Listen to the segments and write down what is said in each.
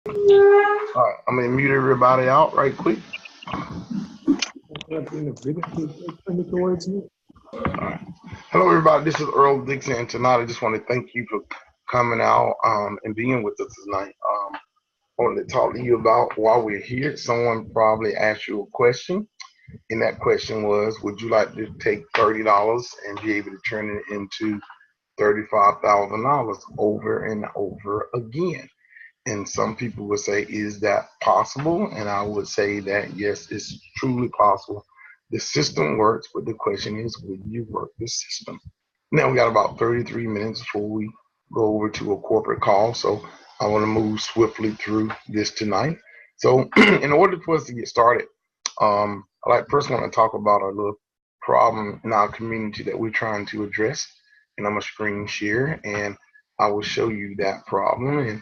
All right, I'm gonna mute everybody out right quick. All right. Hello, everybody. This is Earl Dixon, and tonight I just want to thank you for coming out and being with us tonight. I wanted to talk to you about while we're here. Someone probably asked you a question, and that question was, would you like to take $30 and be able to turn it into $35,000 over and over again? And some people would say, is that possible? And I would say that yes, it's truly possible. The system works, but the question is, will you work the system? Now we got about 33 minutes before we go over to a corporate call. So I want to move swiftly through this tonight. So in order for us to get started, I first want to talk about a little problem in our community that we're trying to address. And I'm going to screen share and I will show you that problem. And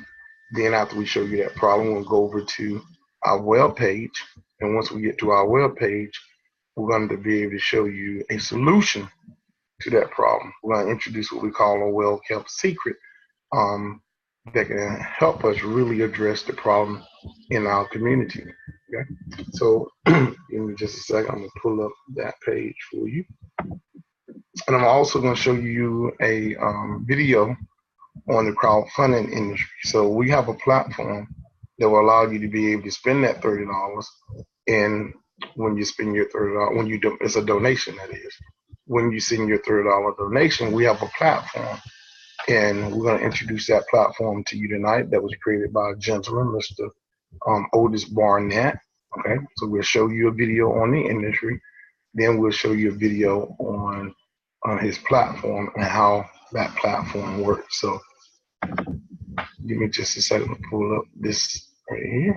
then after we show you that problem, we'll go over to our web page. And once we get to our web page, we're going to be able to show you a solution to that problem. We're going to introduce what we call a well-kept secret that can help us really address the problem in our community. Okay, so give me just a second. I'm going to pull up that page for you. And I'm also going to show you a video on the crowdfunding industry. So we have a platform that will allow you to be able to spend that $30. And when you spend your $30, when you do, it's a donation, that is. When you send your $30 donation, we have a platform, and we're going to introduce that platform to you tonight. That was created by a gentleman, Mr. Otis Barnett. Okay, so we'll show you a video on the industry, then we'll show you a video on his platform and how that platform works. So give me just a second to pull up this right here.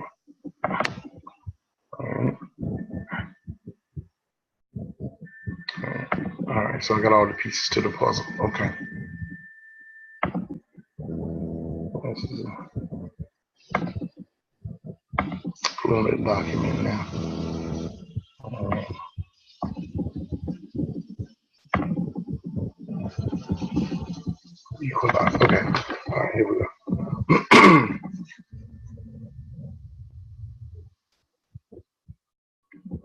All right, so I got all the pieces to the puzzle. Okay. Pulling that document now. Okay. All right, here we go.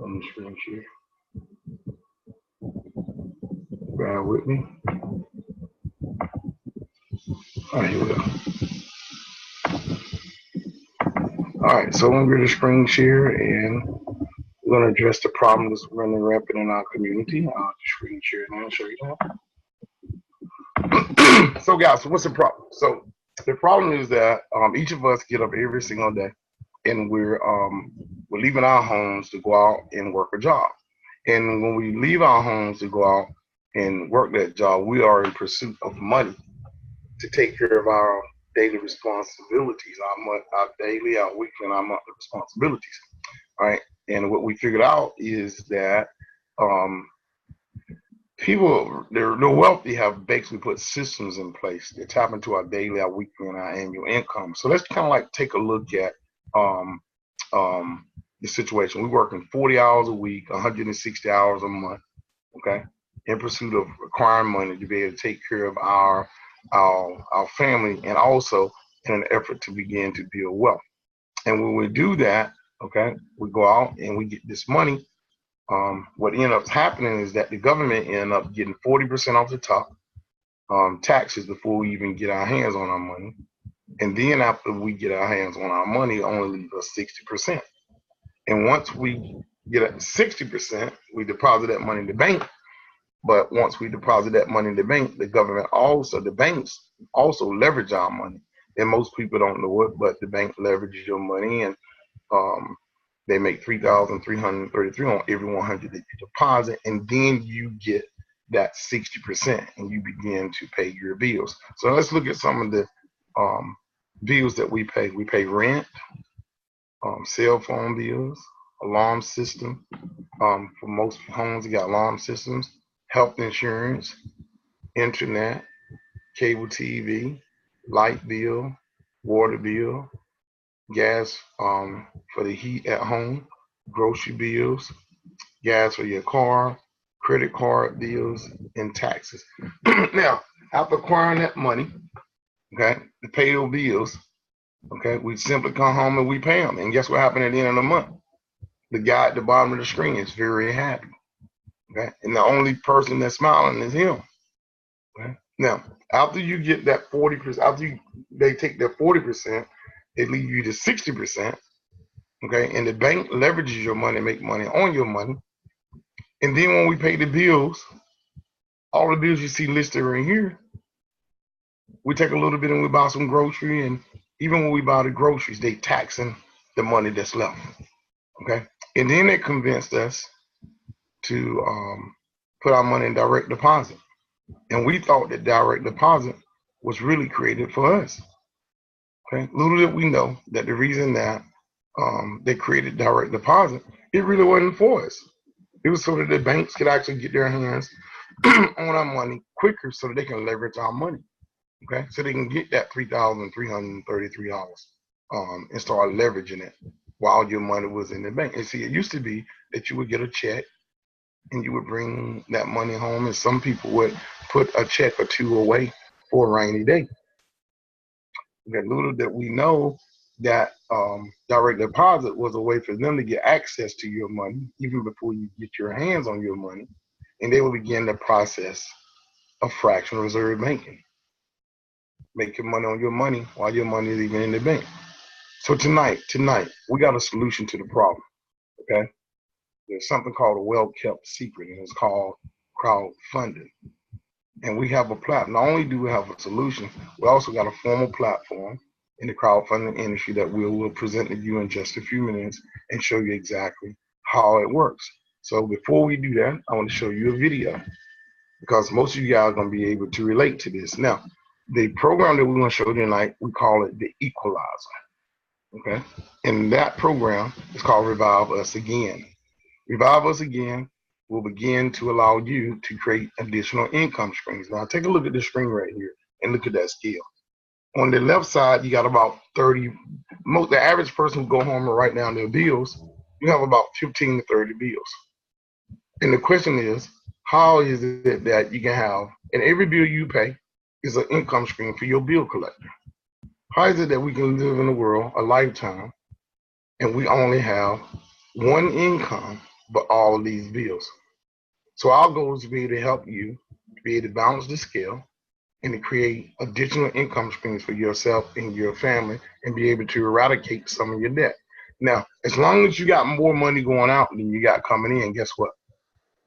On the screen share. Bear with me. All right, here we go. All right, so I'm going to screen share, and we're going to address the problem that's running rampant in our community. I'll just screen share now and show you that. So guys, what's the problem? So the problem is that each of us get up every single day, and we're leaving our homes to go out and work a job. And when we leave our homes to go out and work that job, we are in pursuit of money to take care of our daily responsibilities, our daily, our weekly, and our monthly responsibilities. All right. And what we figured out is that people, they're wealthy, have basically put systems in place that tap into our daily, our weekly, and our annual income. So let's kind of like take a look at the situation. We're working 40 hours a week, 160 hours a month, okay, in pursuit of acquiring money to be able to take care of our family, and also in an effort to begin to build wealth. And when we do that, okay, we go out and we get this money. What ends up happening is that the government end up getting 40% off the top taxes before we even get our hands on our money. And then after we get our hands on our money, it only leaves us 60%. And once we get at 60%, we deposit that money in the bank. But once we deposit that money in the bank, the government also, the banks also leverage our money. And most people don't know it, but the bank leverages your money, and they make $3,333 on every 100 that you deposit, and then you get that 60%, and you begin to pay your bills. So let's look at some of the bills that we pay. We pay rent, cell phone bills, alarm system. For most homes, you got alarm systems, health insurance, internet, cable TV, light bill, water bill, gas for the heat at home, grocery bills, gas for your car, credit card bills, and taxes. Now, after acquiring that money, okay, to pay your bills, Okay, we simply come home and we pay them. And guess what happened at the end of the month? The guy at the bottom of the screen is very happy. Okay, and the only person that's smiling is him. Okay? Now, after you get that 40%, they take that 40%, they leave you to 60%. Okay, and the bank leverages your money, make money on your money. And then when we pay the bills, all the bills you see listed right here, we take a little bit and we buy some grocery, and even when we buy the groceries, they taxing the money that's left. Okay, and then they convinced us to put our money in direct deposit, and we thought that direct deposit was really created for us. Okay, little did we know that the reason that they created direct deposit, it really wasn't for us. It was so that the banks could actually get their hands on our money quicker, so that they can leverage our money. Okay, so they can get that $3,333 and start leveraging it while your money was in the bank. And see, it used to be that you would get a check and you would bring that money home, and some people would put a check or two away for a rainy day. Okay, little that we know that direct deposit was a way for them to get access to your money even before you get your hands on your money, and they will begin the process of fractional reserve banking, making money on your money while your money is even in the bank. So tonight, we got a solution to the problem. Okay, there's something called a well-kept secret, and it's called crowdfunding. And we have a platform. Not only do we have a solution, we also got a formal platform in the crowdfunding industry that we will present to you in just a few minutes and show you exactly how it works. So before we do that, I want to show you a video, because most of you guys are going to be able to relate to this. Now, the program that we're going to show you tonight, we call it the Equalizer. Okay, and that program is called Revive Us Again. Revive Us Again will begin to allow you to create additional income streams. Now, take a look at this screen right here and look at that scale. On the left side, you got about 30. The average person who go home and write down their bills, you have about 15 to 30 bills. And the question is, how is it that you can have, and every bill you pay is an income stream for your bill collector? How is it that we can live in the world a lifetime and we only have one income but all of these bills? So our goal is to be able to help you to be able to balance the scale and to create additional income streams for yourself and your family, and be able to eradicate some of your debt. Now, as long as you got more money going out than you got coming in, guess what?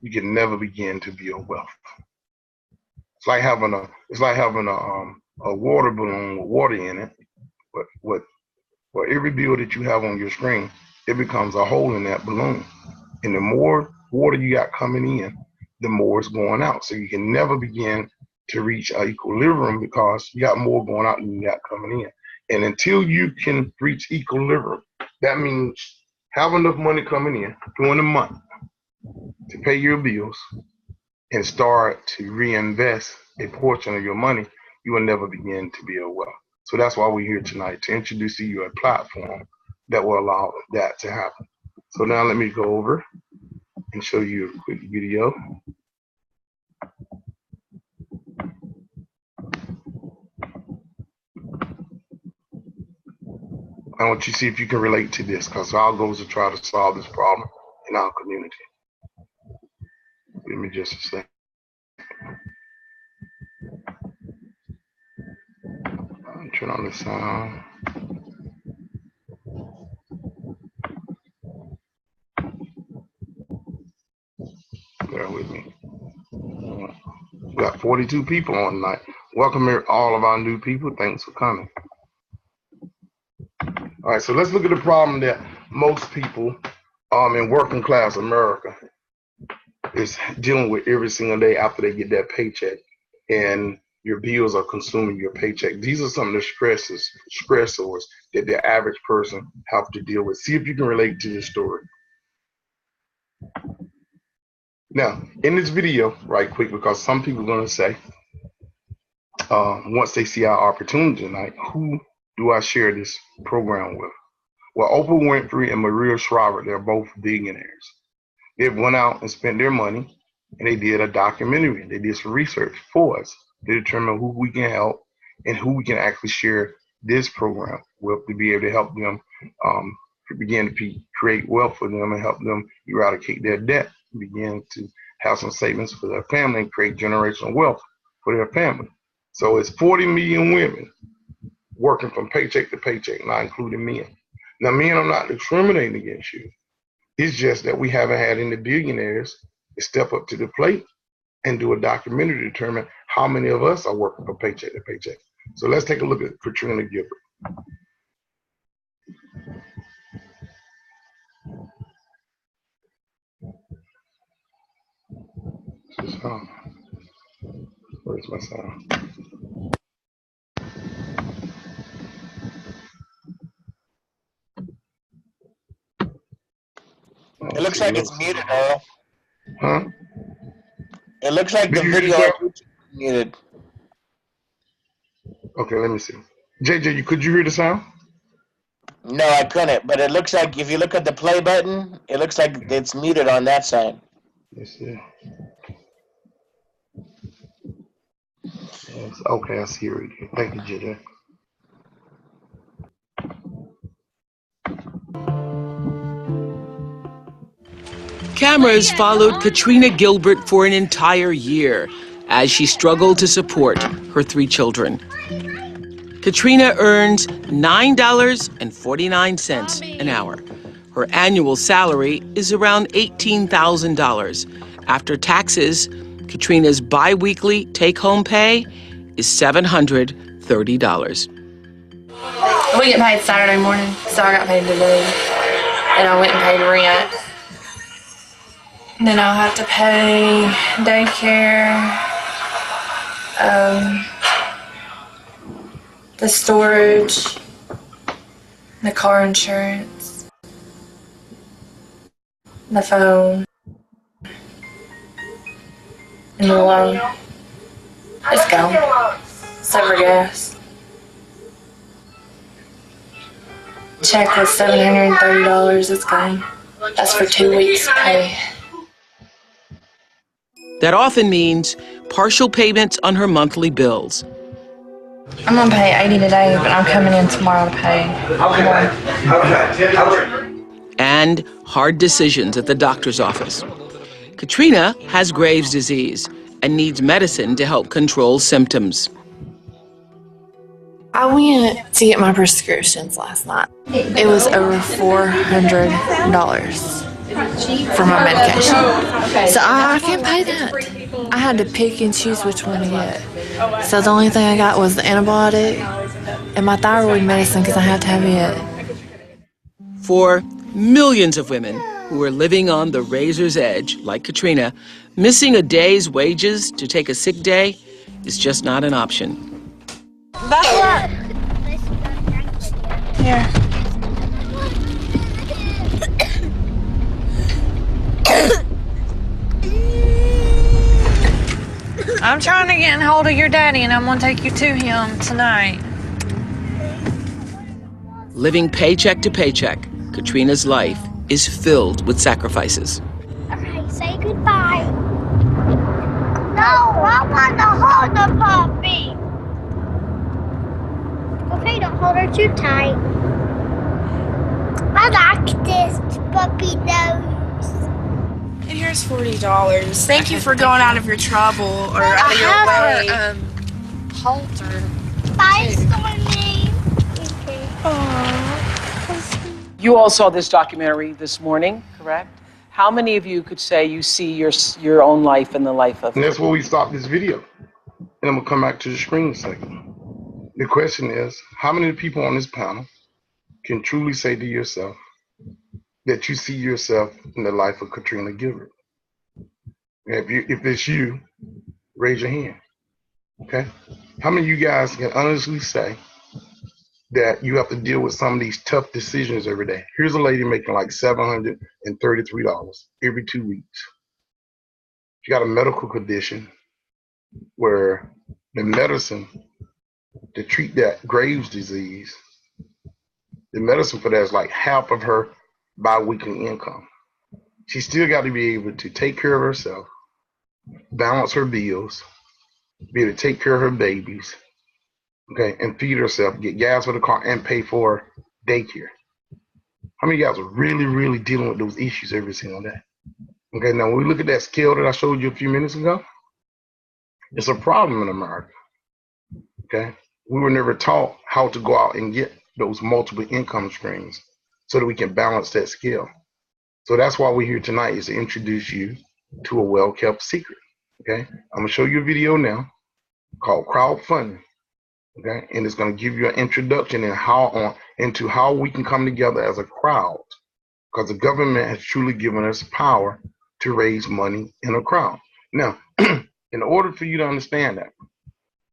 You can never begin to build wealth. It's like having a water balloon with water in it. But every bill that you have on your screen, it becomes a hole in that balloon. And the more water you got coming in, the more it's going out. So you can never begin to reach equilibrium, because you got more going out than you got coming in. And until you can reach equilibrium, that means have enough money coming in during the month to pay your bills and start to reinvest a portion of your money, you will never begin to build wealth. So that's why we're here tonight, to introduce to you a platform that will allow that to happen. So now let me go over and show you a quick video. I want you to see if you can relate to this, because our goal is to try to solve this problem in our community. Give me just a second. Turn on the sound. Bear with me. We got 42 people on tonight. Welcome all of our new people. Thanks for coming. All right, so let's look at the problem that most people in working class America is dealing with every single day after they get that paycheck, and your bills are consuming your paycheck. These are some of the stressors that the average person have to deal with. See if you can relate to this story. Now, in this video, right quick, because some people are going to say, once they see our opportunity tonight, who do I share this program with? Well, Oprah Winfrey and Maria Shriver, they're both billionaires. They went out and spent their money, and they did a documentary. They did some research for us to determine who we can help and who we can actually share this program wealth to be able to help them to begin to create wealth for them and help them eradicate their debt, begin to have some savings for their family and create generational wealth for their family. So it's 40 million women working from paycheck to paycheck, not including men. Now, men, I'm not discriminating against you. It's just that we haven't had any billionaires step up to the plate and do a documentary to determine how many of us are working from paycheck to paycheck. So let's take a look at Katrina Gilbert. Where's my sound? It looks like it's muted, Earl. Huh? It looks like the video is muted. Okay, let me see. JJ, could you hear the sound? No, I couldn't, but it looks like if you look at the play button, it looks like it's muted on that side. Let's see. Yes, okay, I see it. Thank you, JJ. Cameras followed Katrina Gilbert for an entire year as she struggled to support her 3 children. Katrina earns $9.49 an hour. Her annual salary is around $18,000. After taxes, Katrina's bi-weekly take-home pay is $730. We get paid Saturday morning, so I got paid today. And I went and paid rent. And then I'll have to pay daycare, the storage, the car insurance, the phone, and the loan. It's gone. Except for gas. Check was $730. It's gone. That's for 2 weeks' pay. That often means partial payments on her monthly bills. I'm gonna pay $80 today, but I'm coming in tomorrow to pay more. And hard decisions at the doctor's office. Katrina has Graves' disease and needs medicine to help control symptoms. I went to get my prescriptions last night. It was over $400 for my medication. So I can't pay that. I had to pick and choose which one to get. So the only thing I got was the antibiotic and my thyroid medicine because I had to have it. For millions of women who are living on the razor's edge, like Katrina, missing a day's wages to take a sick day is just not an option. Here. I'm trying to get in hold of your daddy, and I'm going to take you to him tonight. Living paycheck to paycheck, Katrina's life is filled with sacrifices. Okay, say goodbye. No, I want to hold the puppy. Okay, don't hold her too tight. I like this puppy nose. And here's $40. Thank you for going out of your trouble or out of your way. Halter. Bye, Stormy. Okay. You all saw this documentary this morning, correct? How many of you could say you see your own life in the life of... And that's where we stop this video. And I'm going to come back to the screen in a second. The question is, how many people on this panel can truly say to yourself that you see yourself in the life of Katrina Gilbert? If it's you, raise your hand. Okay? How many of you guys can honestly say that you have to deal with some of these tough decisions every day? Here's a lady making like $733 every 2 weeks. She got a medical condition where the medicine to treat that Graves' disease, the medicine for that is like half of her bi-weekly income. She still got to be able to take care of herself, balance her bills, be able to take care of her babies, okay, and feed herself, get gas for the car, and pay for daycare. How many guys are really, really dealing with those issues every single day? Okay, now when we look at that scale that I showed you a few minutes ago, it's a problem in America. Okay, we were never taught how to go out and get those multiple income streams so that we can balance that scale. So that's why we're here tonight, is to introduce you to a well-kept secret. Okay, I'm gonna show you a video now called crowdfunding. Okay, and it's gonna give you an introduction into how we can come together as a crowd, because the government has truly given us power to raise money in a crowd. Now, in order for you to understand that,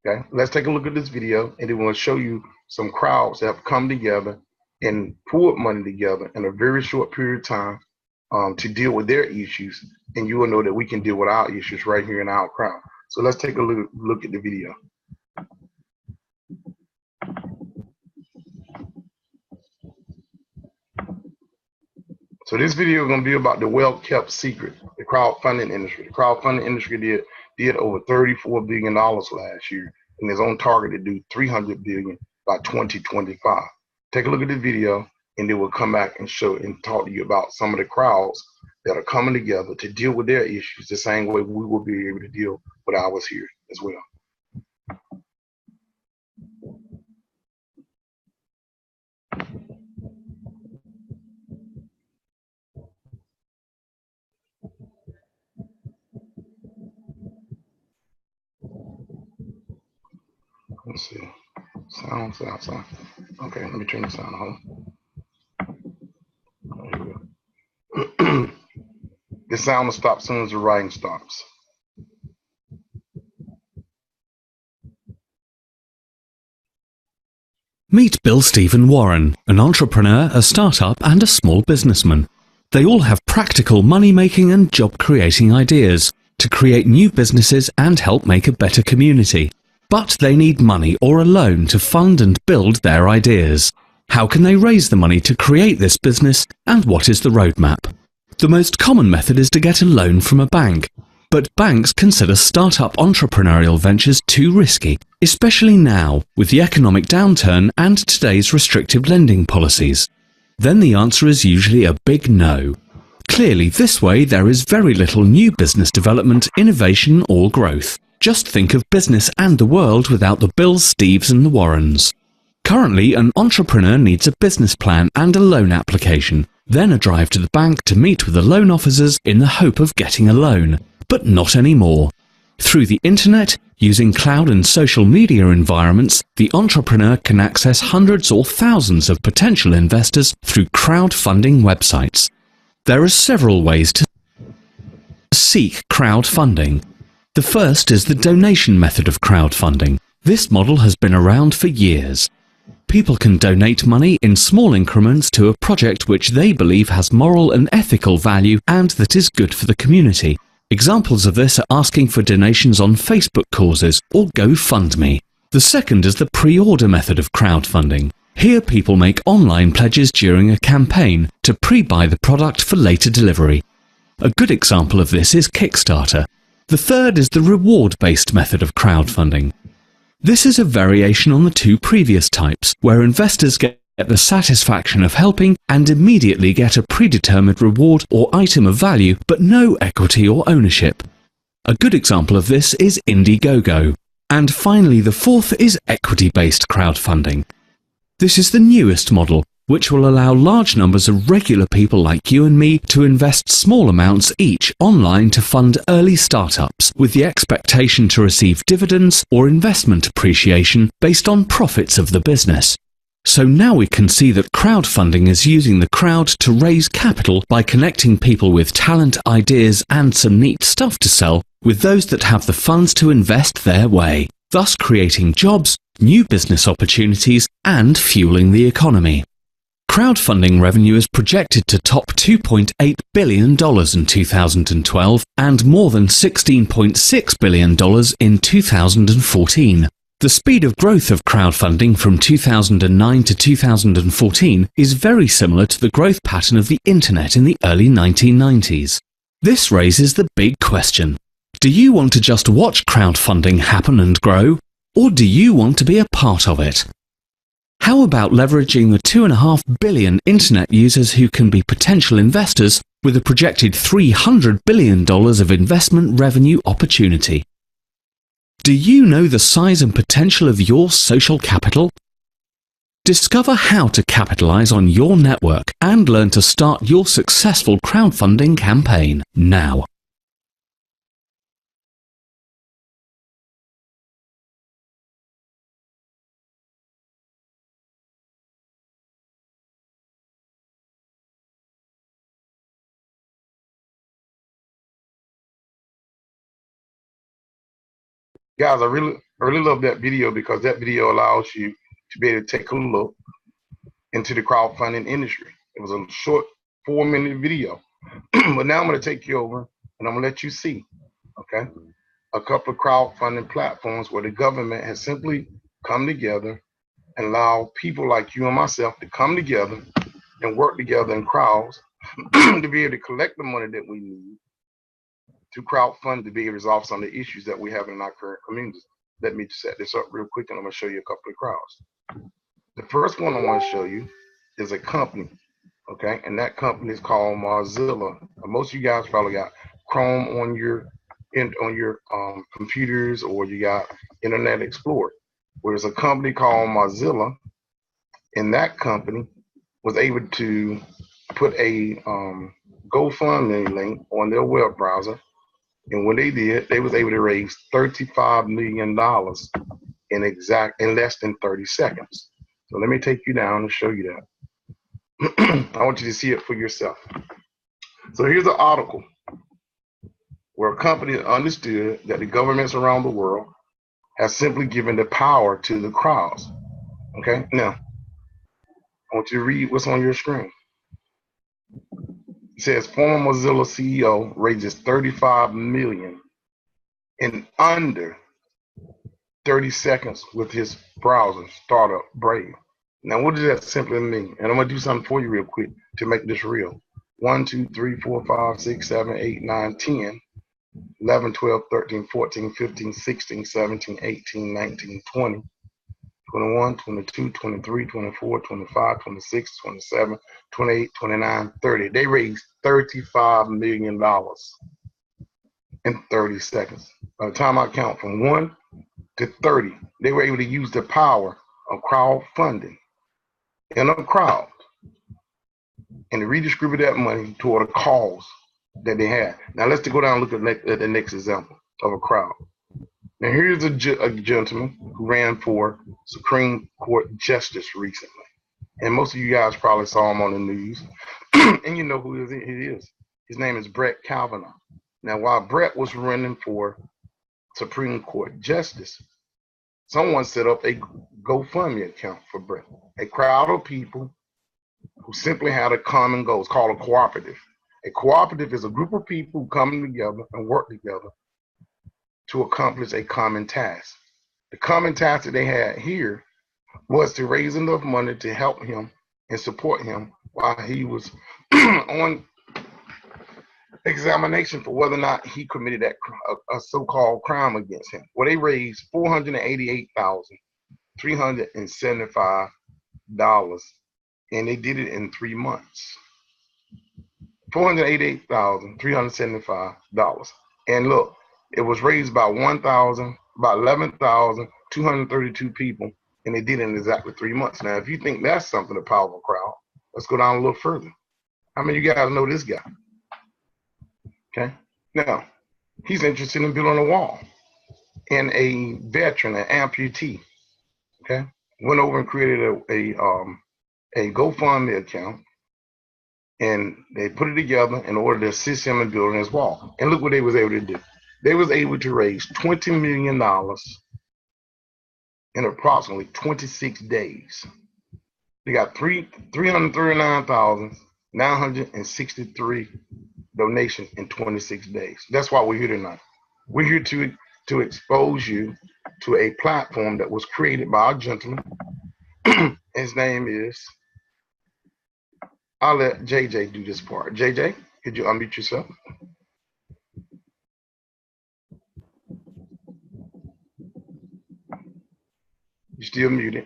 okay, let's take a look at this video, and then we'll show you some crowds that have come together and pulled money together in a very short period of time to deal with their issues, and you will know that we can deal with our issues right here in our crowd. So let's take a look at the video. So this video is going to be about the well-kept secret, the crowdfunding industry. The crowdfunding industry did over $34 billion last year, and is on target to do $300 billion by 2025. Take a look at the video, and then we'll come back and show and talk to you about some of the crowds that are coming together to deal with their issues the same way we will be able to deal with ours here as well. Let's see. Sound. Okay, let me turn the sound on. There you go. The sound will stop as soon as the writing stops. Meet Bill Stephen Warren, an entrepreneur, a startup, and a small businessman. They all have practical money-making and job-creating ideas to create new businesses and help make a better community. But they need money or a loan to fund and build their ideas. How can they raise the money to create this business, and what is the roadmap? The most common method is to get a loan from a bank. But banks consider startup entrepreneurial ventures too risky, especially now with the economic downturn and today's restrictive lending policies. Then the answer is usually a big no. Clearly, this way there is very little new business development, innovation, or growth. Just think of business and the world without the Bills, Steves, and the Warrens. Currently, an entrepreneur needs a business plan and a loan application, then a drive to the bank to meet with the loan officers in the hope of getting a loan. But not anymore. Through the internet, using cloud and social media environments, the entrepreneur can access hundreds or thousands of potential investors through crowdfunding websites. There are several ways to seek crowdfunding. The first is the donation method of crowdfunding. This model has been around for years. People can donate money in small increments to a project which they believe has moral and ethical value and that is good for the community. Examples of this are asking for donations on Facebook causes or GoFundMe. The second is the pre-order method of crowdfunding. Here people make online pledges during a campaign to pre-buy the product for later delivery. A good example of this is Kickstarter. The third is the reward-based method of crowdfunding. This is a variation on the two previous types, where investors get the satisfaction of helping and immediately get a predetermined reward or item of value, but no equity or ownership. A good example of this is Indiegogo. And finally, the fourth is equity-based crowdfunding. This is the newest model, which will allow large numbers of regular people like you and me to invest small amounts each online to fund early startups with the expectation to receive dividends or investment appreciation based on profits of the business. So now we can see that crowdfunding is using the crowd to raise capital by connecting people with talent, ideas, and some neat stuff to sell with those that have the funds to invest their way, thus creating jobs, new business opportunities, and fueling the economy. Crowdfunding revenue is projected to top $2.8 billion in 2012 and more than $16.6 billion in 2014. The speed of growth of crowdfunding from 2009 to 2014 is very similar to the growth pattern of the internet in the early 1990s. This raises the big question. Do you want to just watch crowdfunding happen and grow? Or do you want to be a part of it? How about leveraging the 2.5 billion internet users who can be potential investors with a projected $300 billion of investment revenue opportunity? Do you know the size and potential of your social capital? Discover how to capitalize on your network and learn to start your successful crowdfunding campaign now. Guys, I really love that video because that video allows you to be able to take a look into the crowdfunding industry. It was a short 4-minute video, but now I'm going to take you over and I'm going to let you see, okay, a couple of crowdfunding platforms where the government has simply come together and allow people like you and myself to come together and work together in crowds to be able to collect the money that we need to crowdfund to be able to resolve some of the issues that we have in our current communities. Let me set this up real quick and I'm going to show you a couple of crowds. The first one I want to show you is a company, okay, and that company is called Mozilla. Most of you guys probably got Chrome on your computers, or you got Internet Explorer. Where there's a company called Mozilla, and that company was able to put a GoFundMe link on their web browser, and when they did, they was able to raise $35 million in less than 30 seconds. So let me take you down and show you that. I want you to see it for yourself. So here's an article where a company understood that the governments around the world have simply given the power to the crowds. Okay, now I want you to read what's on your screen. It says former Mozilla CEO raises $35 million in under 30 seconds with his browser startup Brave. Now, what does that simply mean? And I'm gonna do something for you real quick to make this real. 1, 2, 3, 4, 5, 6, 7, 8, 9, 10, 11, 12, 13, 14, 15, 16, 17, 18, 19, 20, 21, 22, 23, 24, 25, 26, 27, 28, 29, 30. They raised $35 million in 30 seconds. By the time I count from 1 to 30, they were able to use the power of crowdfunding in a crowd and to redistribute that money toward a cause that they had. Now let's go down and look at the next example of a crowd. Now here's a gentleman who ran for Supreme Court Justice recently. And most of you guys probably saw him on the news. And you know who he is. His name is Brett Kavanaugh. Now while Brett was running for Supreme Court Justice, someone set up a GoFundMe account for Brett. A crowd of people who simply had a common goal. It's called a cooperative. A cooperative is a group of people who come together and work together to accomplish a common task. The common task that they had here was to raise enough money to help him and support him while he was on examination for whether or not he committed a so-called crime against him. Well, they raised $488,375, and they did it in 3 months. $488,375. And look, it was raised by about 11,232 people, and they did it in exactly 3 months. Now, if you think that's something a powerful crowd, let's go down a little further. How many of you guys know this guy? Okay. Now, he's interested in building a wall. And a veteran, an amputee, okay, went over and created a GoFundMe account, and they put it together in order to assist him in building his wall. And look what they was able to do. They was able to raise $20 million in approximately 26 days. They got 339,963 donations in 26 days. That's why we're here tonight. We're here to expose you to a platform that was created by a gentleman. His name is, I'll let JJ do this part. JJ, could you unmute yourself? still muted.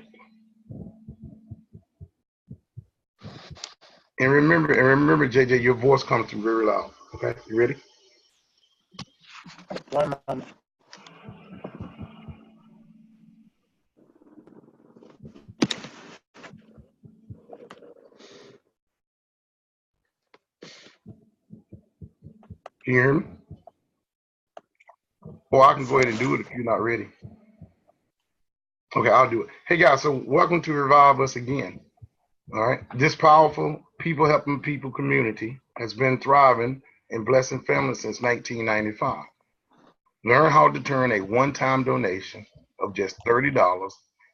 And remember, JJ, your voice comes through very loud. Okay, you ready? One moment. Can you hear me? Or I can go ahead and do it if you're not ready. Okay, I'll do it. Hey guys, so welcome to Revive Us Again. All right, this powerful people helping people community has been thriving and blessing families since 1995. Learn how to turn a one-time donation of just $30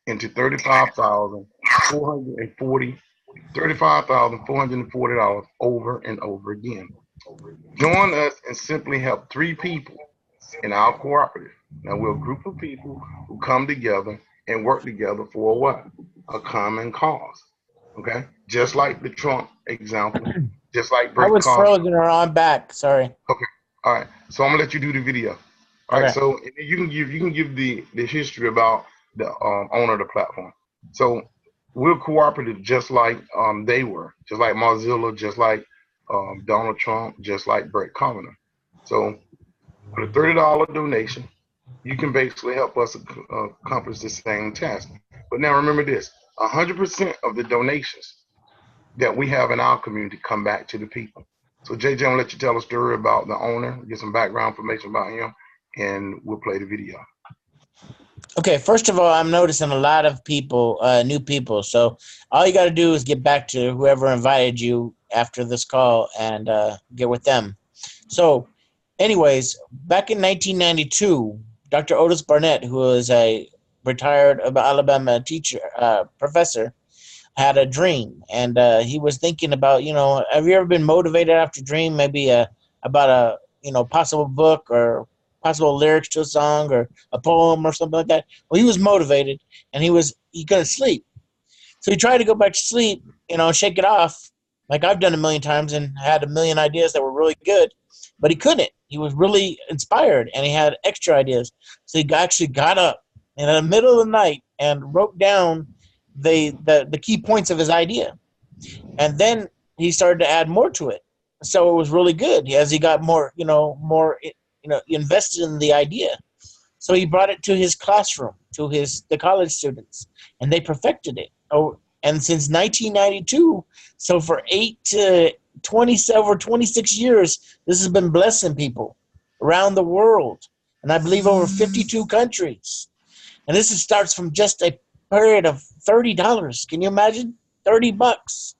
into $35,440 over and over again. Join us and simply help 3 people in our cooperative. Now we're a group of people who come together and work together for what? A common cause. Okay? Just like the Trump example, just like I Brett was Kavanaugh. frozen or I'm back. Sorry. Okay. All right. So I'm gonna let you do the video. All right. Okay. So you can give the history about the owner of the platform. So we're cooperative, just like they were, just like Mozilla, just like Donald Trump, just like Brett Kavanaugh. So with a $30 donation, you can basically help us accomplish the same task. But now remember this: 100% of the donations that we have in our community come back to the people. So JJ, I'll let you tell a story about the owner, get some background information about him, and we'll play the video. Okay, first of all, I'm noticing a lot of people, new people. So all you got to do is get back to whoever invited you after this call and get with them. So anyways, back in 1992, Dr. Otis Barnett, who was a retired Alabama teacher, professor, had a dream. And he was thinking about, have you ever been motivated after a dream, maybe about a, possible book or possible lyrics to a song or a poem or something like that? Well, he was motivated and he couldn't sleep. So he tried to go back to sleep, shake it off like I've done a million times and had a million ideas that were really good, but he couldn't. He was really inspired and he had extra ideas. So he actually got up in the middle of the night and wrote down the key points of his idea. And then he started to add more to it. So it was really good as he got more invested in the idea. So he brought it to his classroom, to the college students, and they perfected it. Oh, and since 1992, so for 26 years, this has been blessing people around the world, and I believe over 52 countries. And this starts from just a period of $30. Can you imagine? $30.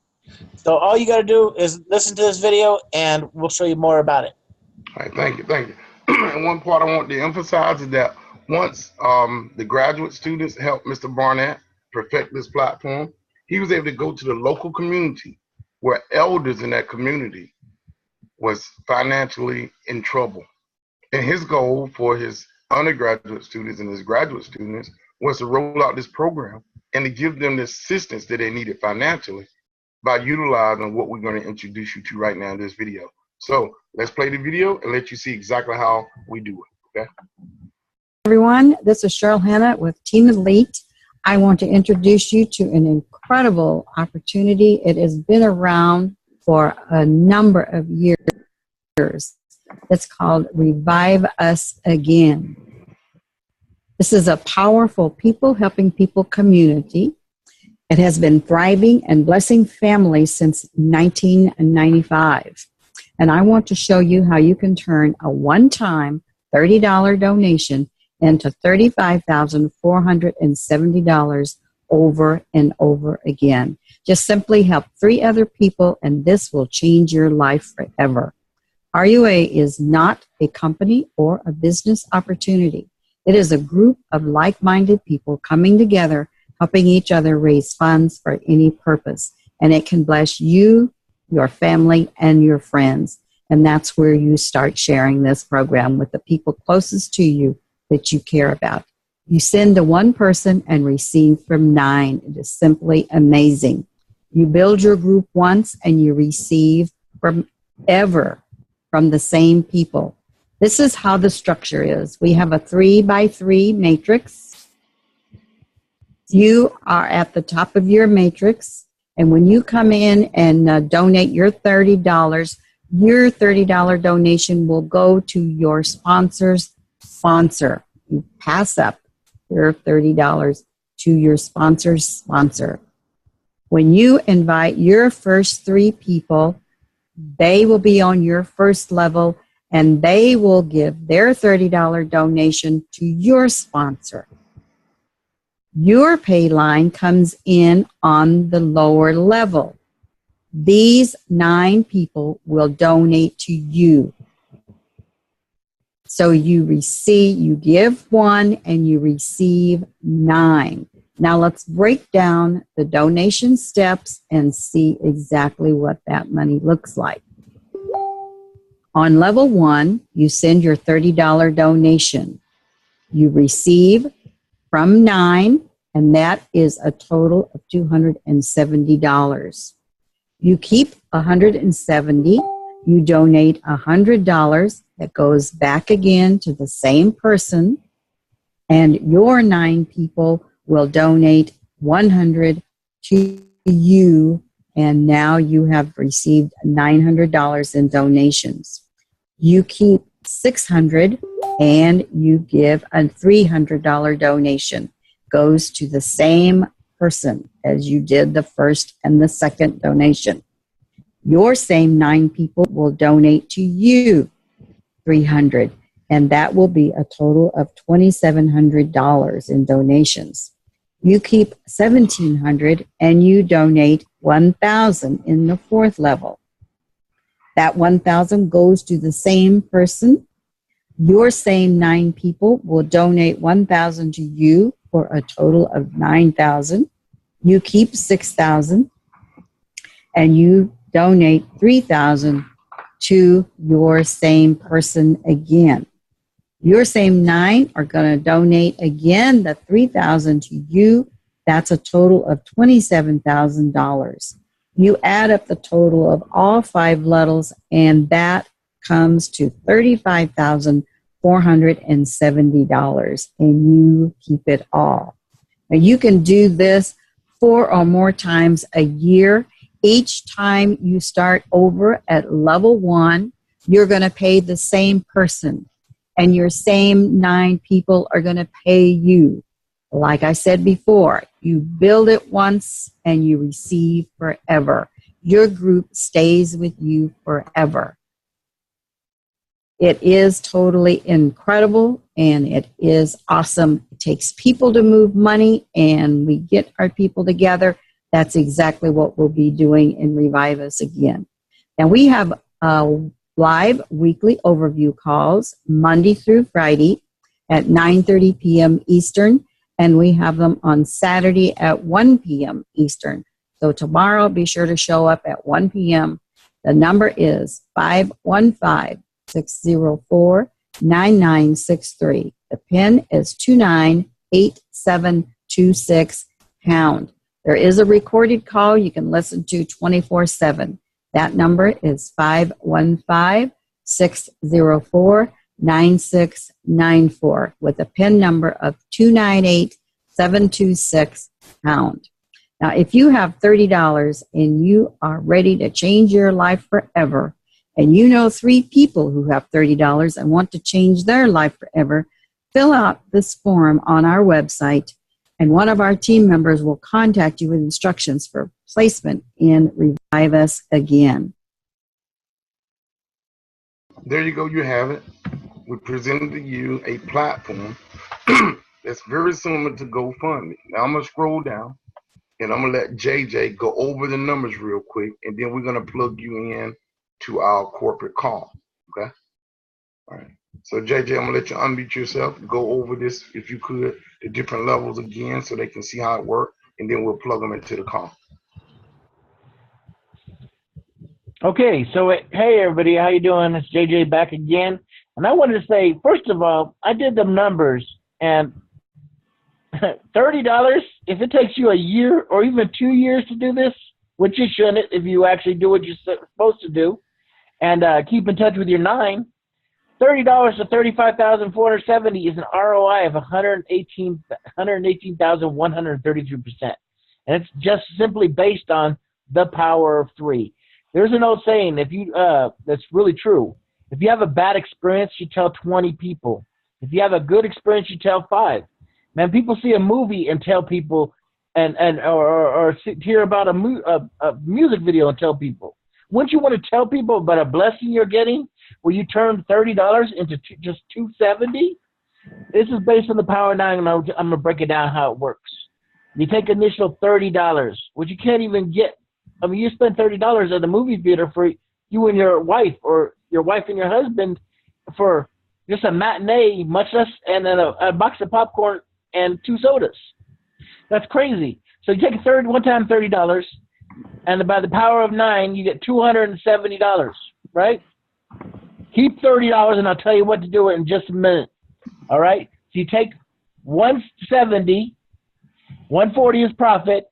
So all you got to do is listen to this video, and we'll show you more about it. All right, thank you. And one part I want to emphasize is that once the graduate students helped Mr. Barnett perfect this platform, he was able to go to the local community where elders in that community was financially in trouble. And his goal for his undergraduate students and his graduate students was to roll out this program and to give them the assistance that they needed financially by utilizing what we're going to introduce you to right now in this video. So let's play the video and let you see exactly how we do it, okay? Everyone, this is Cheryl Hanna with Team Elite. I want to introduce you to an incredible opportunity. It has been around for a number of years. It's called Revive Us Again. This is a powerful people helping people community. It has been thriving and blessing families since 1995. And I want to show you how you can turn a one-time $30 donation into $35,470 over and over again. Just simply help 3 other people, and this will change your life forever. RUA is not a company or a business opportunity. It is a group of like-minded people coming together, helping each other raise funds for any purpose. And it can bless you, your family, and your friends. And that's where you start sharing this program with the people closest to you that you care about. You send to one person and receive from 9. It is simply amazing. You build your group once and you receive from ever from the same people. This is how the structure is. We have a 3x3 matrix. You are at the top of your matrix, and when you come in and donate your $30, your $30 donation will go to your sponsor's sponsor. You pass up your $30 to your sponsor's sponsor. When you invite your first 3 people, they will be on your first level, and they will give their $30 donation to your sponsor. Your pay line comes in on the lower level. These 9 people will donate to you. So you give 1 and you receive 9. Now let's break down the donation steps and see exactly what that money looks like. On level 1, you send your $30 donation. You receive from 9, and that is a total of $270. You keep $170. You donate $100 that goes back again to the same person, and your 9 people will donate $100 to you, and now you have received $900 in donations. You keep $600 and you give a $300 donation. Goes to the same person as you did the first and the second donation. Your same 9 people will donate to you $300, and that will be a total of $2,700 in donations. You keep $1,700 and you donate $1,000 in the 4th level. That $1,000 goes to the same person. Your same 9 people will donate $1,000 to you for a total of $9,000. You keep $6,000 and you donate $3,000 to your same person again. Your same 9 are going to donate again the $3,000 to you. That's a total of $27,000. You add up the total of all 5 levels, and that comes to $35,470, and you keep it all. Now, you can do this 4 or more times a year. Each time you start over at level 1, you're going to pay the same person, and your same 9 people are going to pay you. Like I said before, you build it once and you receive forever. Your group stays with you forever. It is totally incredible, and it is awesome. It takes people to move money, and we get our people together. That's exactly what we'll be doing in Revive Us Again. Now, we have live weekly overview calls Monday through Friday at 9:30 p.m. Eastern, and we have them on Saturday at 1 p.m. Eastern. So tomorrow, be sure to show up at 1 p.m. The number is 515-604-9963. The PIN is 298726#. There is a recorded call you can listen to 24/7. That number is 515-604-9694 with a PIN number of 298726#. Now, if you have $30 and you are ready to change your life forever, and you know 3 people who have $30 and want to change their life forever, fill out this form on our website, and one of our team members will contact you with instructions for placement in Revive Us Again. There you go. You have it. We presented to you a platform that's very similar to GoFundMe. Now I'm going to scroll down, and I'm going to let JJ go over the numbers real quick, and then we're going to plug you in to our corporate call. Okay? All right. So, JJ, I'm going to let you unmute yourself. Go over this, if you could, the different levels again so they can see how it works, and then we'll plug them into the call. Okay, so hey everybody, how you doing? It's JJ back again, and I wanted to say, first of all, I did the numbers, and $30, if it takes you a year or even 2 years to do this, which you shouldn't if you actually do what you're supposed to do, and keep in touch with your 9, $30 to 35,470 is an ROI of 118,133%. And it's just simply based on the power of 3. There's an old saying, if you that's really true. If you have a bad experience, you tell 20 people. If you have a good experience, you tell 5. Man, people see a movie and tell people, or hear about a music video and tell people. Wouldn't you want to tell people about a blessing you're getting where you turn $30 into just $270? This is based on the power of 9, and I'm going to break it down how it works. You take initial $30, which you can't even get. I mean, you spend $30 at the movie theater for you and your wife, or your wife and your husband, for just a matinee, much less, and then a box of popcorn and 2 sodas. That's crazy. So you take one time $30, and by the power of 9, you get $270, right? Keep $30, and I'll tell you what to do with it in just a minute. All right? So you take 170, 140 is profit,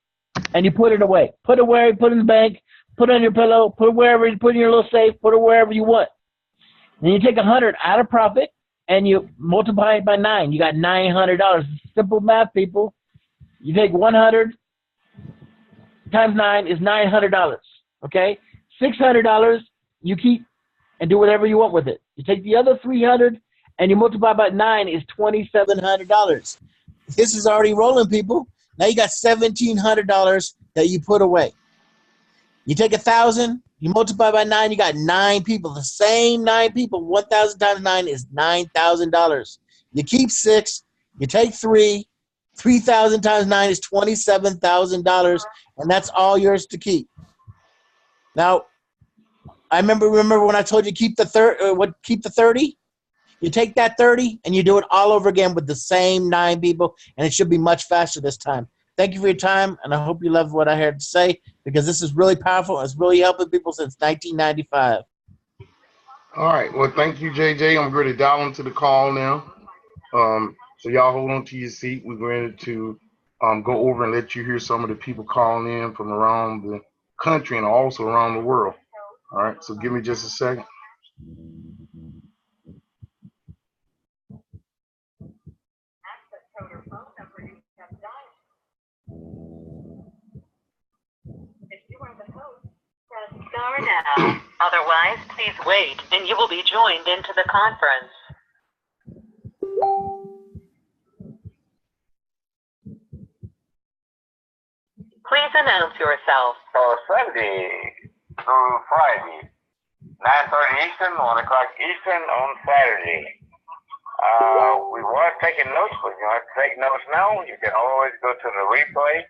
and you put it away. Put it where you put it in the bank, put it on your pillow, put it wherever you put in your little safe, put it wherever you want. Then you take 100 out of profit, and you multiply it by 9. You got $900. Simple math, people. You take 100 times 9 is $900. Okay? $600 you keep and do whatever you want with it. You take the other 300 and you multiply by 9 is $2,700. This is already rolling, people. Now you got $1,700 that you put away. You take 1,000, you multiply by 9, you got 9 people. The same 9 people. 1,000 times 9 is $9,000. You keep 6, you take 3. 3,000 times 9 is $27,000, and that's all yours to keep. Now, I remember when I told you keep the 30. You take that 30 and you do it all over again with the same 9 people, and it should be much faster this time. Thank you for your time, and I hope you love what I had to say, because this is really powerful. It's really helping people since 1995. All right. Well, thank you, JJ. I'm ready to dial into the call now. So y'all hold on to your seat. We're going to go over and let you hear some of the people calling in from around the country and also around the world. All right. So give me just a second. Star now. Otherwise, please wait, and you will be joined into the conference. Please announce yourself. So Sunday through Friday, 9:30 Eastern, 1 o'clock Eastern on Saturday. We were taking notes, but you don't have to take notes now. You can always go to the replay,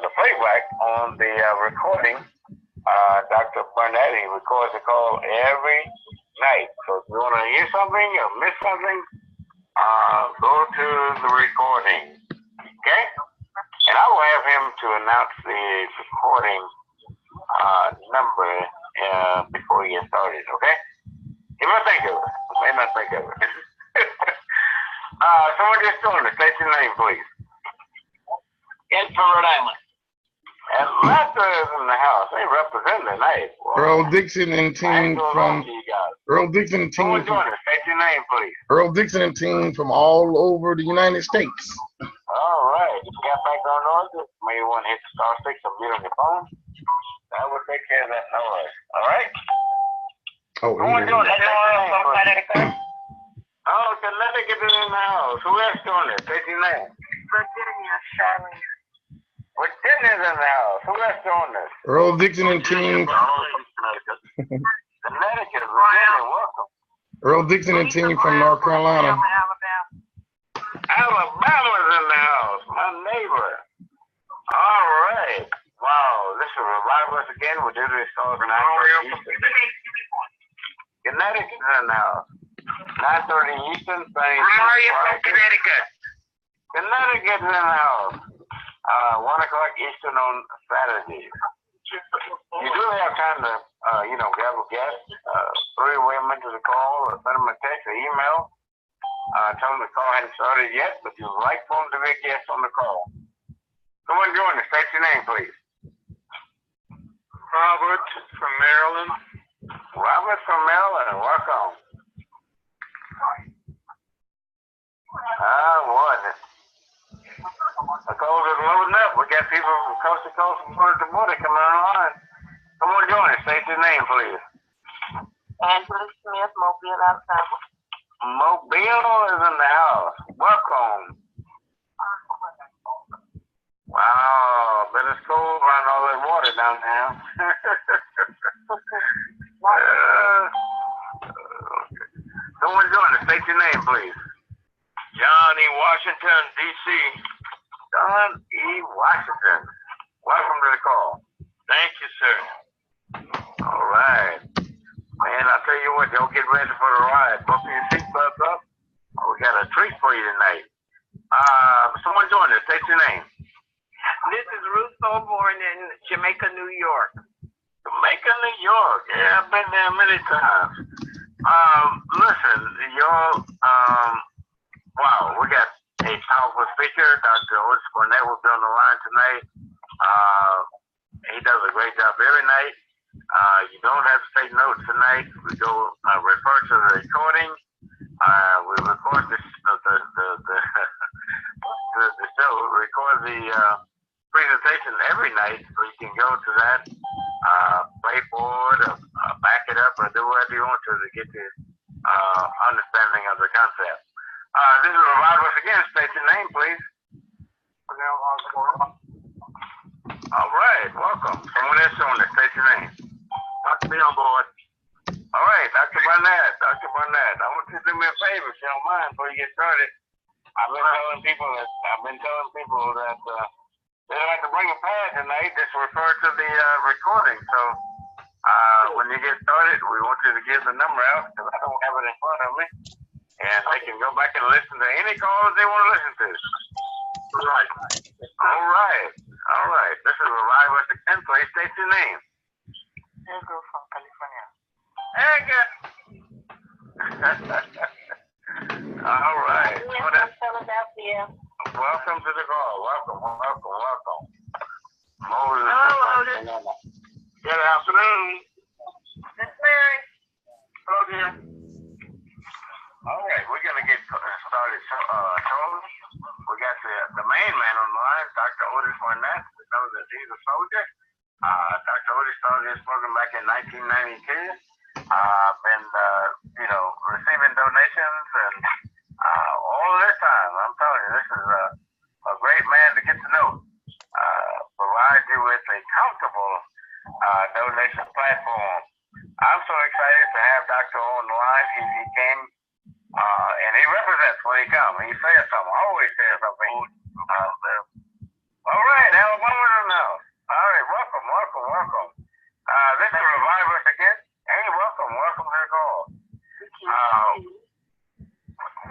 the playback on the recording. Dr. Burnett, he records the call every night. So if you want to hear something or miss something, go to the recording. Okay? And I will have him to announce the recording number before he gets started, okay? He might think of it. He may not think of it. Someone just joined us. State your name, please. Rhode Island. Atlanta is in the house. They represent tonight. Earl Dixon and team from Earl Dixon and team. State your name, please. Earl Dixon and team from all over the United States. All right. If you got background noise, you may want to hit the star 6 or mute on your phone. That would take care of that noise. All right? Oh, Oh, Connecticut is in the house. Who else doing it? State your name. Virginia, Charlotte. Virginia's in the house. Who else doing this? Earl Dixon and team. Connecticut, Virginia, welcome. Earl Dixon and team from North Carolina. Alabama's in the house. My neighbor. All right. Wow. This will revive us again. We'll do this call for 9:30 Eastern. Connecticut's in the house. 9:30 Eastern. Mario from Connecticut. Connecticut's in the house. 1 o'clock Eastern on Saturday. You do have time to, grab a guest, 3 women to the call, or send them a text or email. Tell them the call hadn't started yet, but you'd like for them to be a guest on the call. Someone join us. State your name, please. Robert from Maryland. Robert from Maryland. Welcome. What? The coals are loading up. We got people from coast to coast, from border to border coming online. Come on, join us. State your name, please. Angela Smith, Mobile, Alabama. Mobile is in the house. Welcome. Wow, but it's cold around all that water down there. Someone join us. State your name, please. John E. Washington, D.C. John E. Washington. Welcome to the call. Thank you, sir. All right. Man, I'll tell you what, y'all get ready for the ride. Buckle your seatbelts up. We got a treat for you tonight. Someone join us. State your name. This is Ruth Thorborn in Jamaica, New York. Jamaica, New York. Yeah, I've been there many times. Listen, y'all, wow, we got a powerful speaker. Dr. Otis Barnett will be on the line tonight. He does a great job every night. You don't have to take notes tonight. We go refer to the recording. We record the show. We record the presentation every night, so you can go to that, play forward, back it up, or do whatever you want to get the understanding of the concept. This is Revive Us Again. State your name, please. All right, welcome. Someone else on this. State your name. Dr. B on board. All right, Dr. Barnett. Dr. Barnett, I want you to do me a favor, if you don't mind, before you get started. I've been telling people that they don't have to bring a pad tonight. Just refer to the recording. So when you get started, we want you to give the number out because I don't have it in front of me, and they can go back and listen to any calls they want to listen to. Right. All right. All right. This is Revive Us Again. Please state your name. Edgar from California. Edgar. All right. From Philadelphia. Welcome to the call. Welcome. Moses. Hello, Otis. Good afternoon. Miss Mary. Hello, dear. All right, we're going to get started shortly. We got the main man on the line, Dr. Otis Barnett. We know that he's a soldier. Dr. Otis started his program back in 1992. Been, receiving donations and all this time. I'm telling you, this is a great man to get to know. Provide you with a comfortable donation platform. I'm so excited to have Dr. on the line. He came and he represents when he comes. He says something. Always says something. All right, Alabama now. All right, welcome. This is Revive Us Again. Hey, welcome to the call.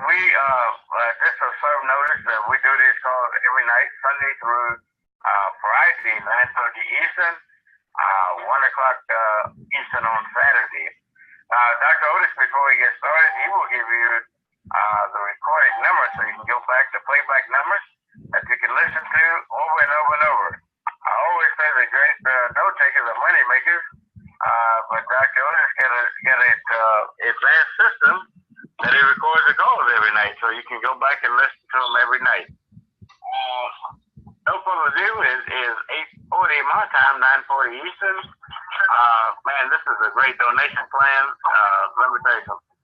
We just a serve notice that we do these calls every night, Sunday through Friday, 9:30 Eastern, 1 o'clock Eastern on Saturday. Dr. Otis, before we get started, he will give you the recorded number so you can go back to playback numbers that you can listen to over and over and over. I always say the great note takers are money makers, but Dr. Otis got an advanced system that he records the calls every night, so you can go back and listen to them every night. No further ado, is 8:40 my time, 9:40 Eastern. Man, this is a great donation plan. Let me tell you something.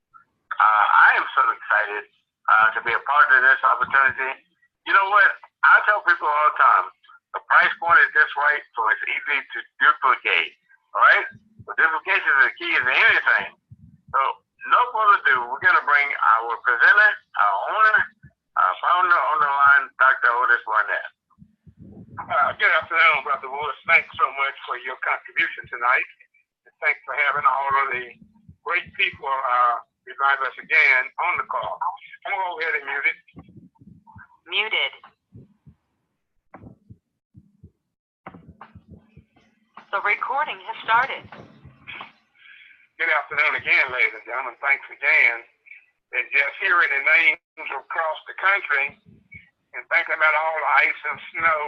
I am so excited to be a part of this opportunity. You know what? I tell people all the time, the price point is just right, so it's easy to duplicate. All right? The duplication is the key to anything. So, no further ado, we're going to bring our presenter, our owner, our founder on the line, Dr. Otis Barnett. Good afternoon, Brother Willis. Thanks so much for your contribution tonight. And thanks for having all of the great people revive us again on the call. I'm going to go ahead and mute it. Muted. The recording has started. Good afternoon again, ladies and gentlemen. Thanks again. And just hearing the names across the country and thinking about all the ice and snow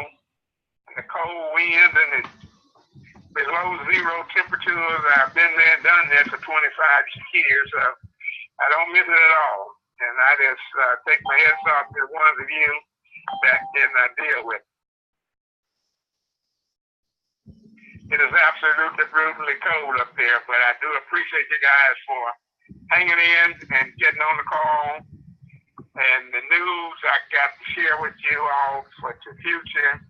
and the cold wind and the below zero temperatures. I've been there and done this for 25 years. I don't miss it at all. And I just take my heads off to the ones of you that can deal with it. It is absolutely brutally cold up there, but I do appreciate you guys for hanging in and getting on the call. And the news I got to share with you all for the future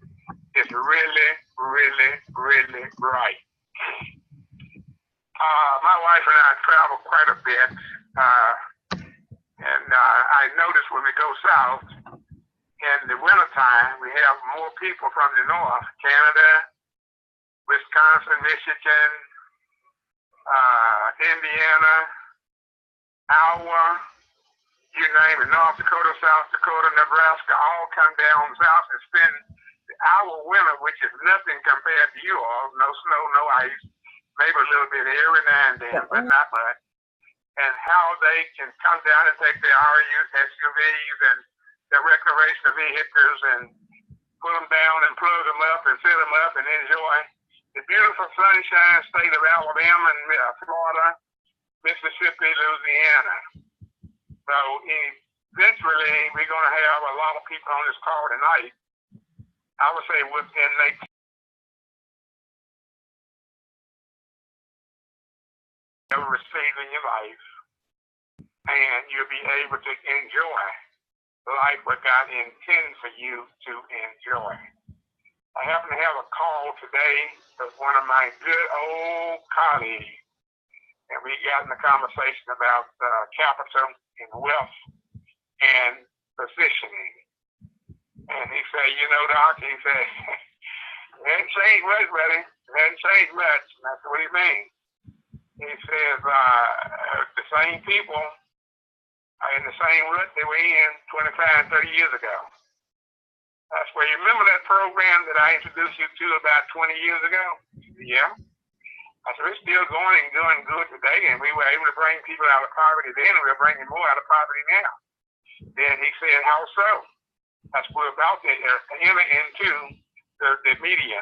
is really, really, really bright. My wife and I travel quite a bit, and I notice when we go south, in the wintertime, we have more people from the north, Canada, Wisconsin, Michigan, Indiana, Iowa, you name it, North Dakota, South Dakota, Nebraska, all come down south and spend our winter, which is nothing compared to you all. No snow, no ice, maybe a little bit every now and then, but not much. And how they can come down and take their SUVs and their recreational vehicles and put them down and plug them up and fill them up and enjoy the beautiful sunshine state of Alabama and Florida, Mississippi, Louisiana. So eventually we're going to have a lot of people on this call tonight. I would say within next ever received in your life, and you'll be able to enjoy life what God intends for you to enjoy. I happen to have a call today with one of my good old colleagues, and we got in a conversation about capital and wealth and positioning. And he said, you know, Doc, he said, it hasn't changed much, buddy. It hasn't changed much. And I said, what do you mean? He says, the same people are in the same rut they were in 25, 30 years ago. That's where you remember that program that I introduced you to about 20 years ago? Yeah. I said, we're still going and doing good today, and we were able to bring people out of poverty then, and we're bringing more out of poverty now. Then he said, how so? That's what we're about to enter into the media,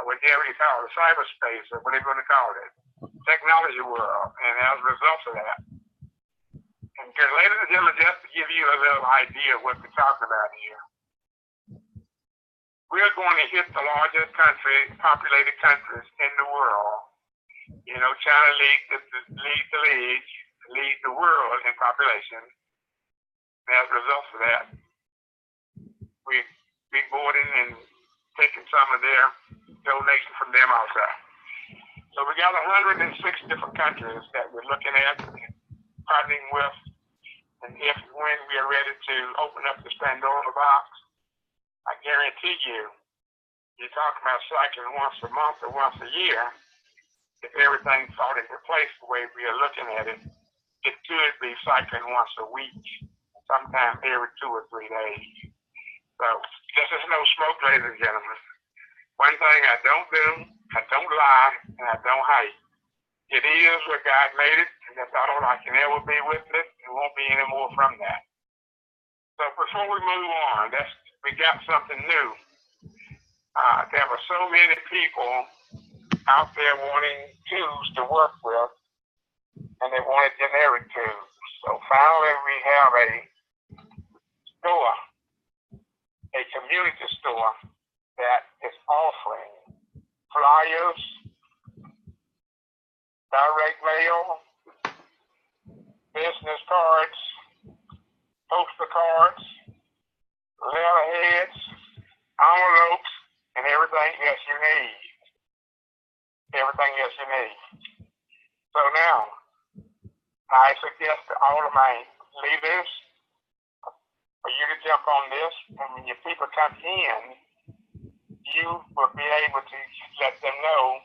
whatever you call it, cyberspace, or whatever you want to call it, technology world, and as a result of that. And ladies and gentlemen, just to give you a little idea of what we're talking about here, we're going to hit the largest populated countries in the world. You know, China leads the world in population. And as a result of that, we boarding and taking some of their donation from them also. So we got 106 different countries that we're looking at, partnering with, and if and when we are ready to open up the Pandora box, I guarantee you, you're talking about cycling once a month or once a year. If everything fall into place the way we are looking at it, it could be cycling once a week, sometimes every 2 or 3 days. So this is no smoke, ladies and gentlemen. One thing I don't do, I don't lie, and I don't hide. It is what God made it, and that's all I can ever be with it. There won't be any more from that. So before we move on, we got something new. There were so many people out there wanting tools to work with, and they wanted generic tools. So finally we have a store, a community store that is offering flyers, direct mail, business cards, poster cards, letterheads, envelopes, and everything else you need. Everything else you need. So now, I suggest to all of my leaders for you to jump on this, and when your people come in, you will be able to let them know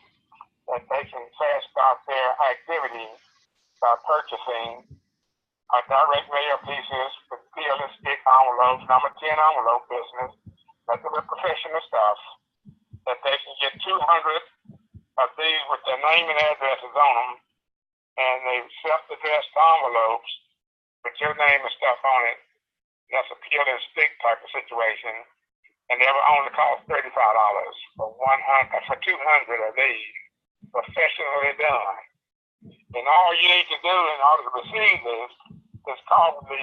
that they can fast start their activity by purchasing a direct mail pieces with peel and stick envelopes, number 10 envelope business, nothing but professional stuff, that they can get 200 of these with their name and addresses on them, and they self-addressed envelopes with your name and stuff on it. That's a peel and stick type of situation, and they will only cost $35 for 200 of these, professionally done. And all you need to do in order to receive this, that's called the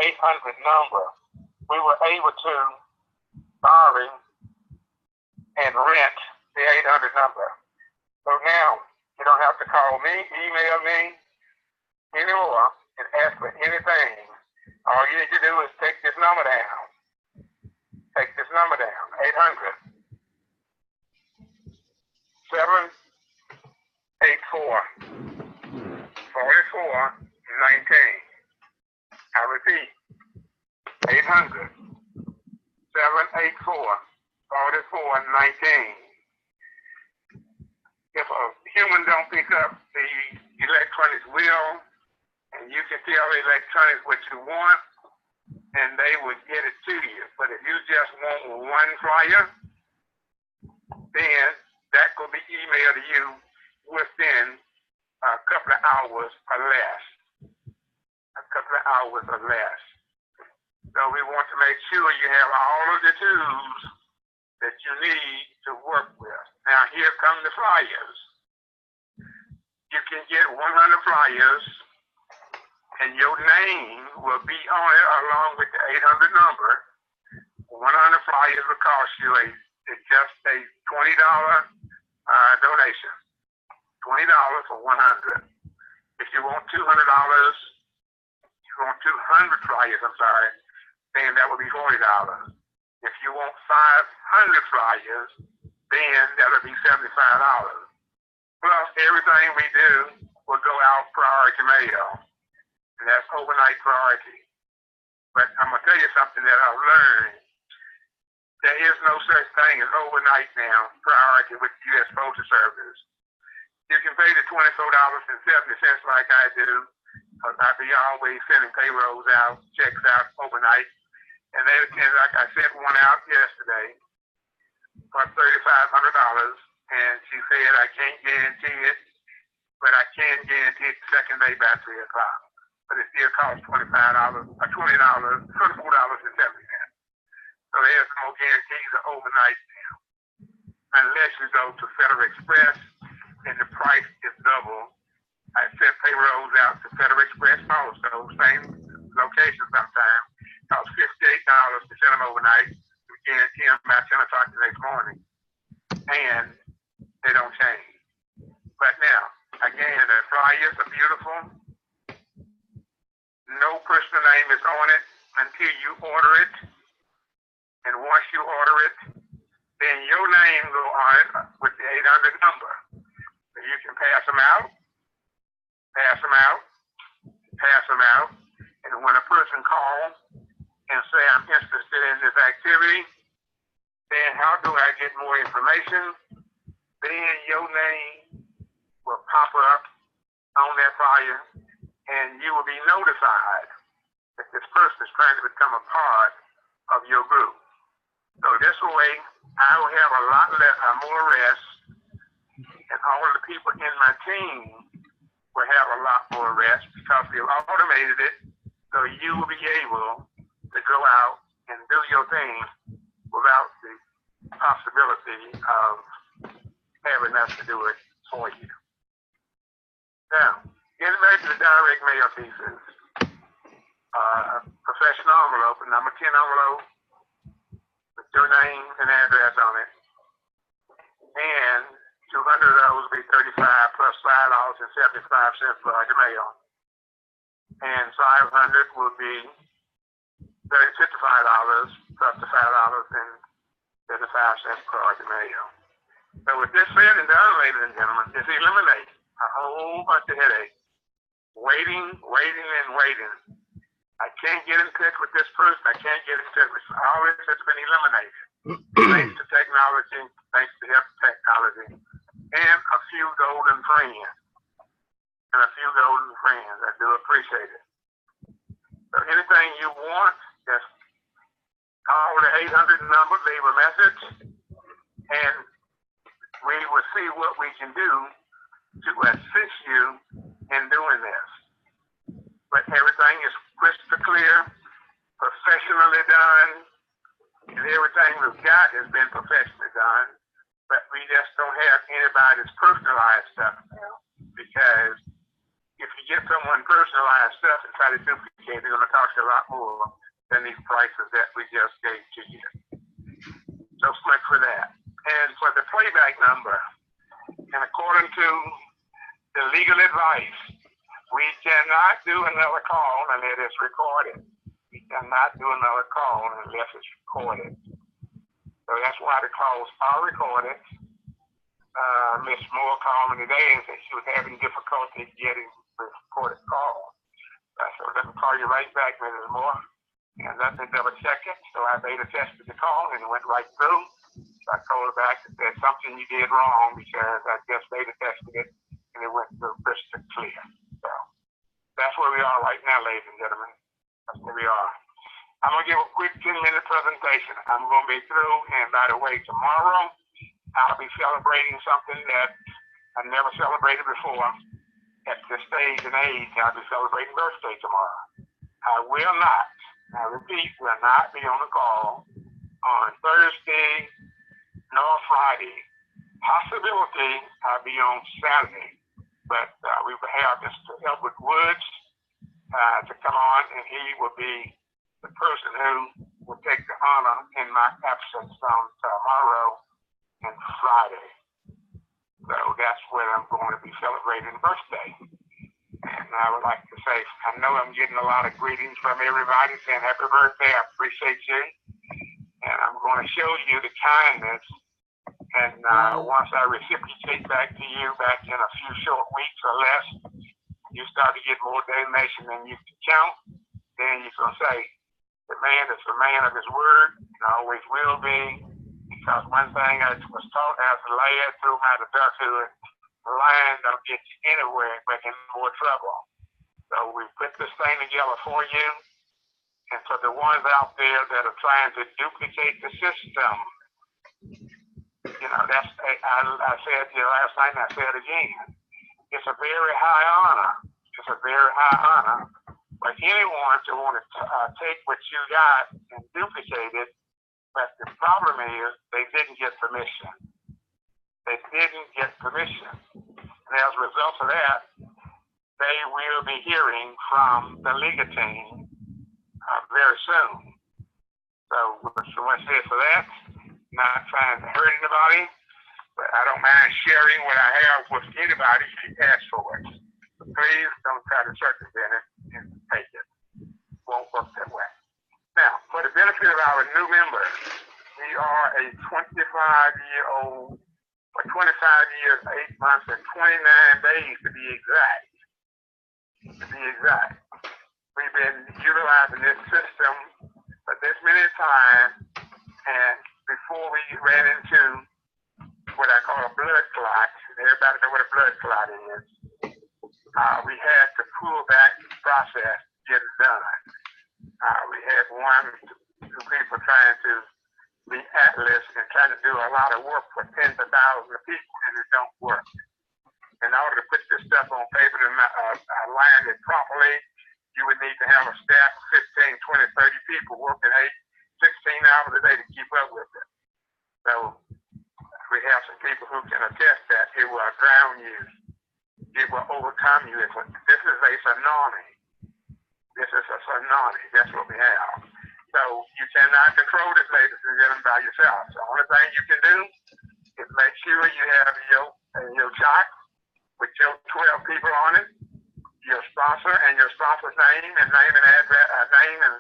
800 number. We were able to borrow and rent the 800 number. So now you don't have to call me, email me anymore and ask for anything. All you need to do is take this number down. Take this number down, 800 784 44 19. I repeat, 800 784 44 19. If a human don't pick up the electronics wheel, and you can tell the electronics what you want, and they will get it to you. But if you just want one flyer, then that will be emailed to you within a couple of hours or less. A couple of hours or less. So we want to make sure you have all of the tools that you need to work with. Now here come the flyers. You can get 100 flyers, and your name will be on it along with the 800 number. 100 flyers will cost you just a $20 donation. $20 for 100. If you want $200, you want 200 flyers, then that would be $40. If you want 500 flyers, then that would be $75. Plus, everything we do will go out priority mail, and that's overnight priority. But I'm going to tell you something that I've learned. There is no such thing as overnight now priority with the U.S. Postal Service. You can pay the $24.70 like I do. I'll be always sending payrolls out, checks out overnight. And like I sent one out yesterday for $3,500. And she said, I can't guarantee it, but I can guarantee it the second day by 3 o'clock. But it still costs $24.70. So there's no guarantees of overnight now, unless you go to Federal Express and the price is double. I sent payrolls out to Federal Express also, same location sometimes. Costs $58 to send them overnight. We guarantee them by 10 o'clock the next morning. And they don't change. But now, again, the flyers are beautiful. No personal name is on it until you order it. And once you order it, then your name go on it with the 800 number. So you can pass them out, and when a person calls and say, I'm interested in this activity, then how do I get more information? Then your name will pop up on that flyer, and you will be notified that this person is trying to become a part of your group. So this way, I will have a lot more rest, and all of the people in my team will have a lot more rest because we've automated it, so you will be able to go out and do your thing without the possibility of having us to do it for you. Now, getting back to the direct mail pieces, professional envelope, number 10 envelope, with your name and address on it, and 200 of those will be $35 plus $5.75 for the mail, and 500 will be $55 plus the $5.75 for the mail. So with this said and done, ladies and gentlemen, this eliminates a whole bunch of headaches. Waiting. I can't get in touch with this person. I can't get in touch with all this has been eliminated. Thanks to technology, thanks to health technology, and a few golden friends. I do appreciate it. So anything you want, just call the 800 number, leave a message, and we will see what we can do to assist you in doing this. But everything is crystal clear, professionally done, and everything we've got has been professionally done, but we just don't have anybody's personalized stuff now, because if you get someone personalized stuff and try to duplicate, they're going to cost you a lot more than these prices that we just gave to you. So much for that. And for the playback number, and according to the legal advice, we cannot do another call unless it's recorded. We cannot do another call unless it's recorded. So that's why the calls are recorded. Miss Moore called me today and said she was having difficulty getting the recorded call. So let me call you right back, Mrs. Moore. And let me double check it. So I beta tested the call and it went right through. So I called her back and said something you did wrong because I just beta tested it and it went through crystal clear. So that's where we are right now, ladies and gentlemen. That's where we are. I'm going to give a quick 10-minute presentation. I'm going to be through, and by the way, tomorrow I'll be celebrating something that I never celebrated before. At this stage and age, I'll be celebrating birthday tomorrow. I will not, I repeat, will not be on the call on Thursday nor Friday. Possibility I'll be on Saturday, but we will have Mr. Edward Woods to come on, and he will be the person who will take the honor in my absence on tomorrow and Friday. So that's where I'm going to be celebrating birthday. And I would like to say, I know I'm getting a lot of greetings from everybody saying happy birthday. I appreciate you. And I'm going to show you the kindness. And once I reciprocate back to you back in a few short weeks or less, you start to get more donation than you can count, then you can say, the man is a man of his word and always will be. Because one thing I was taught as a lad through my adulthood, lying don't get you anywhere but in more trouble. So we put this thing together for you. And for the ones out there that are trying to duplicate the system, you know, that's, I said to you last night and I said again, it's a very high honor. It's a very high honor for anyone to want to take what you got and duplicate it. But the problem is they didn't get permission. They didn't get permission. And as a result of that, they will be hearing from the legal team very soon. So much said for that. Not trying to hurt anybody, but I don't mind sharing what I have with anybody if you ask for it. So please don't try to circumvent it and take it. It won't work that way. Now, for the benefit of our new members, we are a 25-year-old for 25 years, 8 months, and 29 days to be exact. We've been utilizing this system for this many times, and before we ran into what I call a blood clot, everybody know what a blood clot is, we had to pull back the process to get it done. We had two people trying to be Atlas and trying to do a lot of work for tens of thousands of people, and it don't work. In order to put this stuff on paper and line it properly, you would need to have a staff of 15, 20, 30 people working 16 hours a day to keep up with it. So we have some people who can attest that it will drown you. It will overcome you. This is a tsunami. This is a tsunami. That's what we have. So you cannot control this, ladies and gentlemen, by yourself. The only thing you can do is make sure you have your chart with your 12 people on it, your sponsor and your sponsor's name and address, name and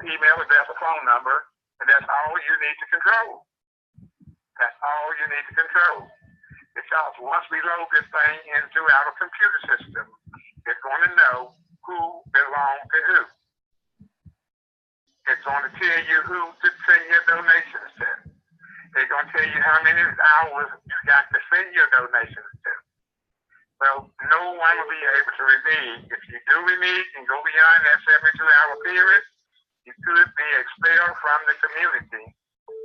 email address, a phone number, and that's all you need to control. That's all you need to control. Because once we load this thing into our computer system, it's going to know who belongs to who. It's going to tell you who to send your donations to. It's going to tell you how many hours you got to send your donations to. So no one will be able to redeem. If you do redeem and go beyond that 72-hour period, you could be expelled from the community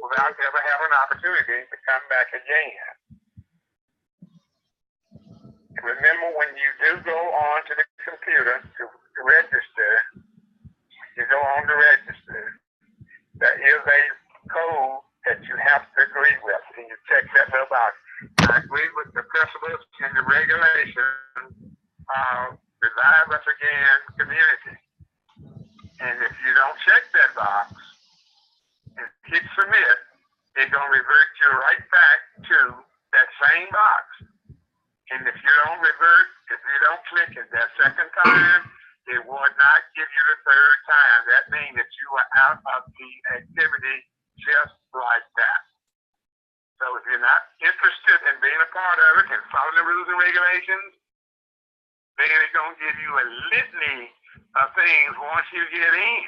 without ever having an opportunity to come back again. And remember, when you do go on to the computer to register, you go on to register, there is a code that you have to agree with, and you check that little box. I agree with the principles and the regulations of Revive Us Again community. And if you don't check that box and hit submit, it's going to revert you right back to that same box. And if you don't revert, if you don't click it that second time, it will not give you the third time. That means that you are out of the activity just like that. So if you're not interested in being a part of it and following the rules and regulations, then it's going to give you a litany of things once you get in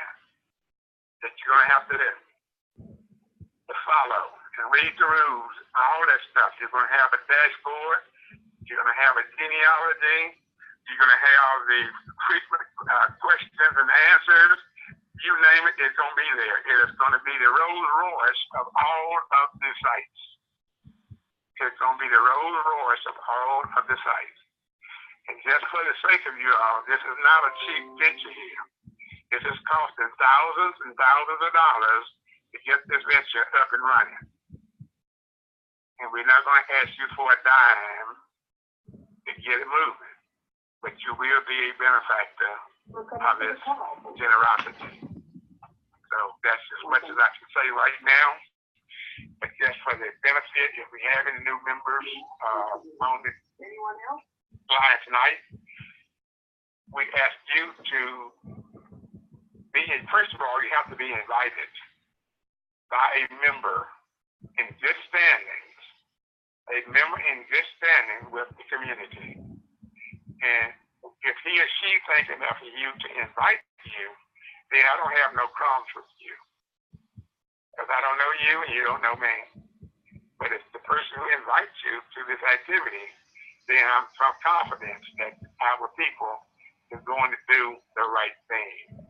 that you're going to have to do. To follow and read the rules, all that stuff. You're going to have a dashboard. You're going to have a genealogy. You're going to have the frequent questions and answers. You name it, it's going to be there. It is going to be the Rolls Royce of all of the sites. It's going to be the Rolls Royce of all of the sites. And just for the sake of you all, this is not a cheap venture here. This is costing thousands and thousands of dollars to get this venture up and running. And we're not going to ask you for a dime to get it moving, but you will be a benefactor of this generosity. So that's as much as I can say right now. But just for the benefit, if we have any new members on the line tonight, we ask you to be, first of all, you have to be invited by a member in good standings, a member in good standing with the community. And if he or she thinks enough of you to invite you, then I don't have no problems with you. Because I don't know you and you don't know me. But it's the person who invites you to this activity, then I'm confident that our people is going to do the right thing.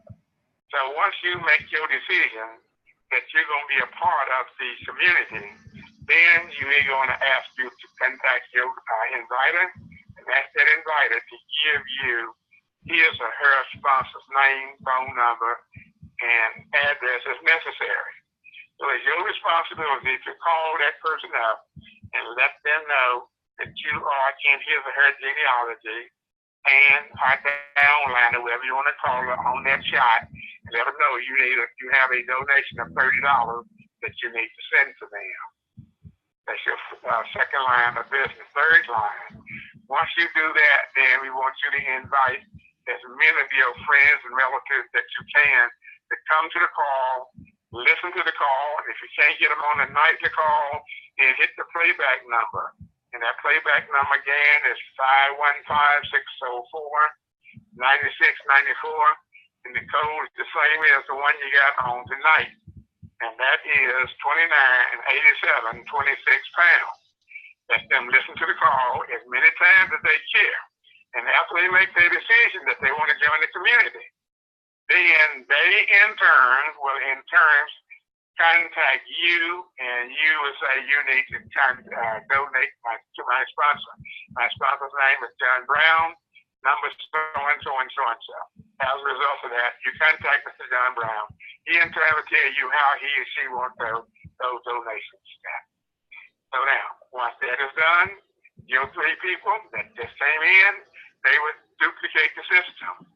So once you make your decision that you're going to be a part of the community, then we're going to ask you to contact your inviter and ask that inviter to give you his or her sponsor's name, phone number, and address as necessary. So it's your responsibility to call that person up and let them know that you are in his or her genealogy and are downline, or whatever you want to call it, on that shot, and let them know you have a donation of $30 that you need to send to them. That's your second line of business. Third line, once you do that, then we want you to invite as many of your friends and relatives that you can to come to the call, listen to the call. If you can't get them on the nightly call, then hit the playback number. And that playback number again is 515-604-9694. And the code is the same as the one you got on tonight. And that is 2987, 26 pounds. Let them listen to the call as many times as they care. And after they make their decision that they want to join the community, then they in turn will contact you, and you will say you need to donate to my sponsor. My sponsor's name is John Brown, number so-and-so and so-and-so. As a result of that, you contact Mr. John Brown. He in turn will tell you how he or she wants those donations spent. So now, once that is done, your three people that just came in, they would duplicate the system.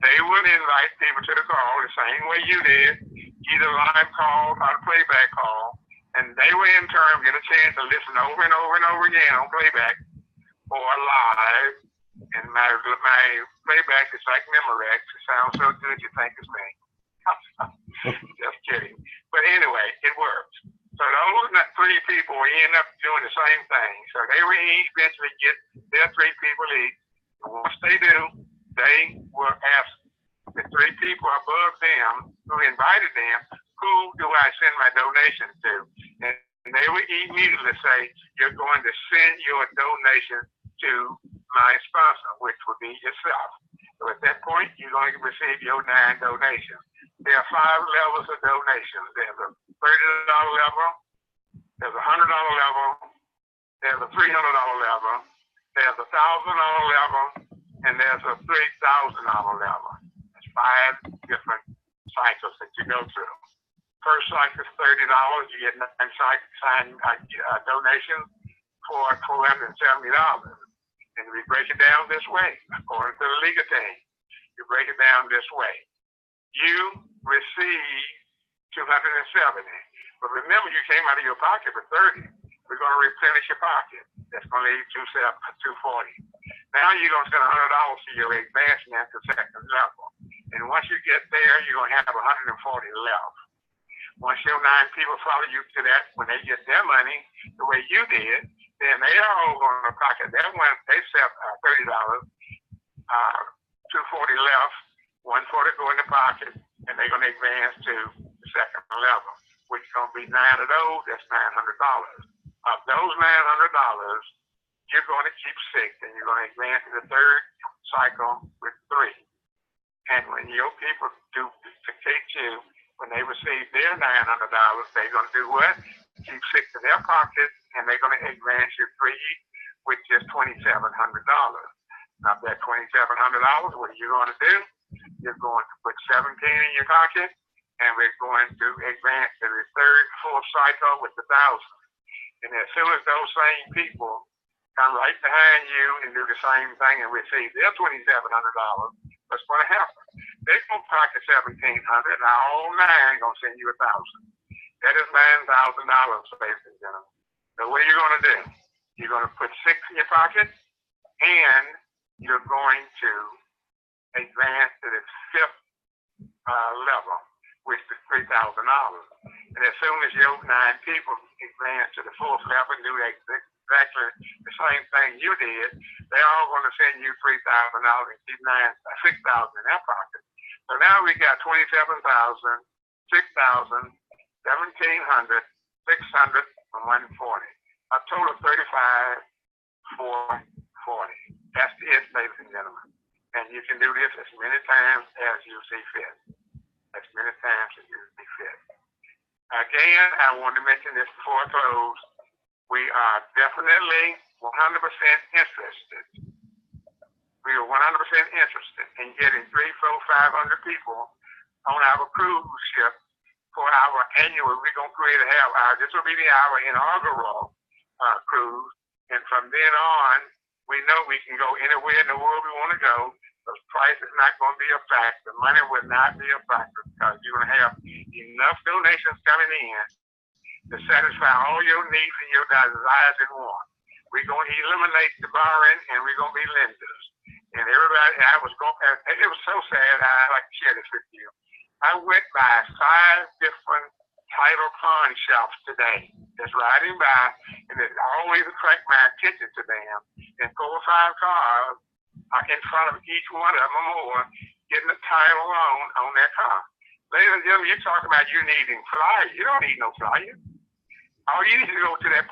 They would invite people to the call the same way you did, either live call or playback call, and they would in turn get a chance to listen over and over and over again on playback or live. And my playback is like Memorex. It sounds so good you think it's me. Just kidding. But anyway, it works. So those three people end up doing the same thing. So they will eventually get their three people each. And once they do, they will ask the three people above them who invited them, who do I send my donation to? And they will immediately say, you're going to send your donation to my sponsor, which would be yourself. So at that point, you're going to receive your 9 donations. There are 5 levels of donations. There's a $30 level, there's a $100 level, there's a $300 level, there's a $1,000 level, and there's a $3,000 level. There's 5 different cycles that you go through. First cycle is $30. You get 9 donations for $470. And we break it down this way, according to the legal team. You break it down this way. You receive 270. But remember, you came out of your pocket for 30. We're going to replenish your pocket. That's going to leave 240. Now you're going to spend $100 for your advancement to second level. And once you get there, you're going to have 140 left. Once your 9 people follow you to that, when they get their money the way you did, then they are all going to pocket their one. They set $30, 240 left, 140 go in the pocket, and they're going to advance to the second level, which is going to be 9 of those. That's $900. Of those $900, you're going to keep 6, and you're going to advance to the third cycle with 3. And when your people do duplicate you, when they receive their $900, they're going to do what? Keep 6 in their pocket, and they're going to advance you 3, which is $2,700. Now, that $2,700, what are you going to do? You're going to put 17 in your pocket, and we're going to advance to the third full cycle with 1,000. And as soon as those same people come right behind you and do the same thing and receive their $2,700, what's going to happen? They're going to pocket $1,700, and all 9 going to send you 1,000. That is $9,000, ladies and gentlemen. So what are you going to do? You're going to put 6 in your pocket, and you're going to advance to the 5th level, which is $3,000. And as soon as your 9 people advance to the 4th level and do exactly the same thing you did, they're all going to send you $3,000 and keep 6,000 in their pocket. So now we got 27,000, 6,000, 1,700, 600, and 140. A total of 35,440. That's it, ladies and gentlemen. And you can do this as many times as you see fit. As many times as you see fit. Again, I want to mention this before I close. We are definitely 100% interested. We are 100% interested in getting 300, 400, 500 people on our cruise ship for our annual. We're going to create this will be our inaugural cruise. And from then on, we know we can go anywhere in the world we want to go. The price is not going to be a factor. Money will not be a factor because you're going to have enough donations coming in to satisfy all your needs and your desires and wants. We're going to eliminate the borrowing, and we're going to be lenders. And everybody, it was so sad. I'd like to share this with you. I went by 5 different title pawn shops today, just riding by, and it always attract my attention to them. And 4 or 5 cars are in front of each one of them or more, getting a title on their car. Ladies and gentlemen, you're talking about you needing flyers. You don't need no flyers. All you need to go to those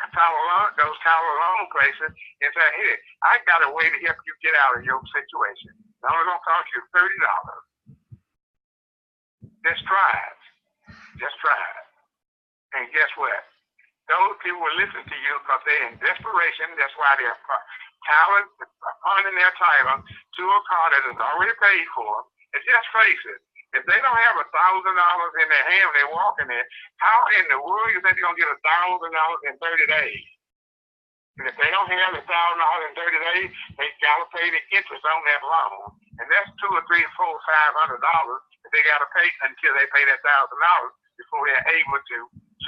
title loan places and say, hey, I got a way to help you get out of your situation. It's only going to cost you $30. Just try it. Just try it. And guess what? Those people will listen to you because they're in desperation. That's why they're funding their title to a car that is already paid for. And just face it, if they don't have $1,000 in their hand when they're walking it, how in the world you think they're going to get $1,000 in 30 days? And if they don't have $1,000 in 30 days, they got to pay the interest on that loan. And that's $200 or $300, $400, $500 that they got to pay until they pay that $1,000 before they're able to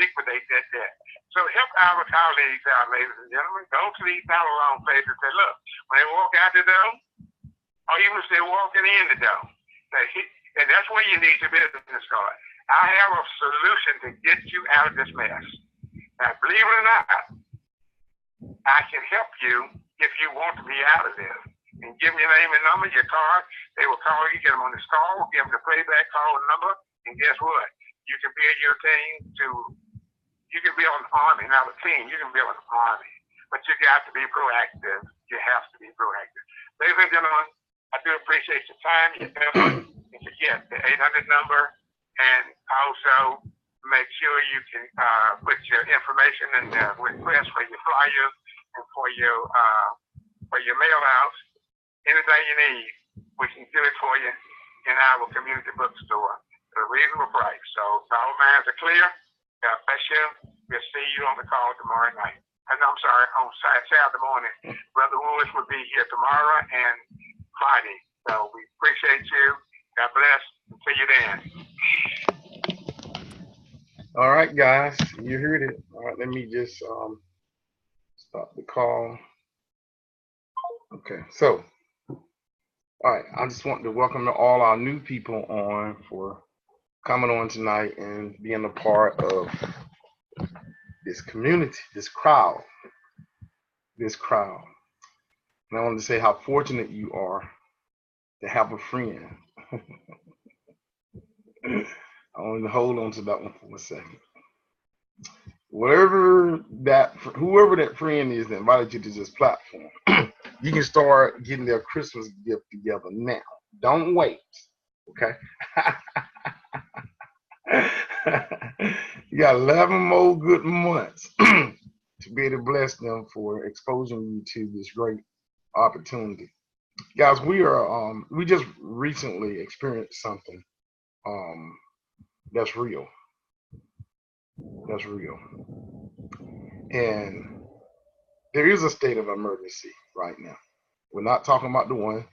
liquidate that debt. So help our colleagues out, ladies and gentlemen. Go to these title loan places and say, look, when they walk out the door, or even if they're walking in the door, and that's where you need your business card. I have a solution to get you out of this mess. Now, believe it or not, I can help you if you want to be out of this. And give me your name and number, your card. They will call you, get them on this call, give them the playback call number, and guess what? You can build your team you can build an army, not a team. You can build an army. But you got to be proactive. You have to be proactive. Ladies and gentlemen, I do appreciate your time, your effort, and forget the 800 number, and also make sure you can put your information in the request for your flyers and for your mail outs. Anything you need, we can do it for you in our community bookstore at a reasonable price. So all minds are clear. God bless you. We'll see you on the call tomorrow night. and I'm sorry, on Saturday morning. Brother Woods will be here tomorrow and Friday. So we appreciate you. God bless. See you then. All right, guys, you heard it. All right, let me just stop the call. Okay, so, all right, I just want to welcome all our new people on for coming on tonight and being a part of this community, this crowd. And I want to say how fortunate you are to have a friend. I want to hold on to that one for a second. Whoever that friend is that invited you to this platform, you can start getting their Christmas gift together now. Don't wait, okay? You got 11 more good months to be able to bless them for exposing you to this great opportunity. Guys, we just recently experienced something that's real. That's real. And there is a state of emergency right now. We're not talking about the one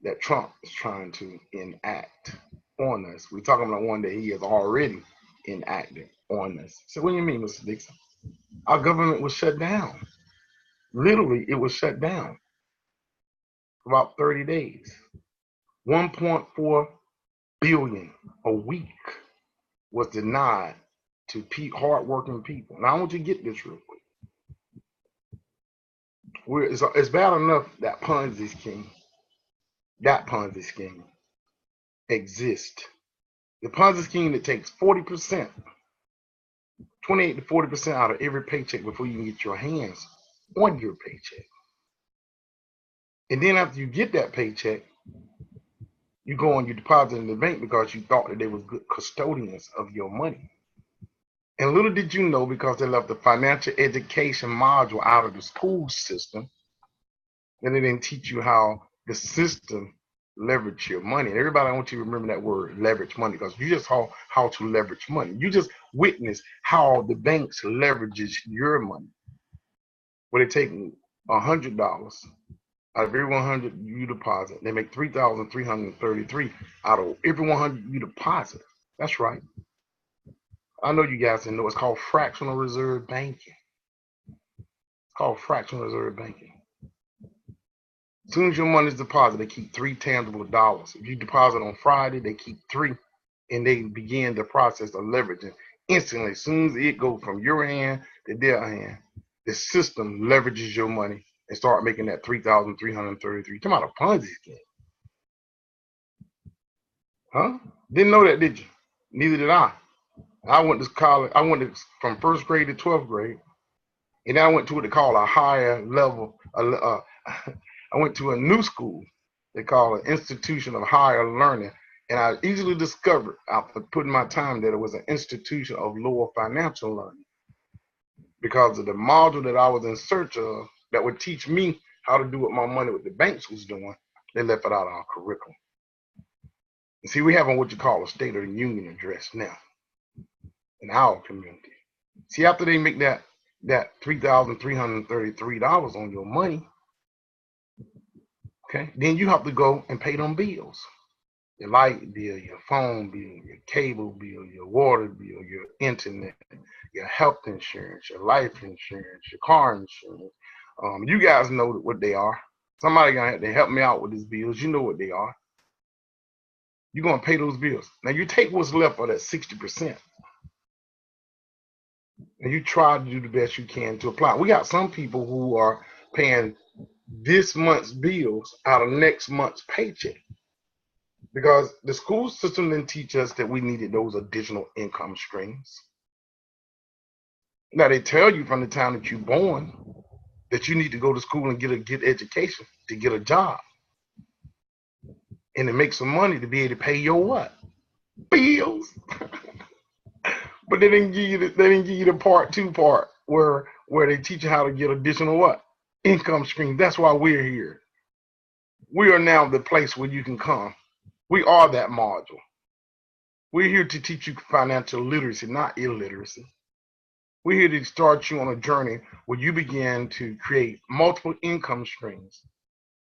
that Trump is trying to enact on us. We're talking about one that he has already enacted on us. So what do you mean, Mr. Dixon? Our government was shut down. Literally, it was shut down for about 30 days. 1.4 billion a week was denied to hardworking people. Now I want you to get this real quick. It's bad enough that Ponzi scheme exists. The Ponzi scheme that takes 40%, 28 to 40% out of every paycheck before you can get your hands on your paycheck. And then after you get that paycheck, you go and you deposit in the bank because you thought that they were good custodians of your money. And little did you know, because they left the financial education module out of the school system, that they didn't teach you how the system leverage your money. And everybody, I want you to remember that word, leverage money, because you just saw how to leverage money. You just witnessed how the banks leverages your money. Where they take $100 out of every 100 you deposit, they make 3,333 out of every 100 you deposit. That's right. I know you guys didn't know. It's called fractional reserve banking. It's called fractional reserve banking. As soon as your money is deposited, they keep 3 tangible dollars. If you deposit on Friday, they keep 3, and they begin the process of leveraging instantly. As soon as it goes from your hand to their hand, the system leverages your money and start making that 3,333. Come out of Ponzi scheme. Huh? Didn't know that, did you? Neither did I. I went to college. I went from 1st grade to 12th grade, and then I went to what they call a higher level. I went to a new school they call an institution of higher learning, and I easily discovered after putting my time there, it was an institution of lower financial learning because of the module that I was in search of that would teach me how to do what my money with the banks was doing. They left it out of our curriculum. And see, we having what you call a State of the Union address now in our community. See, after they make that $3,333 on your money, okay, then you have to go and pay them bills. Your light bill, your phone bill, your cable bill, your water bill, your internet, your health insurance, your life insurance, your car insurance. You guys know what they are. Somebody gonna have to help me out with these bills. You know what they are. You're gonna pay those bills. Now you take what's left of that 60%. And you try to do the best you can to apply. We got some people who are paying this month's bills out of next month's paycheck because the school system didn't teach us that we needed those additional income streams. Now they tell you from the time that you're born that you need to go to school and get a good education to get a job and to make some money to be able to pay your what? Bills. But they didn't give you the part 2 part where they teach you how to get additional what? Income stream. That's why we're here. We are now the place where you can come. We are that module. We're here to teach you financial literacy, not illiteracy. We're here to start you on a journey where you begin to create multiple income streams,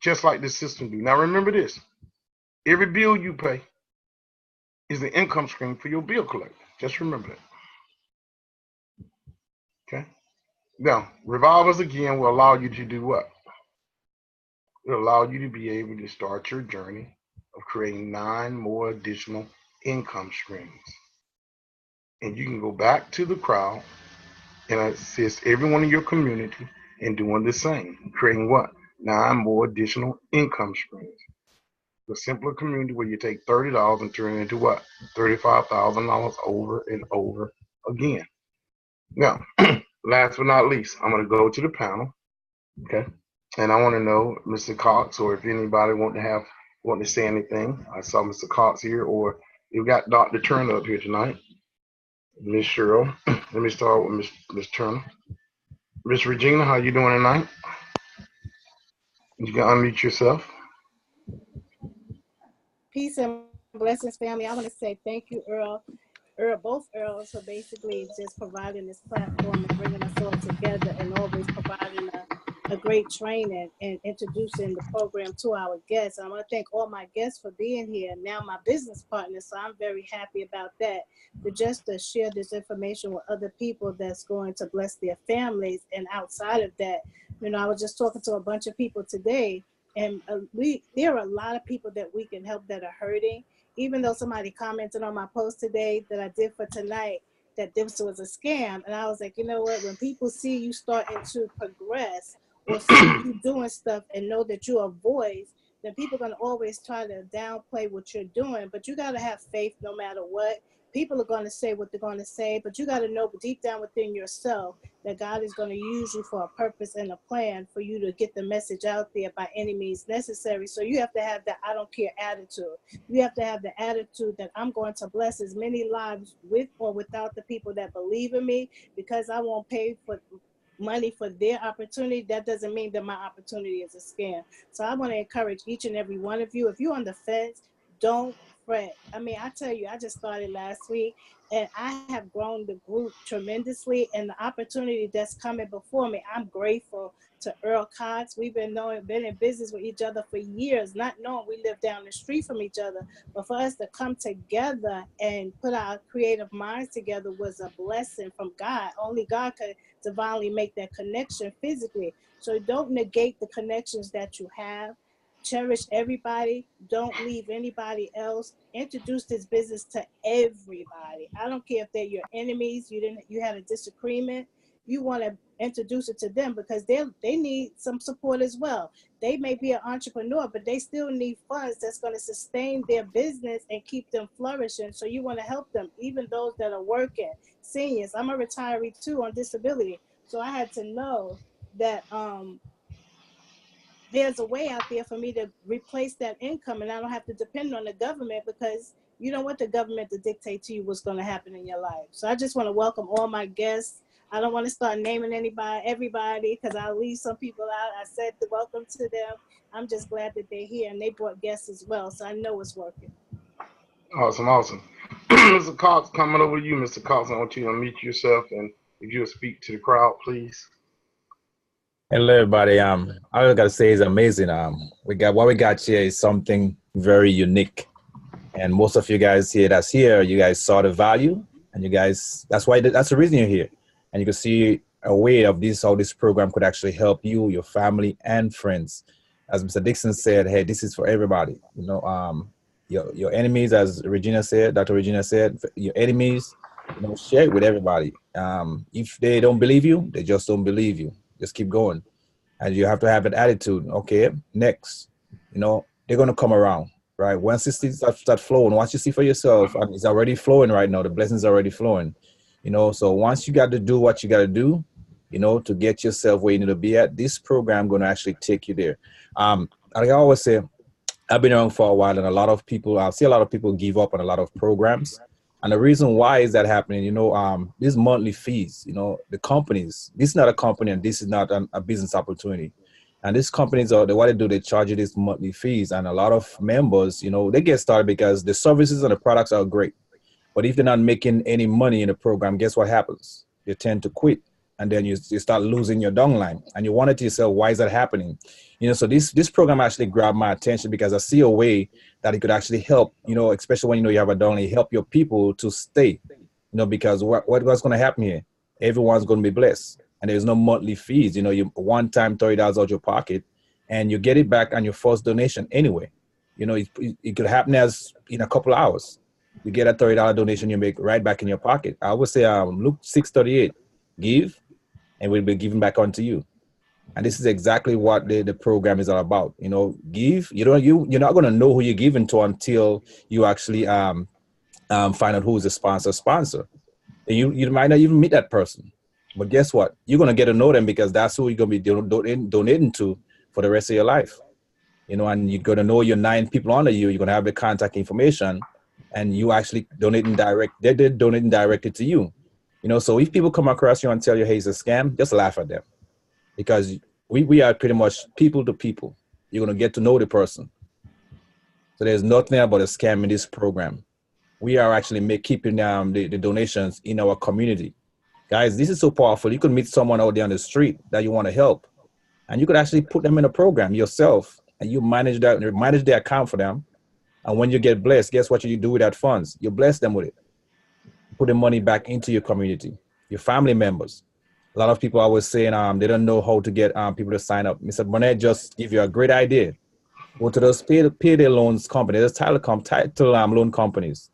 just like this system do. Now remember this, every bill you pay is an income stream for your bill collector. Just remember that. Okay? Now, revolvers again will allow you to do what? It will allow you to be able to start your journey of creating 9 more additional income streams. And you can go back to the crowd and assist everyone in your community in doing the same, creating what? 9 more additional income streams. The simpler community where you take $30 and turn it into what? $35,000 over and over again. Now, last but not least, I'm going to go to the panel, okay? And I want to know, Mr. Cox, or if anybody want to say anything. I saw Mr. Cox here, or you got Dr. Turner up here tonight. Miss Cheryl. Let me start with Miss Turner. Miss Regina, how you doing tonight? You can unmute yourself. Peace and blessings, family. I want to say thank you, Earl, both Earls, for basically just providing this platform and bringing us all together and always providing a great training and introducing the program to our guests. I want to thank all my guests for being here. Now my business partners, so I'm very happy about that. To share this information with other people that's going to bless their families. And outside of that, I was just talking to a bunch of people today, and there are a lot of people that we can help that are hurting. Even though somebody commented on my post today that I did for tonight that this was a scam, and I was like, you know what? When people see you starting to progress or see you doing stuff and know that you're a voice, then people are going to always try to downplay what you're doing. But you got to have faith no matter what. People are going to say what they're going to say, but you got to know deep down within yourself that God is going to use you for a purpose and a plan for you to get the message out there by any means necessary. So you have to have that I don't care attitude. You have to have the attitude that I'm going to bless as many lives with or without the people that believe in me, because I won't pay for money for their opportunity. That doesn't mean that my opportunity is a scam. So I want to encourage each and every one of you, if you're on the fence, don't fret. I mean, I tell you, I just started last week and I have grown the group tremendously, and the opportunity that's coming before me, I'm grateful to Earl Cox. We've been in business with each other for years, not knowing we live down the street from each other. But for us to come together and put our creative minds together was a blessing from God. Only God could divinely make that connection physically. So don't negate the connections that you have. Cherish everybody. Don't leave anybody else. Introduce this business to everybody. I don't care if they're your enemies. You had a disagreement. You want to introduce it to them because they need some support as well. They may be an entrepreneur, but they still need funds that's going to sustain their business and keep them flourishing. So you want to help them, even those that are working. Seniors. I'm a retiree too on disability. So I had to know that there's a way out there for me to replace that income, and I don't have to depend on the government, because you don't want the government to dictate to you what's going to happen in your life. So I just want to welcome all my guests. I don't want to start naming everybody, because I'll leave some people out. I said the welcome to them. I'm just glad that they're here, and they brought guests as well, so I know it's working. Awesome. Mr. Cox, coming over to you, Mr. Cox. I want you to unmute yourself, and if you'll speak to the crowd, please. Hello, everybody. All I gotta say is amazing. What we got here is something very unique, and most of you guys here you guys saw the value, and you guys that's the reason you're here, and you can see a way of how this program could actually help you, your family, and friends. As Mr. Dixon said, hey, this is for everybody. Your enemies, as Dr. Regina said, your enemies, share it with everybody. If they don't believe you, they just don't believe you. Just keep going. And you have to have an attitude. Okay, next, they're going to come around, right? Once it start flowing, once you see for yourself, and it's already flowing right now, the blessings are already flowing, so once you got to do what you got to do, to get yourself where you need to be at, this program going to actually take you there. Like I always say, I've been around for a while, and I see a lot of people give up on a lot of programs. And the reason why is that happening, these monthly fees, the companies, this is not a company and this is not a business opportunity. And these companies, what they do, they charge you these monthly fees. And a lot of members, they get started because the services and the products are great. But if they're not making any money in the program, guess what happens? you tend to quit, and then you start losing your downline, and you wonder to yourself, why is that happening? So this program actually grabbed my attention because I see a way that it could actually help, especially when you have a downline, help your people to stay, because what's going to happen here? Everyone's going to be blessed, and there's no monthly fees. You one time $30 out your pocket, and you get it back on your first donation anyway. It could happen as in a couple hours. You get a $30 donation, you make right back in your pocket. I would say, Luke 6:38, give, and will be given back unto you. And this is exactly what the program is all about. Give. You're not going to know who you're giving to until you actually find out who's the sponsor. And you might not even meet that person, but guess what? You're going to get to know them because that's who you're going to be donating to for the rest of your life. And you're going to know your 9 people under you. You're going to have the contact information, and you actually donating direct. They're donating directly to you. So if people come across you and tell you, hey, it's a scam, just laugh at them, because we are pretty much people to people. You're going to get to know the person. So there's nothing about a scam in this program. We are actually keeping the donations in our community. Guys, this is so powerful. You could meet someone out there on the street that you want to help, and you could actually put them in a program yourself, and you manage their account for them. And when you get blessed, guess what you do with that funds? You bless them with it. Put the money back into your community, your family members. A lot of people are always saying they don't know how to get people to sign up. Mr. Burnett just give you a great idea. Go to those payday loans companies, those title loan companies.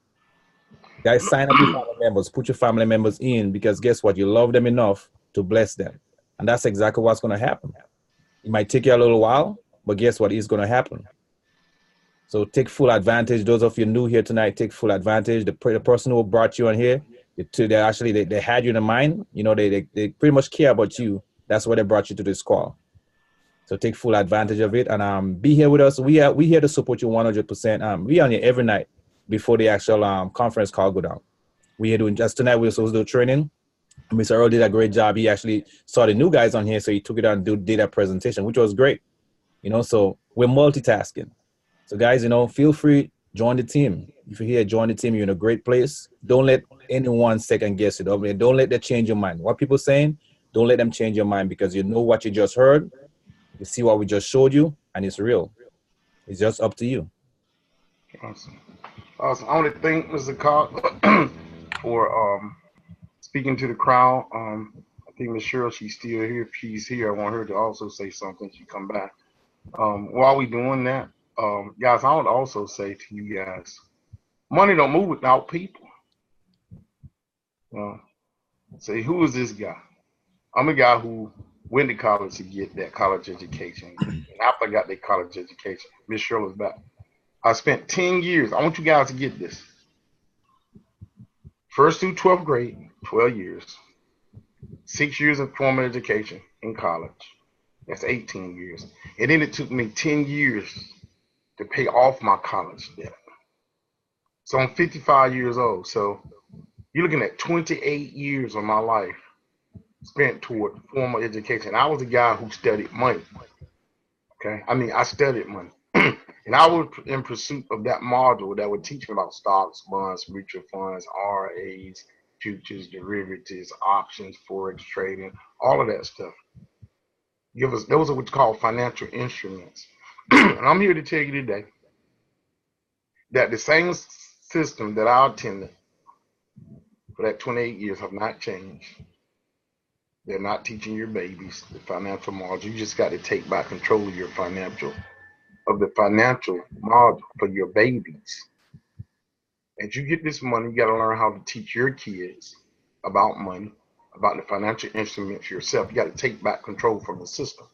Guys, sign up your family members. Put your family members in, because guess what? You love them enough to bless them. And that's exactly what's going to happen. It might take you a little while, but guess what is going to happen? So take full advantage. Those of you new here tonight, take full advantage. The person who brought you on here, they had you in mind. They pretty much care about you. That's why they brought you to this call. So take full advantage of it, and be here with us. We here to support you 100%. We on here every night before the actual conference call go down. We here doing just tonight. We're supposed to do training. Mr. Earl did a great job. He actually saw the new guys on here, so he took it out and did that presentation, which was great. So we're multitasking. So guys, feel free, join the team. If you're here, join the team. You're in a great place. Don't let anyone second guess it. Don't let that change your mind. What people saying, don't let them change your mind, because you know what you just heard. You see what we just showed you, and it's real. It's just up to you. Awesome. I want to thank Mr. Cox for speaking to the crowd. I think Ms. Cheryl, she's still here. If she's here, I want her to also say something. She come back. While we doing that, guys, I would also say to you guys, money don't move without people. Say, who is this guy? I'm a guy who went to college to get that college education. And after I got that college education, Miss Shirley's back. I spent 10 years. I want you guys to get this. First through 12th grade, 12 years. 6 years of formal education in college. That's 18 years. And then it took me 10 years to pay off my college debt. So I'm 55 years old. So you're looking at 28 years of my life spent toward formal education. I was a guy who studied money. Okay, I studied money. And I was in pursuit of that module that would teach me about stocks, bonds, mutual funds, RAs, futures, derivatives, options, forex trading, all of that stuff. Those are what's called financial instruments. And I'm here to tell you today that the same system that I attended for that 28 years have not changed. They're not teaching your babies the financial model. You just got to take back control of the financial model for your babies. As you get this money, you got to learn how to teach your kids about money, about the financial instruments yourself. You got to take back control from the system.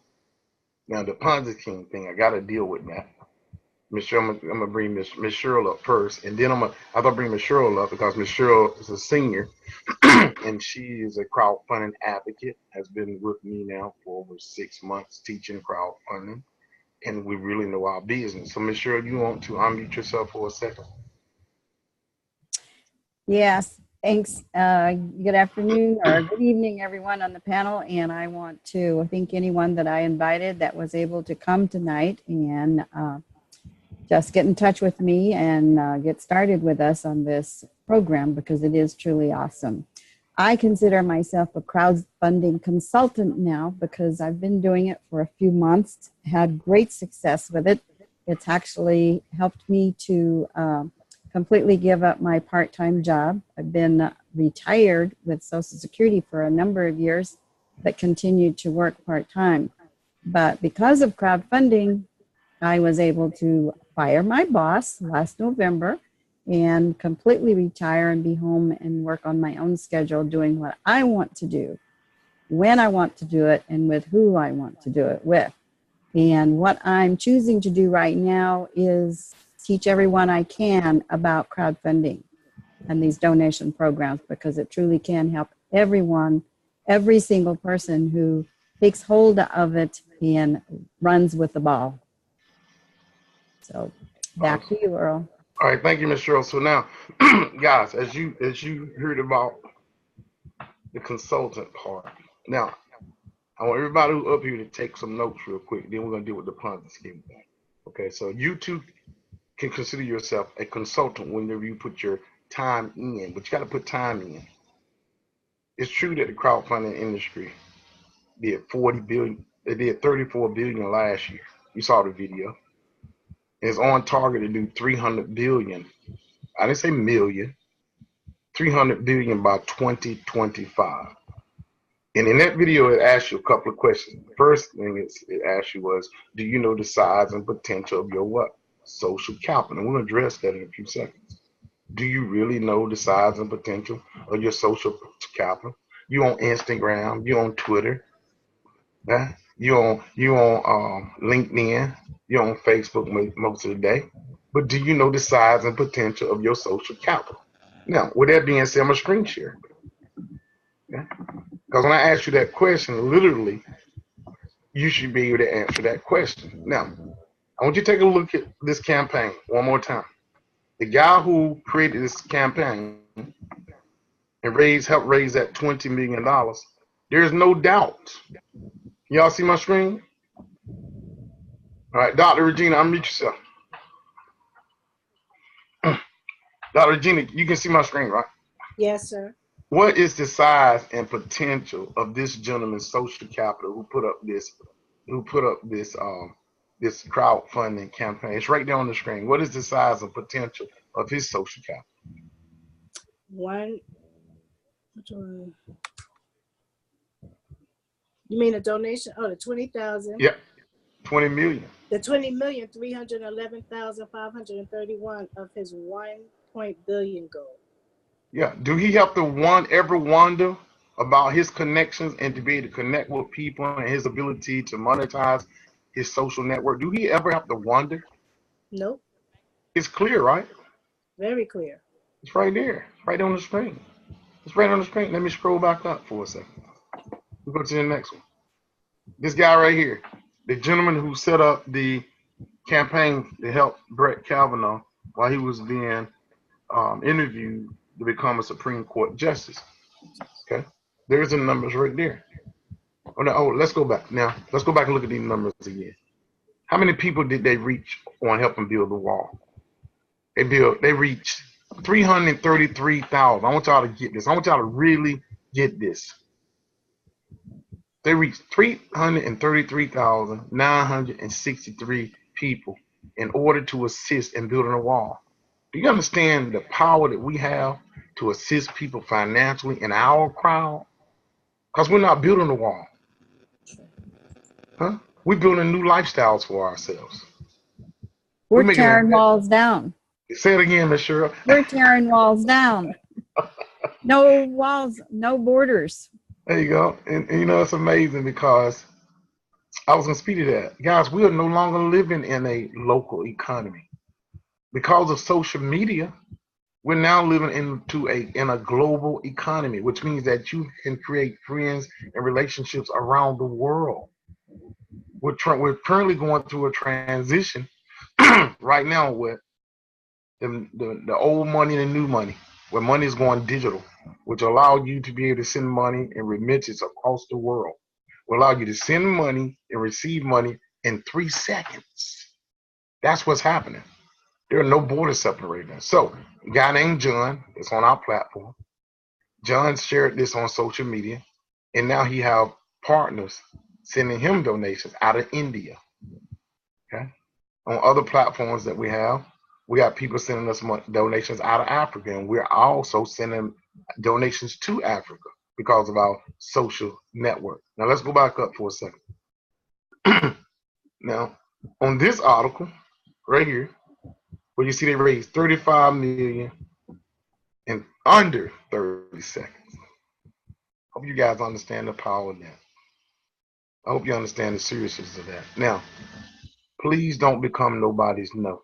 Now, the Ponzi scheme thing, I got to deal with that. Miss Cheryl, I'm gonna bring Miss Cheryl up first, and then I'm gonna bring Miss Cheryl up because Miss Cheryl is a senior, and she is a crowdfunding advocate. Has been with me now for over 6 months teaching crowdfunding, and we really know our business. So, Miss Cheryl, you want to unmute yourself for a second? Yes, thanks. Good afternoon or good evening, everyone on the panel. And I want to thank anyone that I invited that was able to come tonight and just get in touch with me and get started with us on this program, because it is truly awesome. I consider myself a crowdfunding consultant now because I've been doing it for a few months, had great success with it. It's actually helped me to completely give up my part-time job. I've been retired with Social Security for a number of years, but continued to work part-time. But because of crowdfunding, I was able to fire my boss last November and completely retire and be home and work on my own schedule, doing what I want to do, when I want to do it, and with who I want to do it with. And what I'm choosing to do right now is teach everyone I can about crowdfunding and these donation programs, because it truly can help everyone, every single person who takes hold of it and runs with the ball. So back to you, Earl. All right, thank you, Ms. Cheryl. So now, guys, as you heard about the consultant part, now I want everybody who up here to take some notes real quick. Then we're gonna deal with the Ponzi scheme. Okay, so you too can consider yourself a consultant whenever you put your time in, but you got to put time in. It's true that the crowdfunding industry did 40 billion. They did 34 billion last year. You saw the video. It's on target to do 300 billion. I didn't say million. 300 billion by 2025. And in that video, it asked you a couple of questions. The first thing it asked you was, do you know the size and potential of your what? Social capital. And we'll address that in a few seconds. Do you really know the size and potential of your social capital? You on Instagram, you on Twitter, you on LinkedIn, you on Facebook most of the day. But do you know the size and potential of your social capital? Now, with that being said, I'm a screen share. Because when I ask you that question, literally, you should be able to answer that question. Now, I want you to take a look at this campaign one more time. The guy who created this campaign and helped raise that $20 million, there's no doubt. Y'all see my screen? All right, Dr. Regina, unmute yourself. Dr. Regina, you can see my screen, right? Yes, sir. What is the size and potential of this gentleman's social capital who put up this this crowdfunding campaign? It's right there on the screen. What is the size and potential of his social capital? You mean a donation? Oh, the 20,000. Yep, 20 million. The 20,311,531 of his $1 billion goal. Yeah. Do he have to ever wonder about his connections and to be able to connect with people and his ability to monetize his social network? Do he ever have to wonder? Nope. It's clear, right? Very clear. It's right there, right on the screen. It's right on the screen. Let me scroll back up for a second. We'll go to the next one. This guy right here, the gentleman who set up the campaign to help Brett Kavanaugh while he was being interviewed to become a Supreme Court justice. Okay, there's the numbers right there. Let's go back now. Let's go back and look at these numbers again. How many people did they reach on helping build the wall? They reached 333,000. I want y'all to get this. I want y'all to really get this. They reached 333,963 people in order to assist in building a wall. Do you understand the power that we have to assist people financially in our crowd? Because we're not building a wall. Huh? We're building new lifestyles for ourselves. We're tearing walls down. Say it again, Ms. Cheryl. We're tearing walls down. No walls, no borders. There you go. And you know, it's amazing because I was going to speak to that. Guys, we are no longer living in a local economy. Because of social media, we're now living in a global economy, which means that you can create friends and relationships around the world. We're currently going through a transition right now with the old money and the new money, where money is going digital, which allow you to be able to send money and remittances across the world. Will allow you to send money and receive money in 3 seconds. That's what's happening. There are no borders separating us. So, a guy named John is on our platform. John shared this on social media, and now he have partners sending him donations out of India. Okay. On other platforms that we have, we got people sending us donations out of Africa, and we're also sending donations to Africa because of our social network. Now let's go back up for a second. Now, on this article right here, where you see they raised 35 million in under 30 seconds. Hope you guys understand the power of that. I hope you understand the seriousness of that. Now, please don't become nobody's no.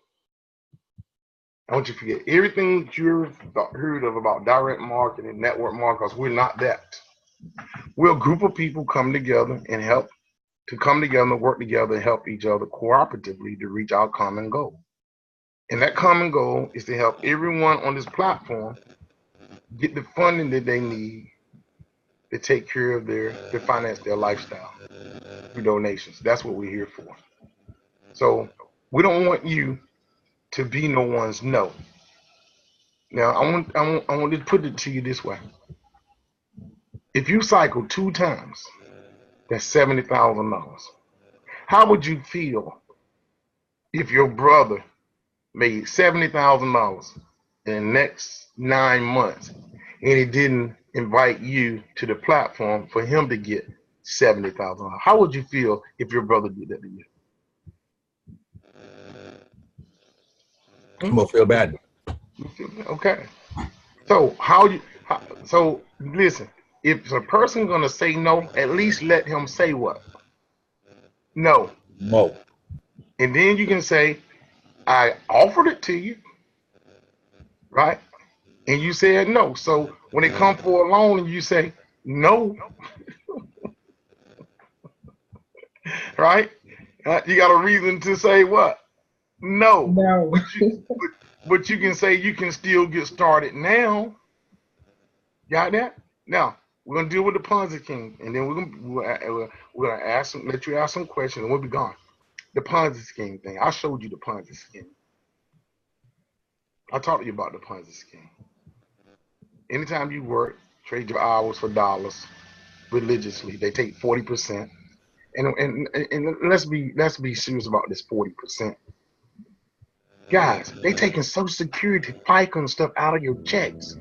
I want you to forget everything that you've heard of about direct marketing, network marketing, because we're not that. We're a group of people come together and work together and help each other cooperatively to reach our common goal. And that common goal is to help everyone on this platform get the funding that they need to take care of to finance their lifestyle through donations. That's what we're here for. So we don't want you to be no one's no. Now I want to put it to you this way. If you cycle 2 times, that's $70,000. How would you feel if your brother made $70,000 in the next 9 months and he didn't invite you to the platform for him to get $70,000? How would you feel if your brother did that to you? I'm gonna feel bad. Okay. So so listen, if a person gonna say no, at least let him say what? No. No. And then you can say, I offered it to you, right? And you said no. So when they come for a loan and you say no, right? You got a reason to say what? No. No. But you can say you can still get started now. Got that? Now we're gonna deal with the Ponzi scheme, and then we're gonna let you ask some questions, and we'll be gone. The Ponzi scheme thing. I showed you the Ponzi scheme. I talked to you about the Ponzi scheme. Anytime you work, trade your hours for dollars religiously. They take 40%. And let's be serious about this 40%. Guys, they taking Social Security, FICA, and stuff out of your checks.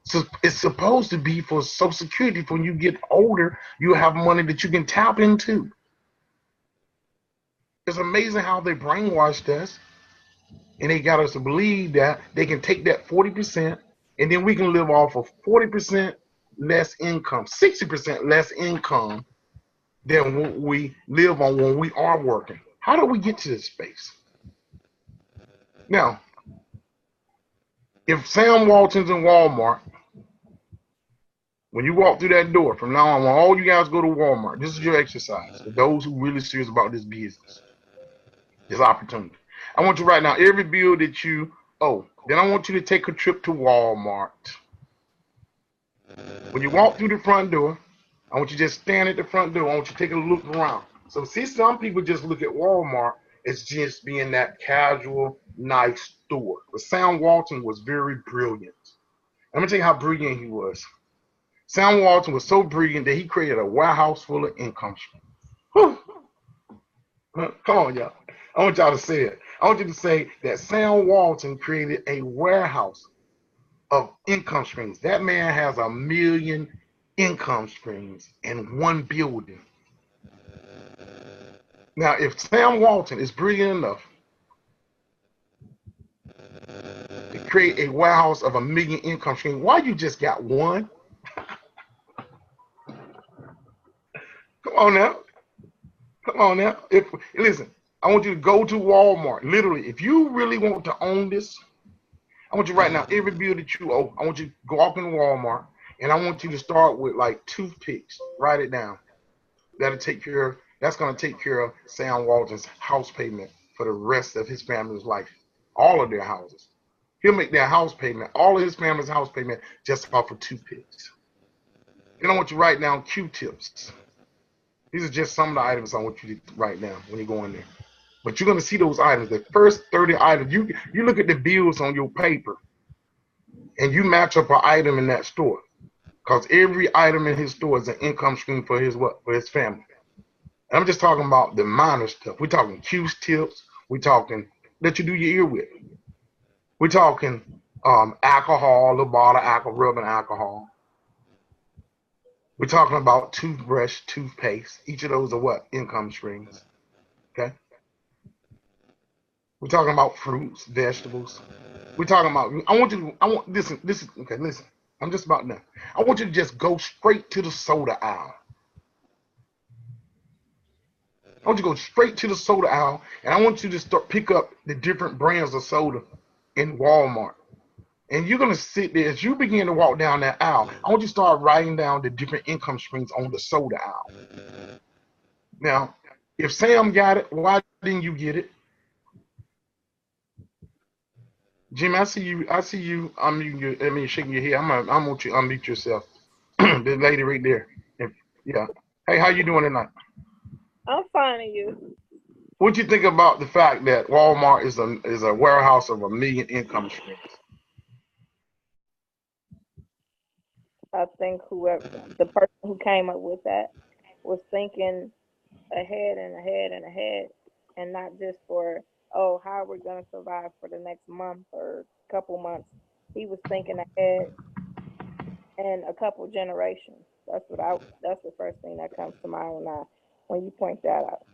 So it's supposed to be for Social Security. For when you get older, you have money that you can tap into. It's amazing how they brainwashed us, and they got us to believe that they can take that 40%, and then we can live off of 40% less income, 60% less income than what we live on when we are working. How do we get to this space? Now, if Sam Walton's in Walmart, when you walk through that door, from now on, when all you guys go to Walmart, this is your exercise. For those who really serious about this business, this opportunity. I want you right now, every bill that you owe, then I want you to take a trip to Walmart. When you walk through the front door, I want you to just stand at the front door. I want you to take a look around. So see, some people just look at Walmart as just being that casual, nice store. But Sam Walton was very brilliant. Let me tell you how brilliant he was. Sam Walton was so brilliant that he created a warehouse full of income streams. Come on, y'all. I want y'all to say it. I want you to say that Sam Walton created a warehouse of income streams. That man has 1 million income streams in one building. Now, if Sam Walton is brilliant enough to create a warehouse of 1 million income streams, why you just got one? Come on now. Come on now. Listen, I want you to go to Walmart. Literally, if you really want to own this, I want you right now, every bill that you owe, I want you to go off in Walmart, and I want you to start with like toothpicks. Write it down. That's going to take care of Sam Walton's house payment for the rest of his family's life. All of their houses. He'll make their house payment, all of his family's house payment, just off of toothpicks. And I want you to write down Q-tips. These are just some of the items I want you to write down when you go in there. But you're going to see those items. The first 30 items, you look at the bills on your paper, and you match up an item in that store. because every item in his store is an income stream for his family. And I'm just talking about the minor stuff. We're talking Q-tips. We're talking that you do your ear with. We're talking alcohol, a bottle of alcohol, rubbing alcohol. We're talking about toothbrush, toothpaste. Each of those are what? Income streams. Okay? We're talking about fruits, vegetables. We're talking about, listen. I'm just about done. I want you to just go straight to the soda aisle. I want you to go straight to the soda aisle, and I want you to pick up the different brands of soda in Walmart. And you're going to sit there, as you begin to walk down that aisle, I want you to start writing down the different income streams on the soda aisle. Now, if Sam got it, why didn't you get it? Jim, I see you shaking your head. I want you to unmute yourself. The lady right there. Yeah. Hey, how you doing tonight? I'm fine, and you? What do you think about the fact that Walmart is a warehouse of 1 million income streams? I think the person who came up with that was thinking ahead and ahead and ahead, and not just for, how are we going to survive for the next month or couple months. He was thinking ahead and a couple generations. That's the first thing that comes to mind when you point that out.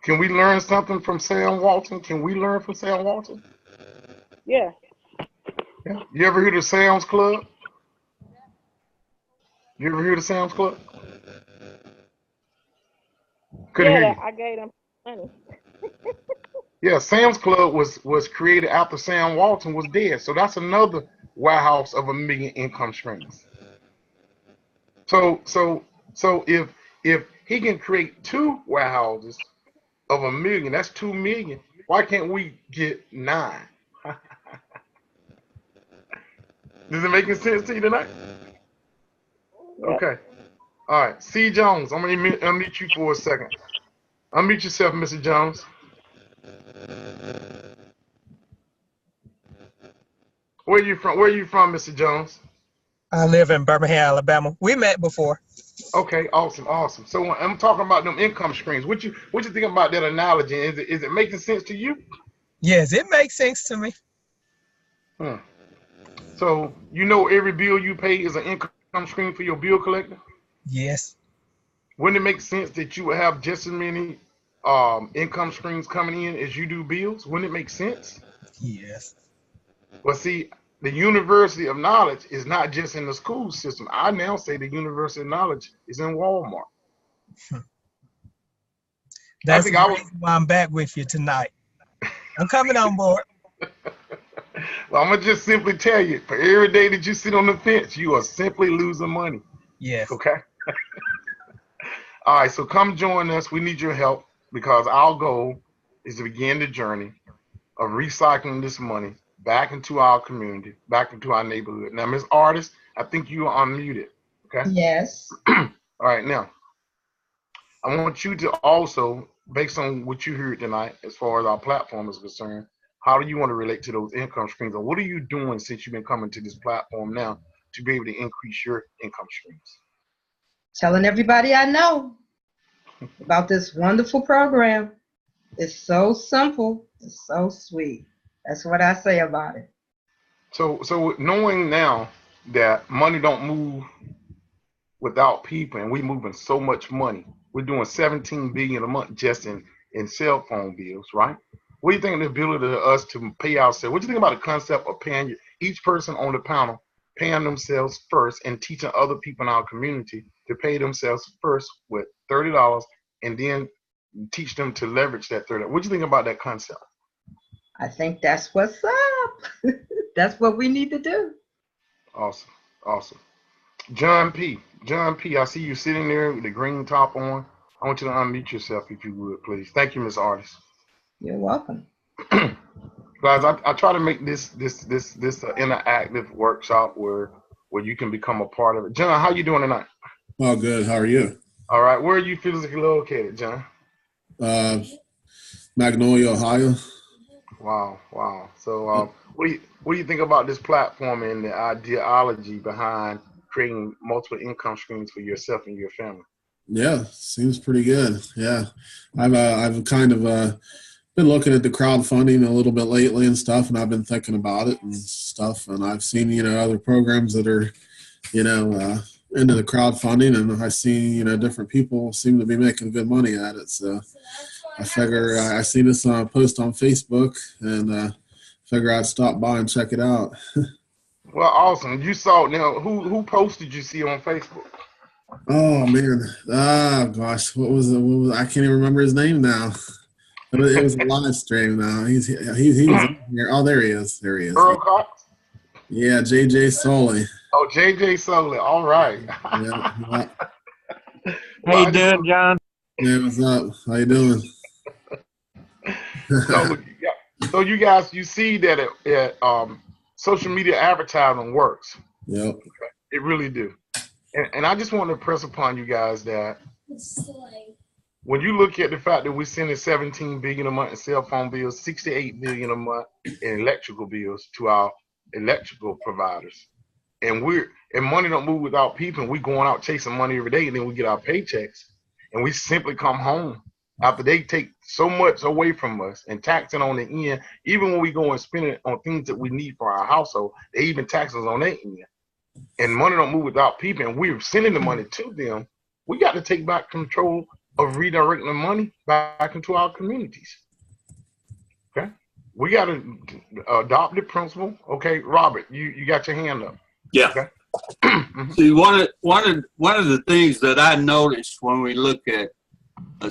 Can we learn something from Sam Walton? Can we learn from Sam Walton? Yeah. You ever heard of Sam's Club? You ever heard of Sam's Club? Couldn't hear you. I gave him money. Yeah, Sam's Club was created after Sam Walton was dead. So that's another warehouse of 1 million income streams. So if he can create 2 warehouses of 1 million, that's 2 million. Why can't we get 9? Does it make sense to you tonight? Okay. All right. C. Jones, I'm going to unmute you for a second. Unmute yourself, Mr. Jones. Where are you from, Mr. Jones? I live in Birmingham, Alabama. We met before. Okay, awesome. So I'm talking about them income streams. What you think about that analogy? Is it making sense to you? Yes, it makes sense to me. So every bill you pay is an income stream for your bill collector? Yes. Wouldn't it make sense that you would have just as many income streams coming in as you do bills? Wouldn't it make sense? Yes. Well, see, the University of Knowledge is not just in the school system. I now say the University of Knowledge is in Walmart. That's the reason why I'm back with you tonight. I'm coming on board. Well, I'm going to just simply tell you, for every day that you sit on the fence, you are simply losing money. Yes. Okay? All right, so come join us. We need your help because our goal is to begin the journey of recycling this money back into our community, back into our neighborhood. Now, Ms. Artist, I think you are unmuted. Okay? Yes. All right, now, I want you to also, based on what you heard tonight, as far as our platform is concerned, how do you want to relate to those income streams? And what are you doing since you've been coming to this platform now to be able to increase your income streams? Telling everybody I know about this wonderful program. It's so simple. It's so sweet. That's what I say about it. So knowing now that money don't move without people, and we moving so much money, we're doing $17 billion a month just in cell phone bills, right? What do you think of the ability of us to pay ourselves? What do you think about the concept of paying each person on the panel, paying themselves first and teaching other people in our community to pay themselves first with $30 and then teach them to leverage that $30? What do you think about that concept? I think that's what's up. That's what we need to do. Awesome. John P., I see you sitting there with the green top on. I want you to unmute yourself if you would, please. Thank you, Ms. Artist. You're welcome. Guys, I try to make this interactive workshop where you can become a part of it. John, how you doing tonight? Oh, good. How are you? All right. Where are you physically located, John? Magnolia, Ohio. Wow. So what do you think about this platform and the ideology behind creating multiple income streams for yourself and your family. Yeah, seems pretty good. Yeah, I've kind of been looking at the crowdfunding a little bit lately and stuff, and I've been thinking about it and stuff. And I've seen other programs that are into the crowdfunding, and I see different people seem to be making good money at it. So I figure I see this post on Facebook, and figure I'd stop by and check it out. Well, awesome. You saw now. Who posted you see on Facebook? Oh man, gosh, what was I can't even remember his name now. It was a live stream now. He was in here. Oh, there he is. There he is. Earl Cox? Yeah, JJ Soley. Oh, JJ Soley. All right. Yeah. How you doing, John? Yeah, what's up? How you doing? So you guys, you see that social media advertising works. Yep. Okay? It really do. And I just want to press upon you guys that when you look at the fact that we're sending $17 billion a month in cell phone bills, $68 billion a month in electrical bills to our electrical providers, and money don't move without people, and we're going out chasing money every day, and then we get our paychecks, and we simply come home after they take so much away from us and taxing on the end. Even when we go and spend it on things that we need for our household, they even tax us on that end. And money don't move without people, and we're sending the money to them. We got to take back control of redirecting the money back into our communities. Okay, we got to adopt the principle. Okay, Robert, you got your hand up. Yeah. Okay. See, one of the things that I noticed when we look at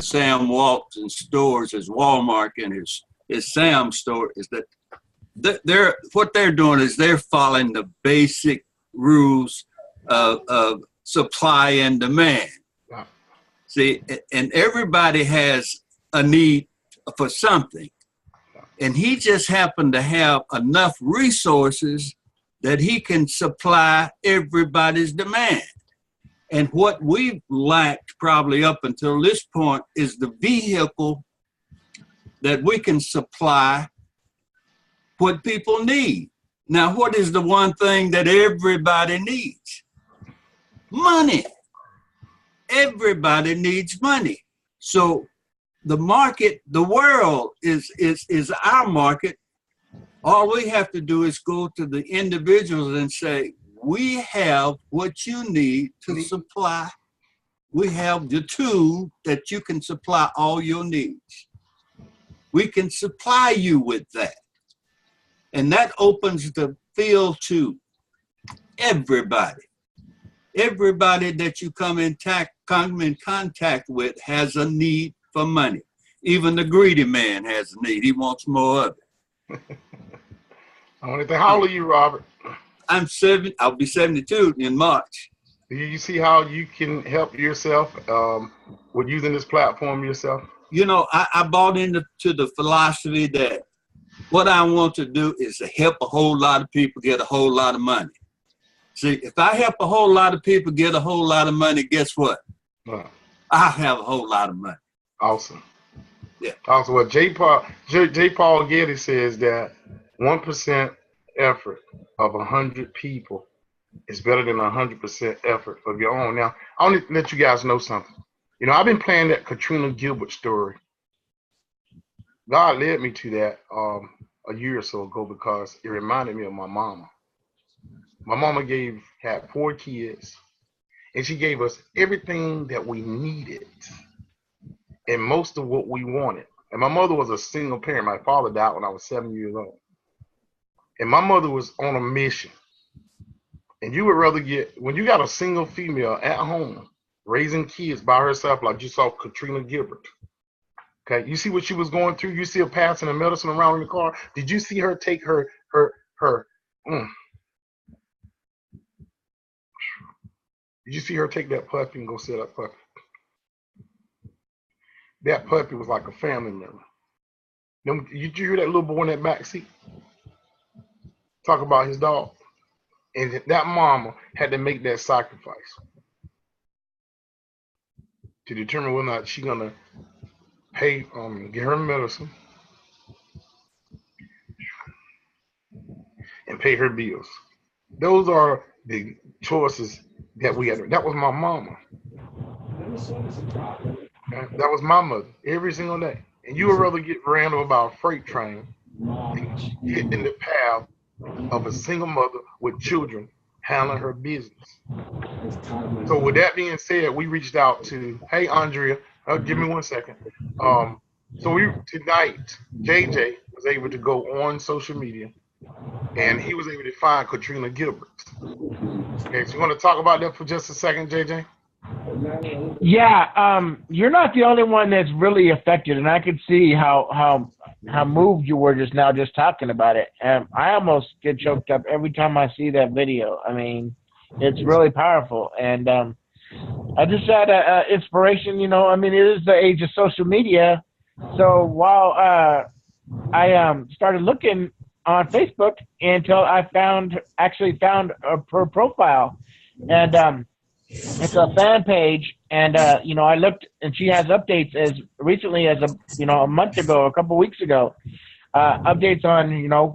Sam Walton's stores as Walmart and his Sam store is that what they're doing is they're following the basic rules of supply and demand. Wow. See, and everybody has a need for something. And he just happened to have enough resources that he can supply everybody's demand. And what we've lacked probably up until this point is the vehicle that we can supply what people need. Now, what is the one thing that everybody needs? Money. Everybody needs money. So the market, the world is our market. All we have to do is go to the individuals and say, we have what you need to supply. We have the tool that you can supply all your needs. We can supply you with that. And that opens the field to everybody. Everybody that you come in contact with has a need for money. Even the greedy man has a need. He wants more of it. How old are you, Robert? I'm 7. I'll be 72 in March. Do you see how you can help yourself with using this platform yourself? You know, I bought into the philosophy that what I want to do is to help a whole lot of people get a whole lot of money. See, if I help a whole lot of people get a whole lot of money, guess what? I have a whole lot of money. Awesome. Yeah. Also, what J. Paul Getty says that 1% effort of 100 people is better than 100% effort of your own. Now, I want to let you guys know something. You know, I've been playing that Katrina Gilbert story. God led me to that a year or so ago because it reminded me of my mama. My mama had 4 kids, and she gave us everything that we needed and most of what we wanted. And my mother was a single parent. My father died when I was 7 years old. And my mother was on a mission. And you would rather when you got a single female at home raising kids by herself, like you saw Katrina Gilbert. Okay, you see what she was going through? You see her passing the medicine around in the car. Did you see her take her Did you see her take that puppy and go sit that puppy? That puppy was like a family member. Did you hear that little boy in that back seat? Talk about his dog. And that mama had to make that sacrifice to determine whether or not she's gonna pay get her medicine and pay her bills. Those are the choices that we had. That was my mama. That was my mother every single day. And you would rather get ran over by a freight train than get in the path of a single mother with children handling her business. So with that being said, we reached out to, hey Andrea, give me 1 second. So tonight, JJ was able to go on social media and he was able to find Katrina Gilbert. Okay, so you want to talk about that for just a second, JJ? Yeah, you're not the only one that's really affected, and I could see how moved you were just now, just talking about it. I almost get choked up every time I see that video. I mean, it's really powerful, and I just had a inspiration. You know, I mean, it is the age of social media, so while I started looking on Facebook until I actually found her profile, and it's a fan page, and you know, I looked, and she has updates as recently as a month ago, a couple weeks ago, updates on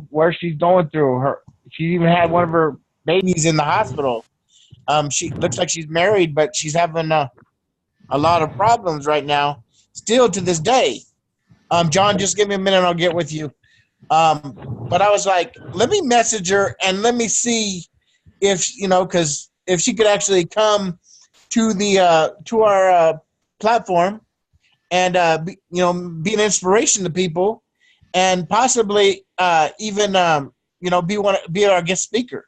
where she's going through. She even had one of her babies in the hospital. She looks like she's married, but she's having a lot of problems right now, still to this day. John, just give me a minute, and I'll get with you. But I was like, let me message her and let me see if because if she could actually come to our platform and be an inspiration to people, and possibly even be our guest speaker.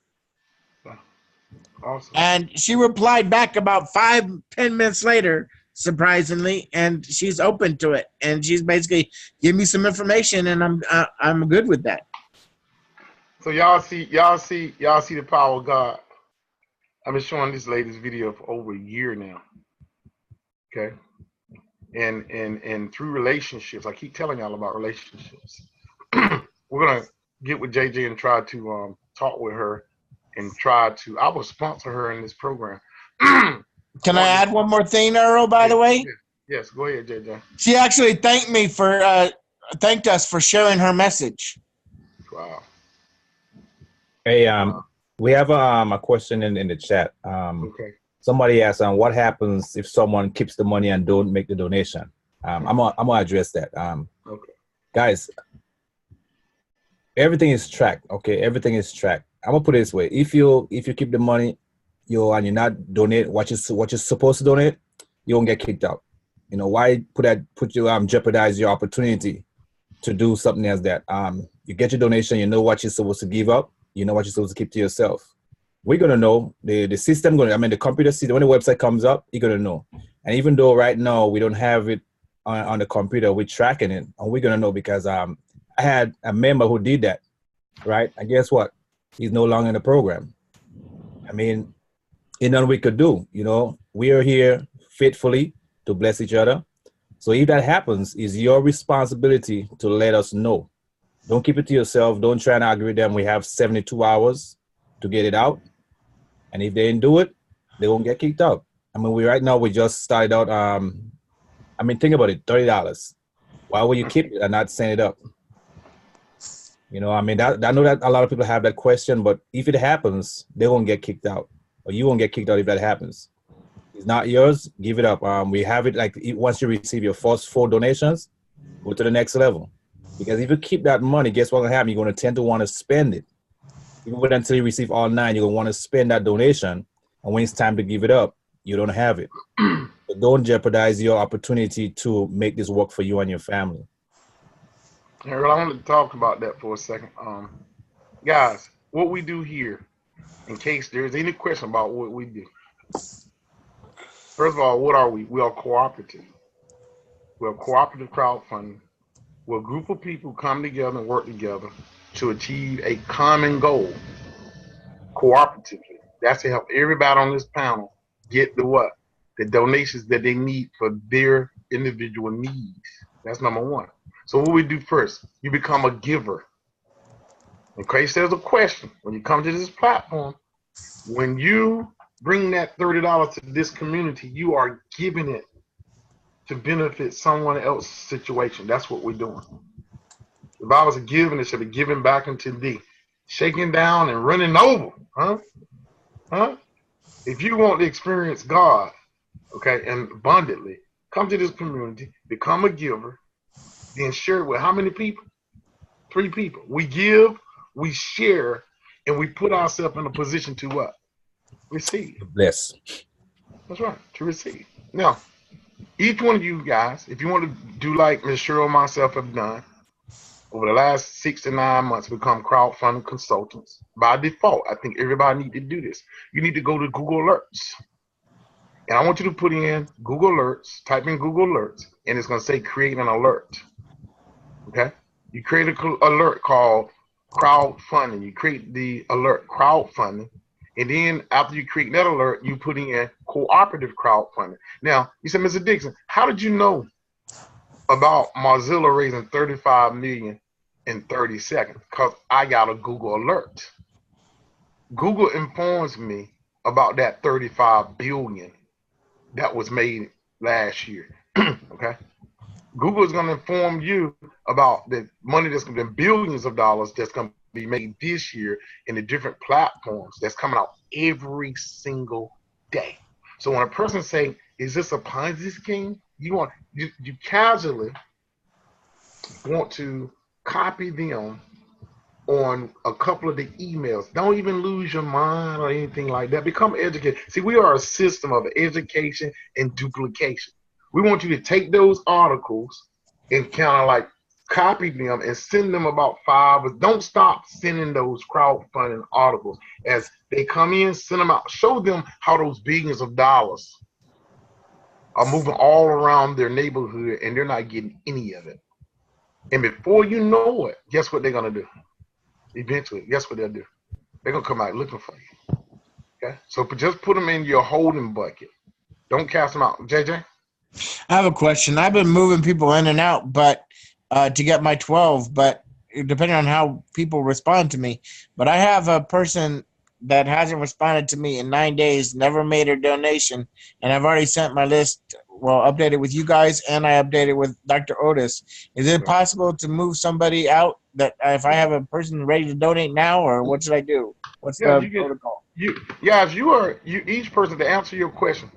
Awesome. And she replied back about 5-10 minutes later, surprisingly, and she's open to it. And she's basically give me some information, and I'm good with that. So y'all see the power of God. I've been showing this lady's video for over a year now. Okay. And through relationships, I keep telling y'all about relationships. We're gonna get with JJ and try to talk with her and I will sponsor her in this program. Can I add one more thing, Earl, by the way? Yes, go ahead, JJ. She actually thanked us for sharing her message. Wow. Hey, we have a question in the chat. Okay. Somebody asked, what happens if someone keeps the money and don't make the donation? I'm gonna address that. Okay. Guys, everything is tracked. Okay, everything is tracked. I'm gonna put it this way: if you keep the money, and you're not donate what you're supposed to donate, you won't get kicked out. You know why jeopardize your opportunity to do something as that? You get your donation, you know what you're supposed to give up, you know what you're supposed to keep to yourself. We're gonna know the system. The computer system, when the website comes up, you're gonna know. And even though right now we don't have it on the computer, we're tracking it, and we're gonna know because I had a member who did that, right? And guess what? He's no longer in the program. I mean, ain't nothing we could do. We are here faithfully to bless each other. So if that happens, it's your responsibility to let us know. Don't keep it to yourself. Don't try and argue with them. We have 72 hours to get it out. And if they didn't do it, they won't get kicked out. I mean, we just started out. Think about it, $30. Why would you keep it and not send it up? I know that a lot of people have that question, but if it happens, they won't get kicked out, or you won't get kicked out if that happens. It's not yours, give it up. We have it like once you receive your first 4 donations, go to the next level. Because if you keep that money, guess what's going to happen? You're going to tend to want to spend it. Even wait until you receive all 9, you're going to want to spend that donation, and when it's time to give it up, you don't have it. So don't jeopardize your opportunity to make this work for you and your family. Harold, I want to talk about that for a second. Guys, what we do here, in case there's any question about what we do. First of all, what are we? We are cooperative. We're cooperative crowdfunding. We're a group of people who come together and work together to achieve a common goal cooperatively. That's to help everybody on this panel get the donations that they need for their individual needs. That's number one. So what we do first, you become a giver. In case there's a question, when you come to this platform, when you bring that $30 to this community, you are giving it to benefit someone else's situation. That's what we're doing. The Bible says giving, it should be given back into thee. Shaking down and running over. Huh? If you want to experience God, okay, and abundantly, come to this community, become a giver, then share it with how many people? 3 people. We give, we share, and we put ourselves in a position to what? Receive. Bless. That's right, to receive. Now, each one of you guys, if you want to do like Ms. Cheryl and myself have done, over the last 6 to 9 months, become crowdfunding consultants. By default, I think everybody need to do this. You need to go to Google Alerts. And I want you to put in Google Alerts, type in Google Alerts, and it's going to say create an alert. Okay? You create an alert called crowdfunding. You create the alert crowdfunding. And then after you create that alert, you put in cooperative crowdfunding. Now, you said, Mr. Dixon, how did you know about Mozilla raising $35 million in 30 seconds? Because I got a Google alert. Google informs me about that 35 billion that was made last year. Okay? Google is going to inform you about the money that's going to be billions of dollars that's going to be made this year in the different platforms that's coming out every single day. So when a person say, "Is this a Ponzi scheme?" You casually want to copy them on a couple of the emails. Don't even lose your mind or anything like that. Become educated. See, we are a system of education and duplication. We want you to take those articles and kind of like copy them and send them about 5. But don't stop sending those crowdfunding articles as they come in. Send them out. Show them how those billions of dollars are moving all around their neighborhood and they're not getting any of it. And before you know it, guess what they're gonna do? Eventually, guess what they'll do? They're gonna come out looking for you. Okay, so just put them in your holding bucket. Don't cast them out. JJ. I have a question. I've been moving people in and out, but to get my 12, but depending on how people respond to me. But I have a person that hasn't responded to me in 9 days, never made a donation, and I've already sent my list, well, updated with you guys, and I updated with Dr. Otis. Is it possible to move somebody out that if I have a person ready to donate now, or what should I do? What's the protocol? Guys, each person, to answer your question,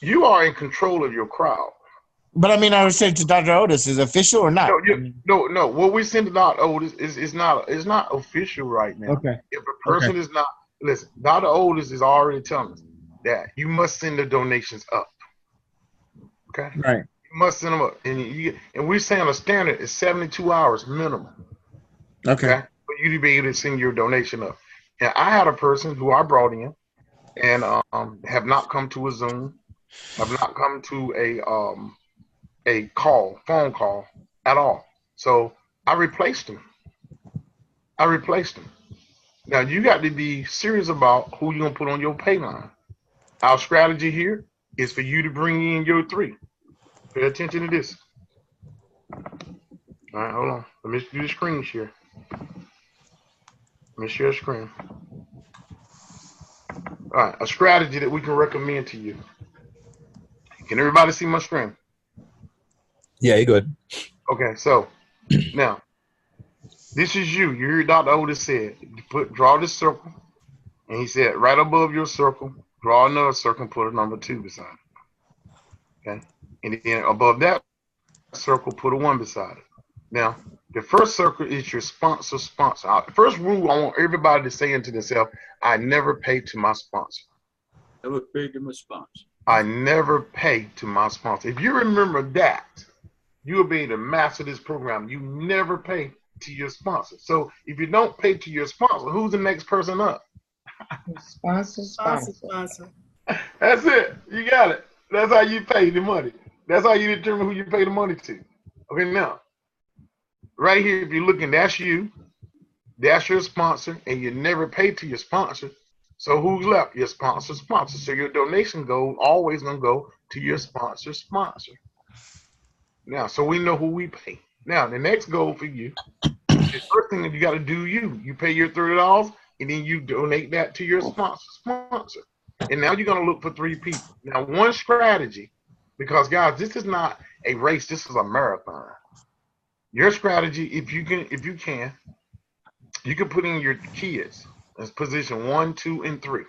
you are in control of your crowd. But I mean, I would say to Dr. Otis, is it official or not? No. What we send to Dr. Otis is not official right now. Okay. If a person is not, listen, Dr. Otis is already telling us that you must send the donations up. Okay. Right. You must send them up, and we're saying a standard is 72 hours minimum. Okay. For you to be able to send your donation up. And I had a person who I brought in, and have not come to a Zoom, have not come to a phone call at all. So I replaced him. Now you got to be serious about who you're gonna put on your pay line. Our strategy here is for you to bring in your 3. Pay attention to this. All right, hold on. Let me do the screen share. Let me share a screen. All right, a strategy that we can recommend to you. Can everybody see my screen? Yeah, you're good. Okay, so now this is you. You heard Dr. Otis said, draw this circle, and he said right above your circle, draw another circle and put a number 2 beside it. Okay, and then above that circle, put a 1 beside it. Now, the first circle is your sponsor. First rule I want everybody to say into themselves: I never pay to my sponsor. Never paid to my sponsor. I never pay to my sponsor. If you remember that, you will be able to master this program. You never pay to your sponsor. So if you don't pay to your sponsor, who's the next person up? Sponsor. That's it. You got it. That's how you pay the money. That's how you determine who you pay the money to. Okay, now, right here, if you're looking, that's you. That's your sponsor, and you never pay to your sponsor. So who's left? Your sponsor. So your donation goal always gonna go to your sponsor. Now, so we know who we pay. Now, the next goal for you, the first thing that you got to do, you pay your $30, and then you donate that to your sponsor. And now you're gonna look for 3 people. Now, one strategy, because guys, this is not a race. This is a marathon. Your strategy, if you can, you can put in your kids as position 1, 2, and 3.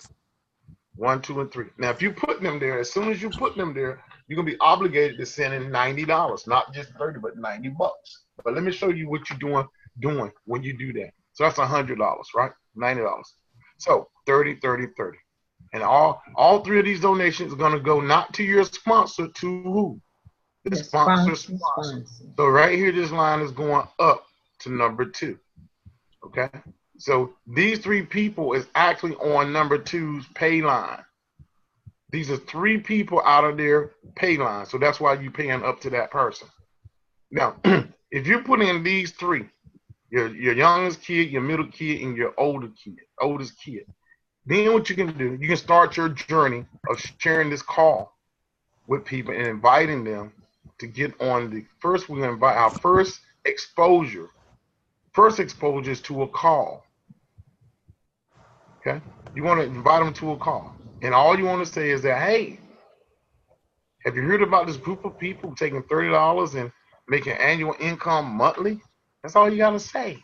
1, 2, and 3. Now, if you put them there, as soon as you put them there, you're gonna be obligated to send in $90, not just 30, but $90. But let me show you what you're doing when you do that. So that's $100, right? $90. So 30, 30, 30. And all 3 of these donations are gonna go not to your sponsor, to who? The sponsor. So right here, this line is going up to number 2. Okay. So these 3 people is actually on number 2's pay line. These are 3 people out of their pay line. So that's why you're paying up to that person. Now, if you put in these 3, your youngest kid, your middle kid, and your oldest kid, then what you can do, you can start your journey of sharing this call with people and inviting them to get on the first. We're going to invite our first exposure. First exposure is to a call. Okay? You want to invite them to a call. And all you want to say is that, hey, have you heard about this group of people taking $30 and making annual income monthly? That's all you got to say.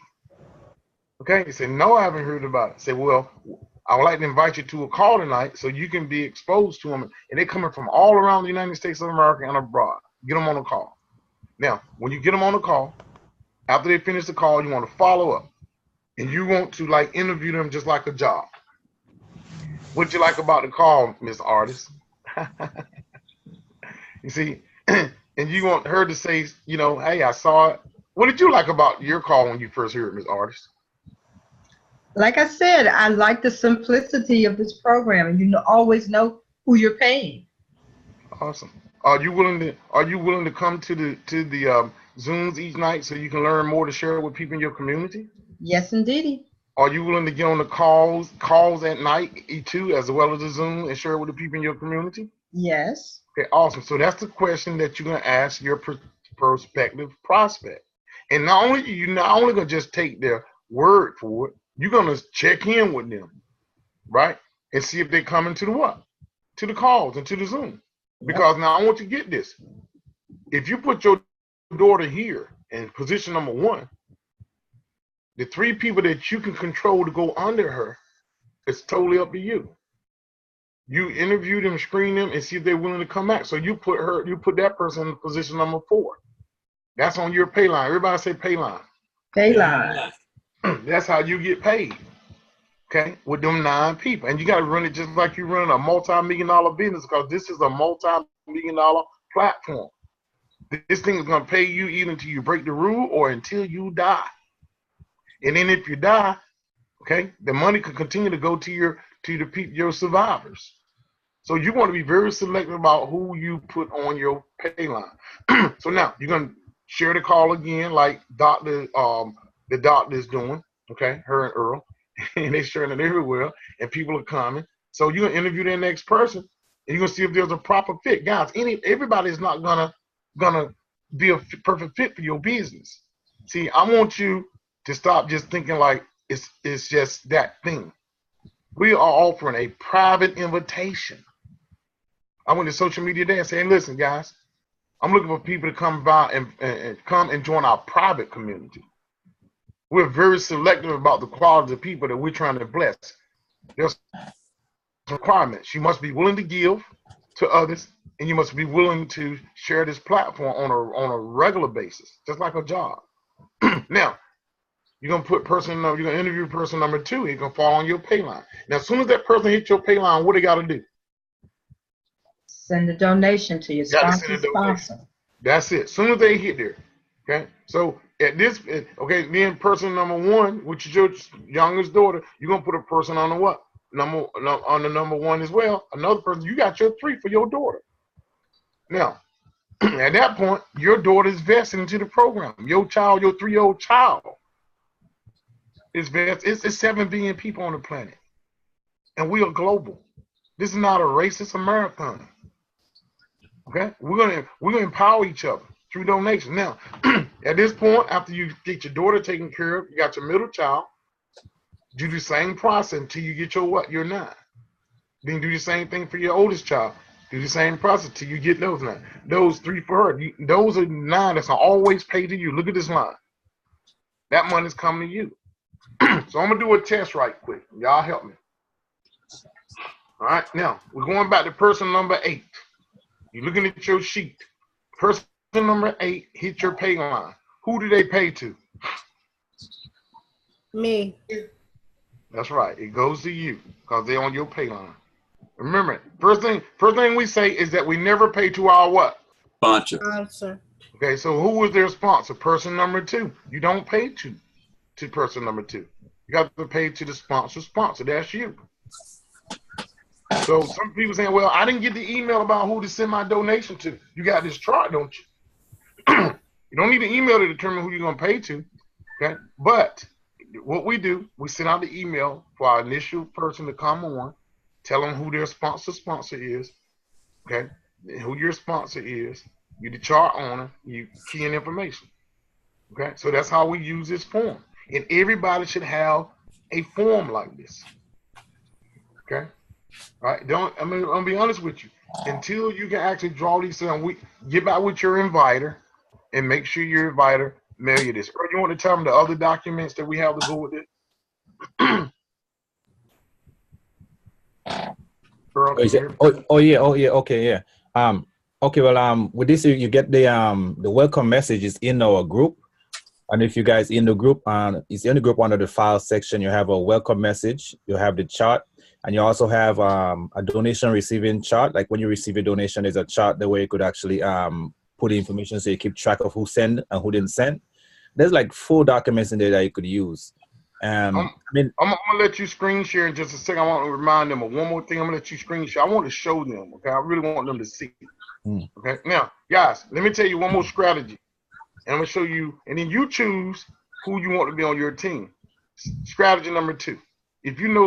Okay? You say, no, I haven't heard about it. Say, well, I would like to invite you to a call tonight so you can be exposed to them. And they're coming from all around the United States of America and abroad. Get them on a call. Now, when you get them on a call, after they finish the call, you want to follow up. And you want to like interview them just like a job. What you like about the call, Miss Artist? You see, and you want her to say, you know, hey, I saw it. What did you like about your call when you first heard it, Miss Artist? Like I said, I like the simplicity of this program, and you always know who you're paying. Awesome. Are you willing to come to the Zooms each night so you can learn more to share with people in your community? Yes, indeed. Are you willing to get on the calls at night too, as well as the Zoom, and share with the people in your community? Yes. Okay, awesome. So that's the question that you're gonna ask your prospective prospect. And not only you're not only gonna just take their word for it, you're gonna check in with them, right? And see if they're coming to the what? To the calls and to the Zoom. Because now I want you to get this. If you put your daughter here in position number 1, the 3 people that you can control to go under her, it's totally up to you. You interview them, screen them, and see if they're willing to come back. So you put that person in position number 4. That's on your pay line. Everybody say pay line. Pay line. That's how you get paid. Okay, with them 9 people. And you got to run it just like you're running a multi-million-dollar business, because this is a multi-million-dollar platform. This thing is going to pay you either until you break the rule or until you die. And then if you die, okay, the money can continue to go to your survivors. So you want to be very selective about who you put on your pay line. So now you're going to share the call again, like the doctor is doing, okay, her and Earl. And they're sharing it everywhere, and people are coming. So you're gonna interview the next person, and you're gonna see if there's a proper fit. Guys, everybody is not gonna be a perfect fit for your business. See, I want you to stop just thinking like it's just that thing. We are offering a private invitation. I went to social media today and saying, listen, guys, I'm looking for people to come by and come and join our private community. We're very selective about the quality of people that we're trying to bless. There's requirements. You must be willing to give to others, and you must be willing to share this platform on a regular basis, just like a job. Now, you're gonna interview person number 2. It's gonna fall on your pay line. Now, as soon as that person hits your pay line, what they got to do? Send a donation to your sponsor. That's it. As soon as they hit there, okay. So then person number 1, which is your youngest daughter, you're gonna put a person on the what? On the number 1 as well. Another person, you got your 3 for your daughter. Now, at that point, your daughter is vested into the program. Your child, your 3-year-old child, is vested. It's 7 billion people on the planet, and we are global. This is not a race; it's a marathon. Okay, we're gonna empower each other through donation. Now, at this point, after you get your daughter taken care of, you got your middle child. Do the same process until you get your 9. Then do the same thing for your oldest child. Do the same process till you get those 9. Those 3 for her. Those are 9 that's always paid to you. Look at this line. That money's coming to you. So I'm gonna do a test right quick. Y'all help me. All right, now we're going back to person number 8. You're looking at your sheet. Person number 8 hit your pay line. Who do they pay to? Me. That's right. It goes to you because they're on your pay line. Remember, first thing we say is that we never pay to our what? Sponsor. Sponsor. Okay, so who was their sponsor? Person number 2. You don't pay to person number 2. You got to pay to the sponsor. That's you. So some people saying, well, I didn't get the email about who to send my donation to. You got this chart, don't you? You don't need an email to determine who you're going to pay to. Okay, but what we do, we send out the email for our initial person to come on, tell them who their sponsor is, okay, who your sponsor is, you the chart owner, you key in information, okay. So that's how we use this form, and everybody should have a form like this, okay. All right, I'm gonna be honest with you. Until you can actually draw these things, we get back with your inviter and make sure your inviter mail you this. Or you want to tell them the other documents that we have to go with it? Okay, yeah. Okay, well, with this, you get the welcome messages in our group. And if you guys in the group, it's in the group under the file section, you have a welcome message, you have the chart, and you also have a donation receiving chart. Like when you receive a donation, there's a chart the way you could actually put the information so you keep track of who sent and who didn't send. There's like 4 documents in there that you could use. I'm gonna let you screen share in just a second. I want to remind them of one more thing. I'm gonna let you screen share. I want to show them. Okay, I really want them to see. Okay, now guys, let me tell you one more strategy, and I'm gonna show you, and then you choose who you want to be on your team. Strategy number 2. If you know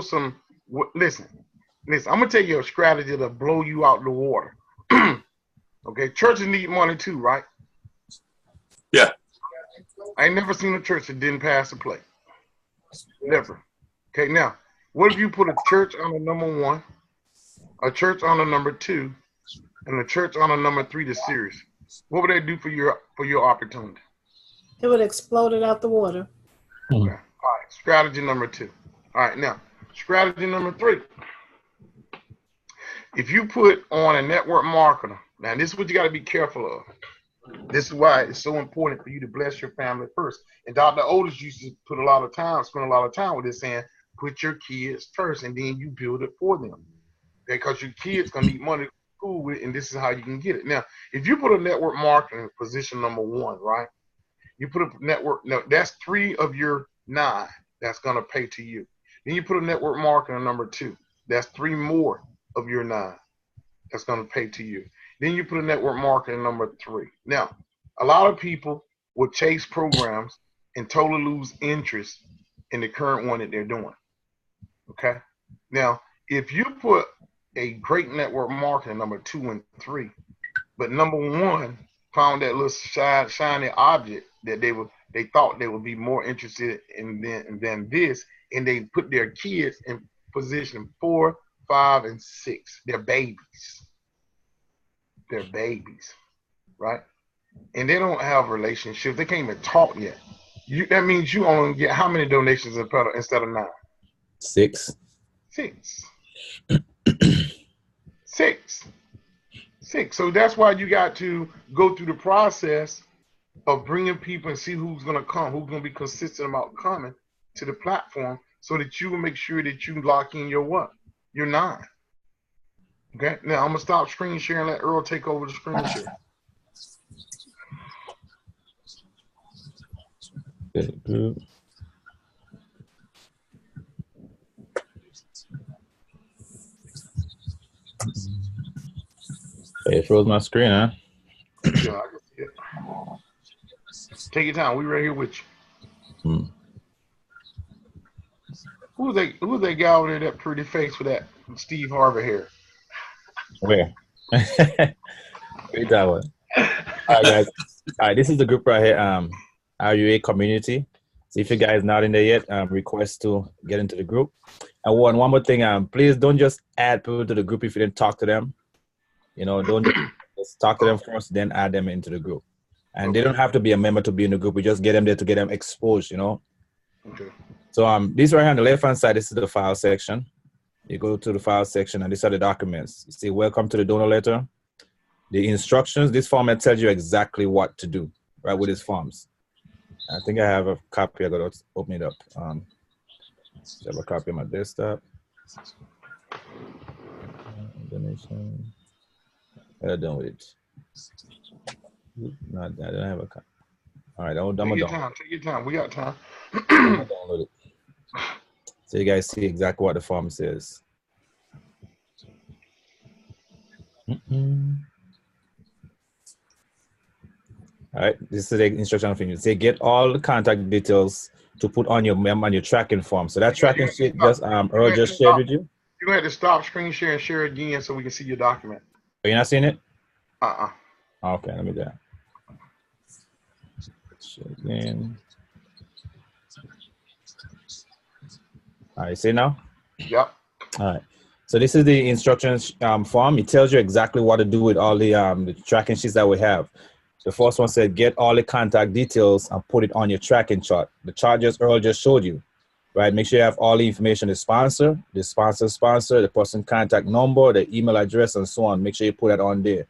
listen. I'm gonna tell you a strategy that'll blow you out the water. Okay, churches need money too, right? Yeah. I ain't never seen a church that didn't pass a play. Never. Okay, now, what if you put a church on the number 1, a church on the number 2, and a church on the number 3 to series? What would they do for your opportunity? It would explode it out the water. Okay. All right, strategy number 2. All right, now, strategy number 3. If you put on a network marketer, now this is what you got to be careful of. This is why it's so important for you to bless your family first. And Dr. Otis used to spend a lot of time with this, saying, put your kids first, and then you build it for them. Because your kids gonna need money to school with, and this is how you can get it. Now, if you put a network marketing in position number 1, right? You put a network, no, that's 3 of your 9 that's gonna pay to you. Then you put a network marketing number 2. That's 3 more of your 9 that's gonna pay to you. Then you put a network marketing number 3. Now, a lot of people will chase programs and totally lose interest in the current one that they're doing. Okay? Now, if you put a great network marketing number 2 and 3, but number 1 found that little shiny object that they thought they would be more interested in than this, and they put their kids in position 4, 5, and 6. They're babies. They're babies, right? And they don't have relationships. They can't even talk yet. That means you only get how many donations instead of 9? 6. 6. 6. So that's why you got to go through the process of bringing people and see who's going to come, who's going to be consistent about coming to the platform, so that you will make sure that you lock in your what? Your 9. Okay, now I'm gonna stop screen sharing and let Earl take over the screen share. It froze my screen, huh? Yeah, I can see it. Take your time. We right here with you. Who's that guy over there, that pretty face with that Steve Harvey hair? Where? Read that one. All right, guys. All right, this is the group right here. RUA community. So if you guys not in there yet, request to get into the group. And one more thing, please don't just add people to the group if you didn't talk to them. You know, don't just talk to them first, then add them into the group. And they don't have to be a member to be in the group. We just get them there to get them exposed, you know. Okay. So this right here on the left hand side, this is the file section. You go to the file section, and these are the documents. You see, welcome to the donor letter. The instructions, this format tells you exactly what to do, right, with these forms. I think I have a copy. I got to open it up. I have a copy on my desktop. Donation. I'm done with it. Not that. I don't have a copy. All right, I'm Take your done. time. Take your time. We got time. I'm gonna download it. So you guys see exactly what the form says. All right, this is the instruction for you. Say get all the contact details to put on your tracking form. So that tracking sheet just Earl just shared with you. You're gonna have to stop screen share and share again so we can see your document. Are you not seeing it? Okay, let me do that. Share again. All right, see now? Yep. All right. So this is the instructions form. It tells you exactly what to do with all the tracking sheets that we have. The first one said, get all the contact details and put it on your tracking chart. The chart Earl just showed you, right? Make sure you have all the information, the sponsor, the person contact number, the email address, and so on. Make sure you put that on there.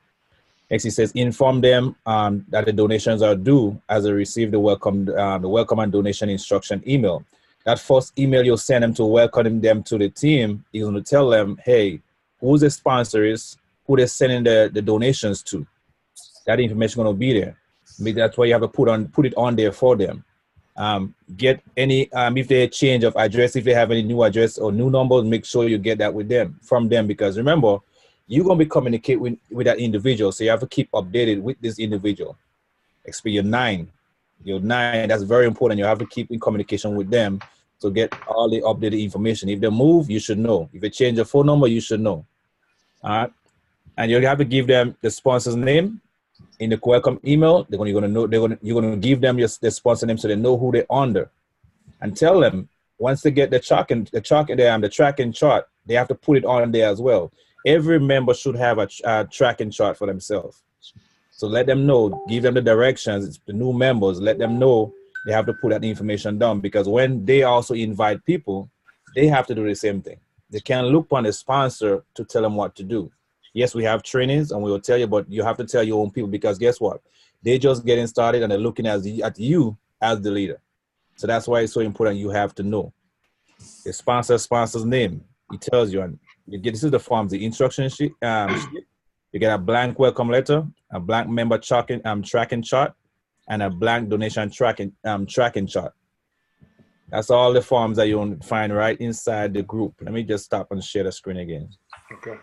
Next, it says, inform them that the donations are due as they receive the welcome and donation instruction email. That first email you'll send them to welcome them to the team is going to tell them, hey, who the sponsor is, who they're sending the donations to. That information going to be there. Maybe that's why you have to put it on there for them. Get any if they change of address, if they have any new address or new numbers, make sure you get that from them, because remember, you're going to be communicating with that individual, so you have to keep updated with this individual. You're nine, that's very important. You have to keep in communication with them to get all the updated information. If they move, you should know. If they change your phone number, you should know. All right, and you have to give them the sponsor's name in the welcome email. You're going to give them the sponsor name so they know who they're under, and tell them once they get the tracking chart, they have to put it on there as well. Every member should have a tracking chart for themselves. So let them know, give them the directions, the new members, let them know they have to put that information down, because when they also invite people, they have to do the same thing. They can't look on the sponsor to tell them what to do. Yes, we have trainings and we will tell you, but you have to tell your own people, because guess what? They're just getting started and they're looking at you as the leader. So that's why it's so important. You have to know the sponsor's name. It tells you, and this is the forms, the instruction sheet. You get a blank welcome letter, a blank member tracking chart, and a blank donation tracking chart. That's all the forms that you'll find right inside the group. Let me just stop and share the screen again. Okay.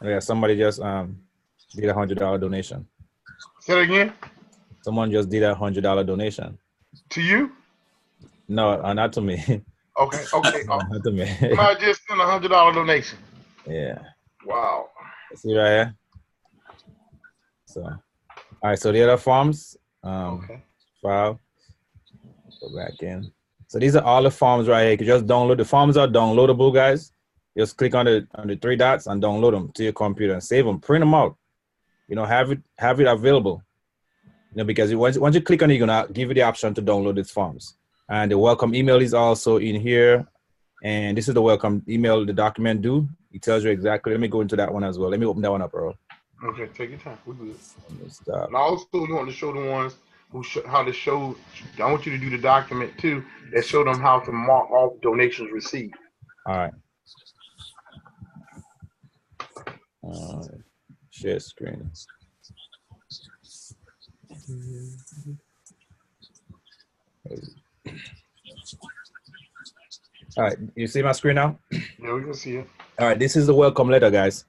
Yeah, somebody just did a $100 donation. Say it again. Someone just did a $100 donation. To you? No, not to me. Okay. No, not to me. I just sent a $100 donation. Yeah. Wow. See right here. So, all right. So the other forms. File. Go back in. So these are all the forms right here. You can just download. The forms are downloadable, guys. Just click on the three dots and download them to your computer and save them. Print them out. Have it available. Because once you click on it, you're gonna give you the option to download these forms. And the welcome email is also in here. And this is the welcome email, the document due. It tells you exactly. Let me go into that one as well. Let me open that one up, Earl. Okay, take your time. We're good. Stop. And I also want to show the ones how to show. I want you to do the document too that show them how to mark off donations received. All right. Share screen. All right, you see my screen now? Yeah, we can see it. All right, this is the welcome letter, guys.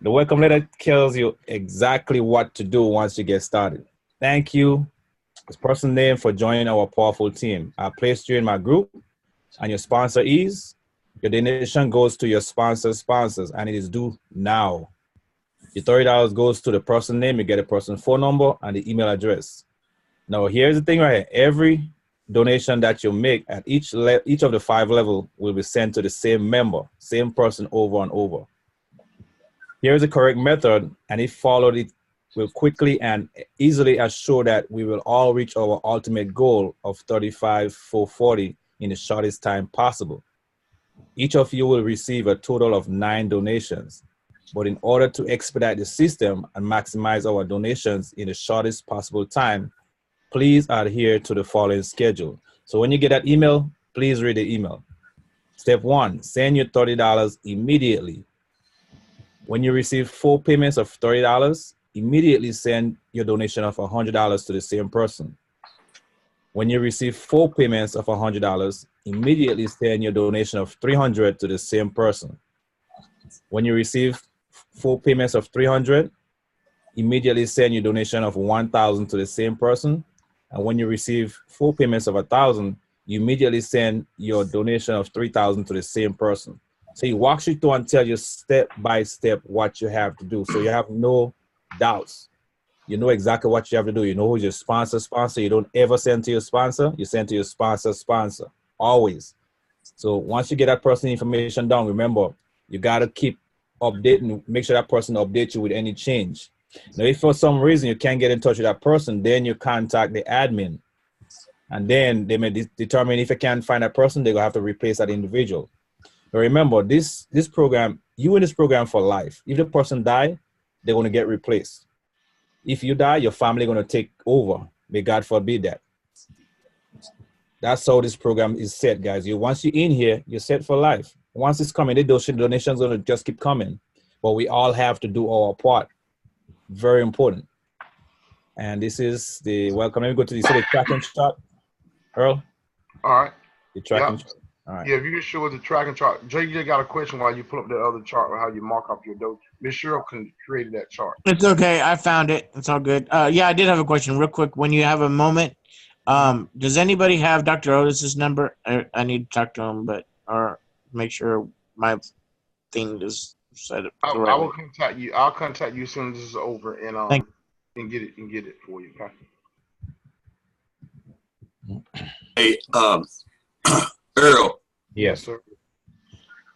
The welcome letter tells you exactly what to do once you get started. Thank you, this person's name, for joining our powerful team. I placed you in my group, and your sponsor is. Your donation goes to your sponsors, and it is due now. Your $30 goes to the person name. You get a person's phone number and the email address. Now, here's the thing right here. Every donation that you make at each of the 5 levels will be sent to the same member, same person over and over. Here's the correct method, and if followed, it will quickly and easily assure that we will all reach our ultimate goal of 35,440 in the shortest time possible. Each of you will receive a total of 9 donations. But in order to expedite the system and maximize our donations in the shortest possible time, please adhere to the following schedule. So when you get that email, please read the email. Step 1, send your $30 immediately. When you receive 4 payments of $30, immediately send your donation of $100 to the same person. When you receive 4 payments of $100, immediately send your donation of $300 to the same person. When you receive 4 payments of $300, immediately send your donation of $1,000 to the same person. And when you receive 4 payments of $1,000, you immediately send your donation of $3,000 to the same person. So he walks you through and tells you step by step what you have to do. So you have no doubts. You know exactly what you have to do. You know who's your sponsor. You don't ever send to your sponsor. You send to your sponsor, always. So once you get that person information down, remember, you got to keep updating, make sure that person updates you with any change. Now, if for some reason you can't get in touch with that person, then you contact the admin. And then they may determine if you can't find that person, they're going to have to replace that individual. But remember, this program, you in this program for life. If the person die, they're going to get replaced. If you die, your family going to take over. May God forbid that. That's how this program is set, guys. Once you're in here, you're set for life. Once it's coming, the donations going to just keep coming. But we all have to do our part. Very important. And this is the welcome. Let me go to the tracking chart. Earl? All right. The tracking chart. All right. Yeah, if you can show us the tracking chart. Jay, you got a question while you pull up the other chart or how you mark up your dose. Miss Cheryl can create that chart. It's okay. I found it. It's all good. Yeah, I did have a question real quick. When you have a moment, does anybody have Dr. Otis's number? I need to talk to him, or make sure my thing is set up. I will contact you. I'll contact you as soon as this is over and get it for you. Okay? Hey, Earl. Yes, sir.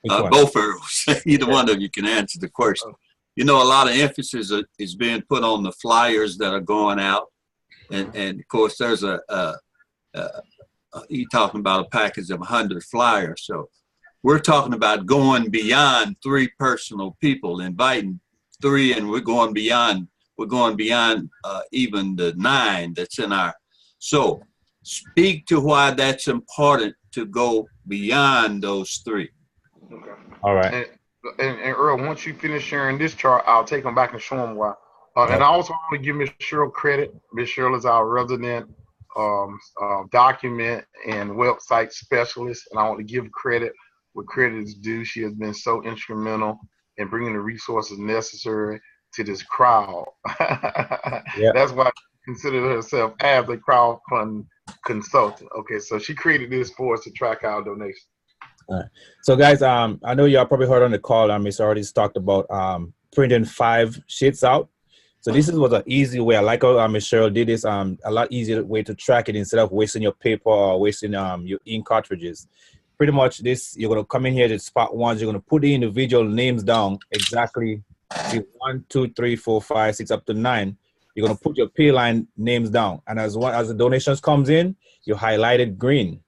Both Earls. Either one of you can answer the question. You know, a lot of emphasis is being put on the flyers that are going out, and of course, there's you're talking about a package of 100 flyers. So we're talking about going beyond 3 personal people, inviting 3, and we're going beyond even the 9 that's in our. So speak to why that's important to go beyond those 3. Okay. All right. And Earl, once you finish sharing this chart, I'll take them back and show them why. And I also want to give Miss Cheryl credit. Miss Cheryl is our resident document and website specialist, and I want to give credit where credit is due. She has been so instrumental in bringing the resources necessary to this crowd. That's why she considered herself as a crowdfunding consultant. Okay, so she created this for us to track our donations. All right. So guys, I know y'all probably heard on the call, Miss already talked about printing 5 sheets out. So this was an easy way. I like how Miss Cheryl did this. A lot easier way to track it instead of wasting your paper or wasting your ink cartridges. Pretty much this, you're gonna come in here to spot 1. You're gonna put the individual names down exactly. See 1, 2, 3, 4, 5, 6 up to 9. You're gonna put your pay line names down, and as the donations comes in, you highlight it green.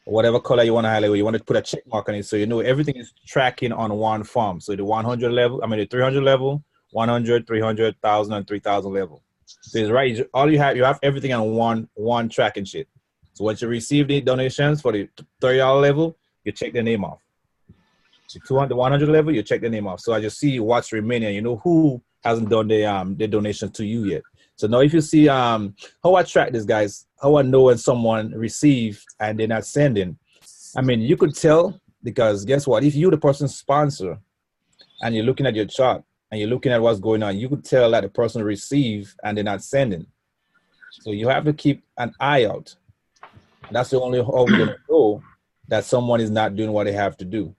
Whatever color you want to highlight, you want to put a check mark on it so you know everything is tracking on one form. So the 100 level, the 300 level, 100, 300, 1,000, and 3,000 level. So it's right. All you have everything on one tracking sheet. So once you receive the donations for the $30 level, you check the name off. The 200, 100 level, you check the name off. So I just see what's remaining. You know who hasn't done the donation to you yet. So now if you see how I track this, guys, how I know when someone receive and they're not sending, I mean, you could tell because guess what? If you're the person's sponsor and you're looking at your chart and you're looking at what's going on, you could tell that the person receive and they're not sending. So you have to keep an eye out. That's the only how we're going to know that someone is not doing what they have to do.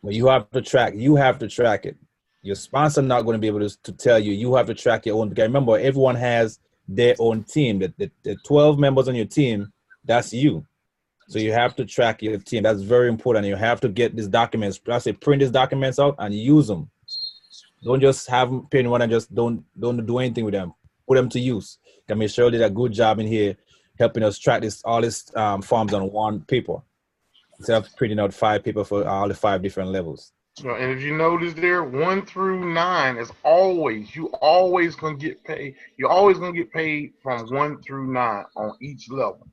But you have to track it. Your sponsor not going to be able to tell you. You have to track your own. Because remember, everyone has their own team. The 12 members on your team, that's you. So you have to track your team. That's very important. You have to get these documents. I say print these documents out and use them. Don't just have them print one and just don't do anything with them. Put them to use. Make sure they did a good job in here helping us track all these forms on one paper instead of printing out 5 people for all the 5 different levels. And if you notice there, 1 through 9 is always, you always gonna get paid. You're always gonna get paid from 1 through 9 on each level.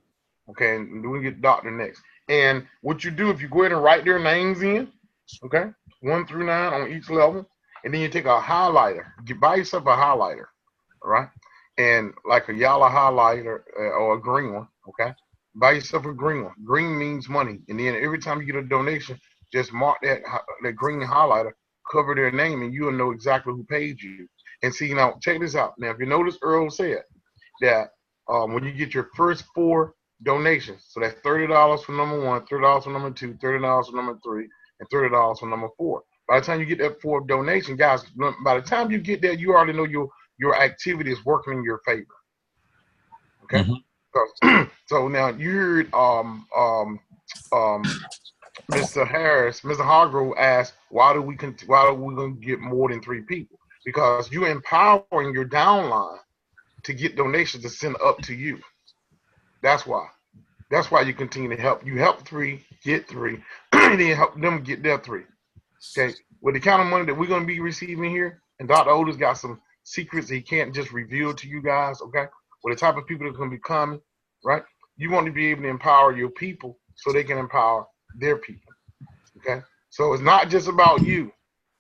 Okay, and then we get doctor next. And what you do, if you go ahead and write their names in, okay, 1 through 9 on each level, and then you take a highlighter. You buy yourself a highlighter, all right? And like a yellow highlighter or a green one, okay? Buy yourself a green one. Green means money. And then every time you get a donation, just mark that green highlighter, cover their name, and you'll know exactly who paid you. And see, now, check this out. Now, if you notice, Earl said that when you get your first 4 donations, so that's $30 for number 1, $30 for number 2, $30 for number 3, and $30 for number 4. By the time you get that 4th donation, guys, by the time you get there, you already know your activity is working in your favor. Okay? So now you heard Mr. Harris, Mr. Hargrove asked, why are we gonna get more than 3 people? Because you're empowering your downline to get donations to send up to you. That's why. That's why you continue to help. You help 3, get 3, and then help them get their 3. Okay. With the kind of money that we're gonna be receiving here, and Dr. Otis got some secrets he can't just reveal to you guys. Okay. With the type of people that are gonna be coming, right? You want to be able to empower your people so they can empower their people. Okay. So it's not just about you.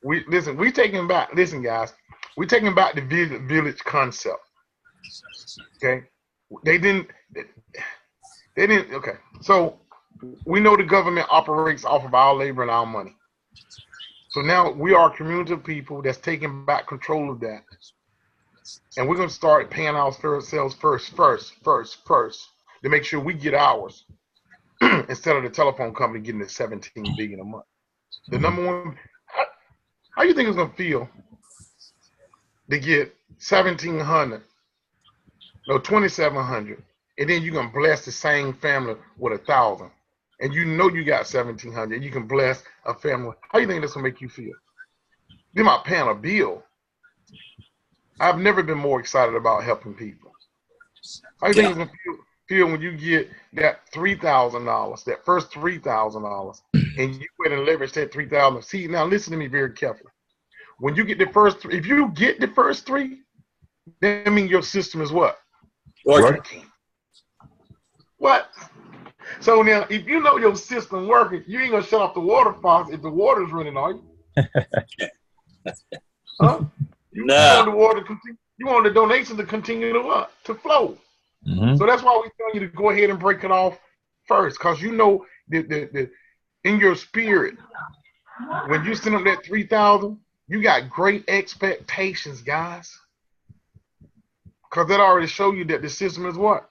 Listen, guys, we're taking back the village concept. Okay. They didn't. Okay. So we know the government operates off of our labor and our money. So now we are a community of people that's taking back control of that. And we're going to start paying ourselves first to make sure we get ours instead of the telephone company getting the $17 billion a month. The number one, how you think it's going to feel to get 1,700, no, 2,700, and then you're going to bless the same family with 1,000, and you know you got 1,700, you can bless a family. How you think that's going to make you feel? They're not paying a bill. I've never been more excited about helping people. How you think it's going to feel when you get that $3,000, that first $3,000, and you went and leverage that $3,000? See, now listen to me very carefully. When you get the first three, if you get the first 3, that means your system is what? Working. What? So now, if you know your system working, you ain't gonna shut off the water faucet if the water's running, are you? Huh? You want the water to continue, you want the donation to continue to what? To flow. So that's why we're telling you to go ahead and break it off first, because you know the in your spirit, when you send them that 3,000, you got great expectations, guys. Because that already show you that the system is what?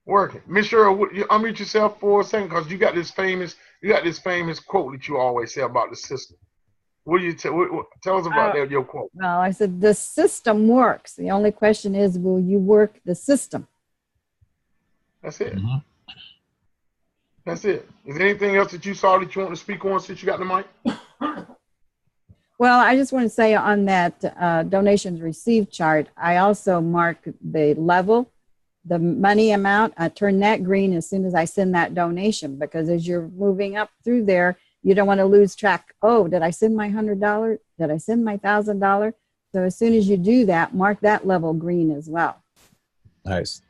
Working. Miss Cheryl, you unmute yourself for a second, because you got this famous quote that you always say about the system. What do you tell us about that, your quote? Well, I said the system works. The only question is, will you work the system? That's it. That's it. Is there anything else that you saw that you want to speak on since you got the mic? Well, I just want to say on that donations received chart, I also mark the level, the money amount. I turn that green as soon as I send that donation, because as you're moving up through there, you don't want to lose track. Oh, did I send my $100? Did I send my $1,000? So as soon as you do that, mark that level green as well. Nice.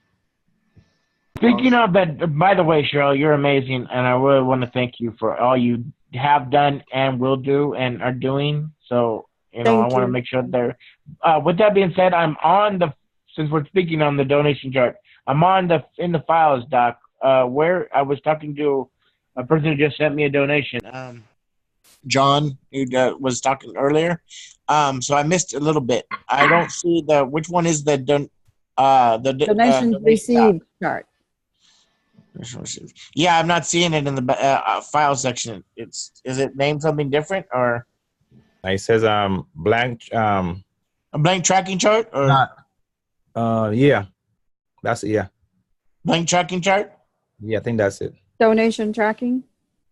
Speaking of that, by the way, Cheryl, you're amazing, and I really want to thank you for all you have done and will do and are doing. So, I want to make sure they're. With that being said, I'm on since we're speaking on the donation chart, I'm on in the files, Doc, where I was talking to a person who just sent me a donation. John, who was talking earlier. So I missed a little bit. I don't see which one is the donations received chart. Yeah, I'm not seeing it in the file section. Is it named something different, or? It says blank. A blank tracking chart, or? Yeah, that's it. Yeah. Blank tracking chart. Yeah, I think that's it. Donation tracking.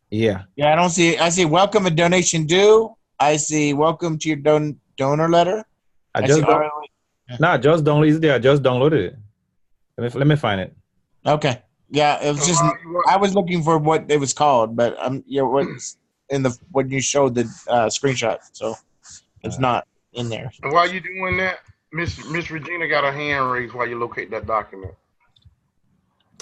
Yeah. Yeah, I don't see. I see welcome and donation due. I see welcome to your donor letter. just downloaded it. Let me find it. Okay. Yeah, it was just I was looking for what it was called, but what's in the when you showed the screenshot, so it's not in there. And while you doing that, Miss Regina got her hand raised while you locate that document.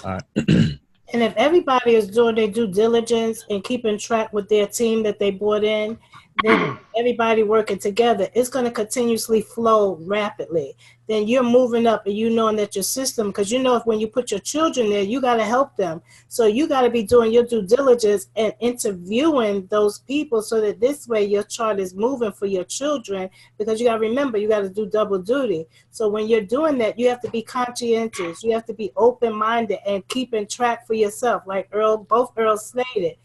All right. And if everybody is doing their due diligence and keeping track with their team that they brought in, then everybody working together, it's going to continuously flow rapidly. Then you're moving up and you knowing that your system, because you know if when you put your children there, you got to help them. So you got to be doing your due diligence and interviewing those people so that this way your chart is moving for your children, because you got to remember, you got to do double duty. So when you're doing that, you have to be conscientious. You have to be open-minded and keeping track for yourself, like both Earls stated.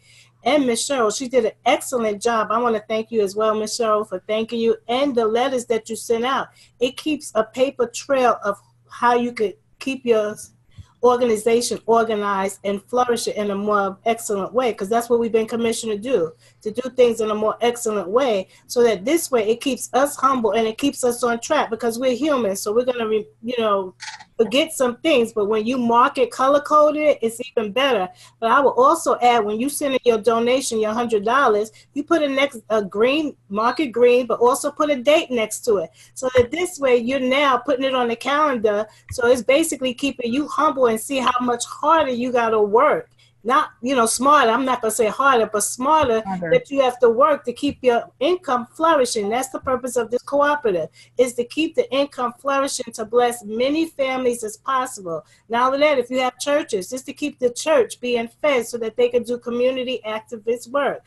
And Miss Cheryl, she did an excellent job. I want to thank you as well, Miss Cheryl, for thanking you, and the letters that you sent out. It keeps a paper trail of how you could keep your organization organized and flourish in a more excellent way, because that's what we've been commissioned to do things in a more excellent way, so that this way it keeps us humble and it keeps us on track, because we're human. So we're going to forget some things, but when you mark it, color code it, it's even better. But I will also add, when you send in your donation, your $100, you put a green, mark it green, but also put a date next to it, so that this way you're now putting it on the calendar. So it's basically keeping you humble and see how much harder you got to work. Not, smarter, I'm not going to say harder, but smarter, that you have to work to keep your income flourishing. That's the purpose of this cooperative, is to keep the income flourishing, to bless many families as possible. Not only that, if you have churches, just to keep the church being fed so that they can do community activist work.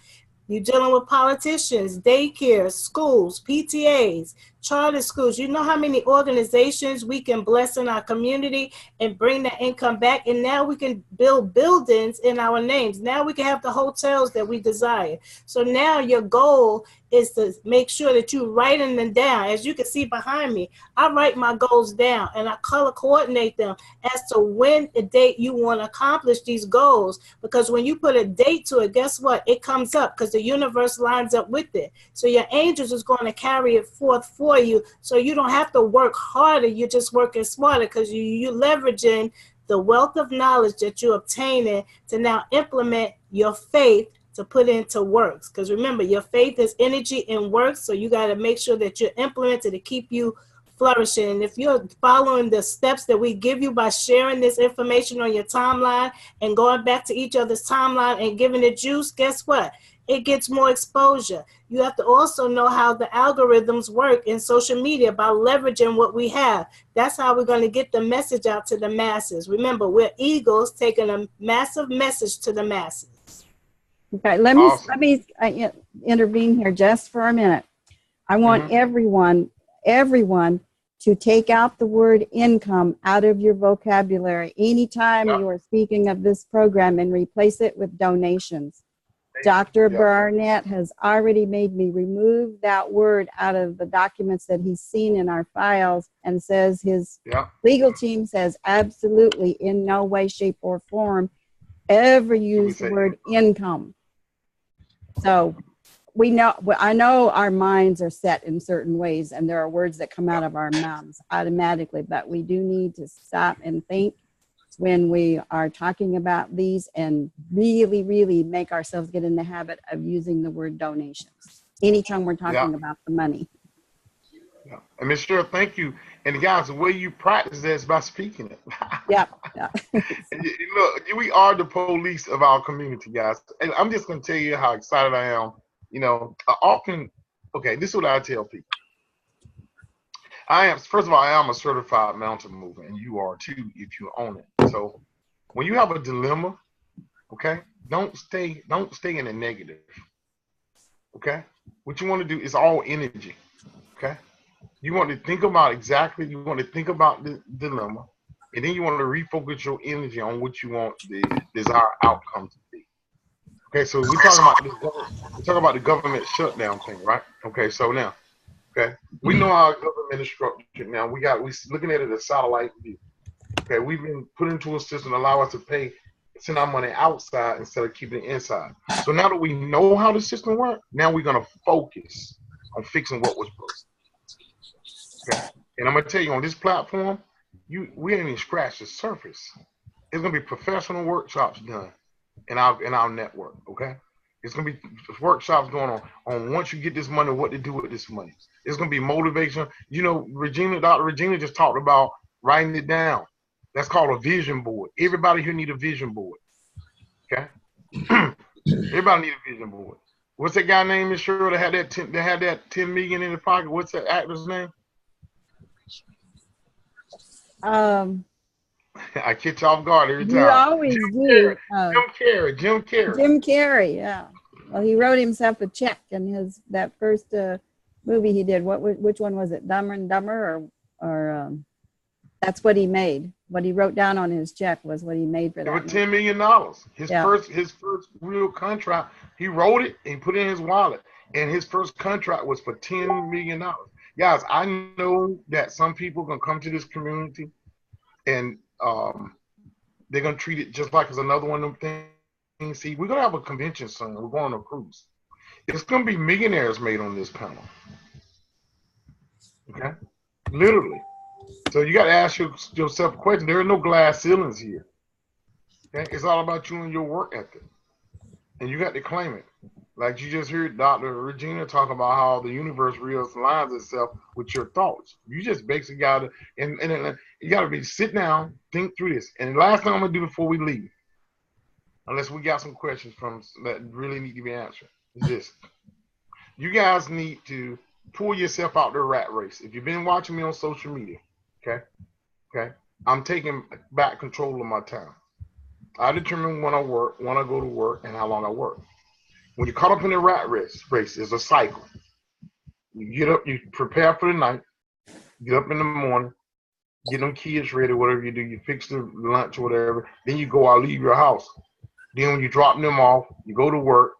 You're dealing with politicians, daycares, schools, PTAs, charter schools. You know how many organizations we can bless in our community and bring that income back. And now we can build buildings in our names. Now we can have the hotels that we desire. So now your goal is to make sure that you're writing them down. As you can see behind me, I write my goals down and I color coordinate them as to when the date you want to accomplish these goals. Because when you put a date to it, guess what? It comes up, because the universe lines up with it. So your angels is going to carry it forth for you. So you don't have to work harder. You're just working smarter, because you're leveraging the wealth of knowledge that you're obtaining to now implement your faith to put into works. Because remember, your faith is energy and works. So you got to make sure that you're implemented to keep you flourishing. And if you're following the steps that we give you by sharing this information on your timeline and going back to each other's timeline and giving it juice, guess what? It gets more exposure. You have to also know how the algorithms work in social media by leveraging what we have. That's how we're going to get the message out to the masses. Remember, we're eagles taking a massive message to the masses. Okay, let me intervene here just for a minute. I want everyone to take out the word income out of your vocabulary anytime you are speaking of this program, and replace it with donations. Dr. Barnett has already made me remove that word out of the documents that he's seen in our files, and says his legal team says absolutely in no way, shape, or form ever use the word income. So I know our minds are set in certain ways, and there are words that come out of our mouths automatically, but we do need to stop and think when we are talking about these, and really, really make ourselves get in the habit of using the word donations anytime we're talking about the money. Yeah. And Ms. Cheryl, thank you. And guys, the way you practice that is by speaking it. Look, we are the police of our community, guys. And I'm just going to tell you how excited I am. This is what I tell people. First of all, I am a certified mountain mover, and you are too if you own it. So when you have a dilemma, don't stay in the negative. Okay? What you want to do is all energy. Okay? You want to think about the dilemma, and then you want to refocus your energy on what you want the desired outcome to be. Okay, so we're talking about the government shutdown thing, right? Okay, so now, we know our government is structured. Now we're looking at it as satellite view. Okay, we've been put into a system to allow us to send our money outside instead of keeping it inside. So now that we know how the system works, now we're gonna focus on fixing what was broken. Okay, and I'm gonna tell you, on this platform, we ain't even scratched the surface. It's gonna be professional workshops done in our network. Okay, it's gonna be workshops going on once you get this money, what to do with this money. It's gonna be motivation. You know, Dr. Regina just talked about writing it down. That's called a vision board. Everybody here need a vision board. Okay, everybody need a vision board. What's that guy name, Miss Cheryl, that had that 10 million in his pocket? What's that actor's name? I catch you off guard every time. You always do. Jim Carrey. Jim Carrey, yeah. Well, he wrote himself a check in that first movie he did. Which one was it? Dumber and Dumber, or that's what he made. What he wrote down on his check was what he made for that. It was $10 million. His first real contract. He wrote it and put it in his wallet, and his first contract was for $10 million. Guys, I know that some people are gonna come to this community, and they're gonna treat it just like it's another one of them things. See, we're gonna have a convention soon. We're going on a cruise. It's gonna be millionaires made on this panel. Okay, literally. So you got to ask yourself a question. There are no glass ceilings here. Okay, it's all about you and your work ethic, and you got to claim it. Like you just heard Dr. Regina talk about how the universe realigns itself with your thoughts. You just basically got to, and you got to sit down, think through this. And the last thing I'm gonna do before we leave, unless we got some questions from that really need to be answered, is this: you guys need to pull yourself out the rat race. If you've been watching me on social media, okay, I'm taking back control of my time. I determine when I work, when I go to work, and how long I work. When you're caught up in the rat race, it's a cycle. You get up, you prepare for the night, get up in the morning, get them kids ready, whatever you do, you fix the lunch or whatever, then you go out, leave your house. Then when you drop them off, you go to work,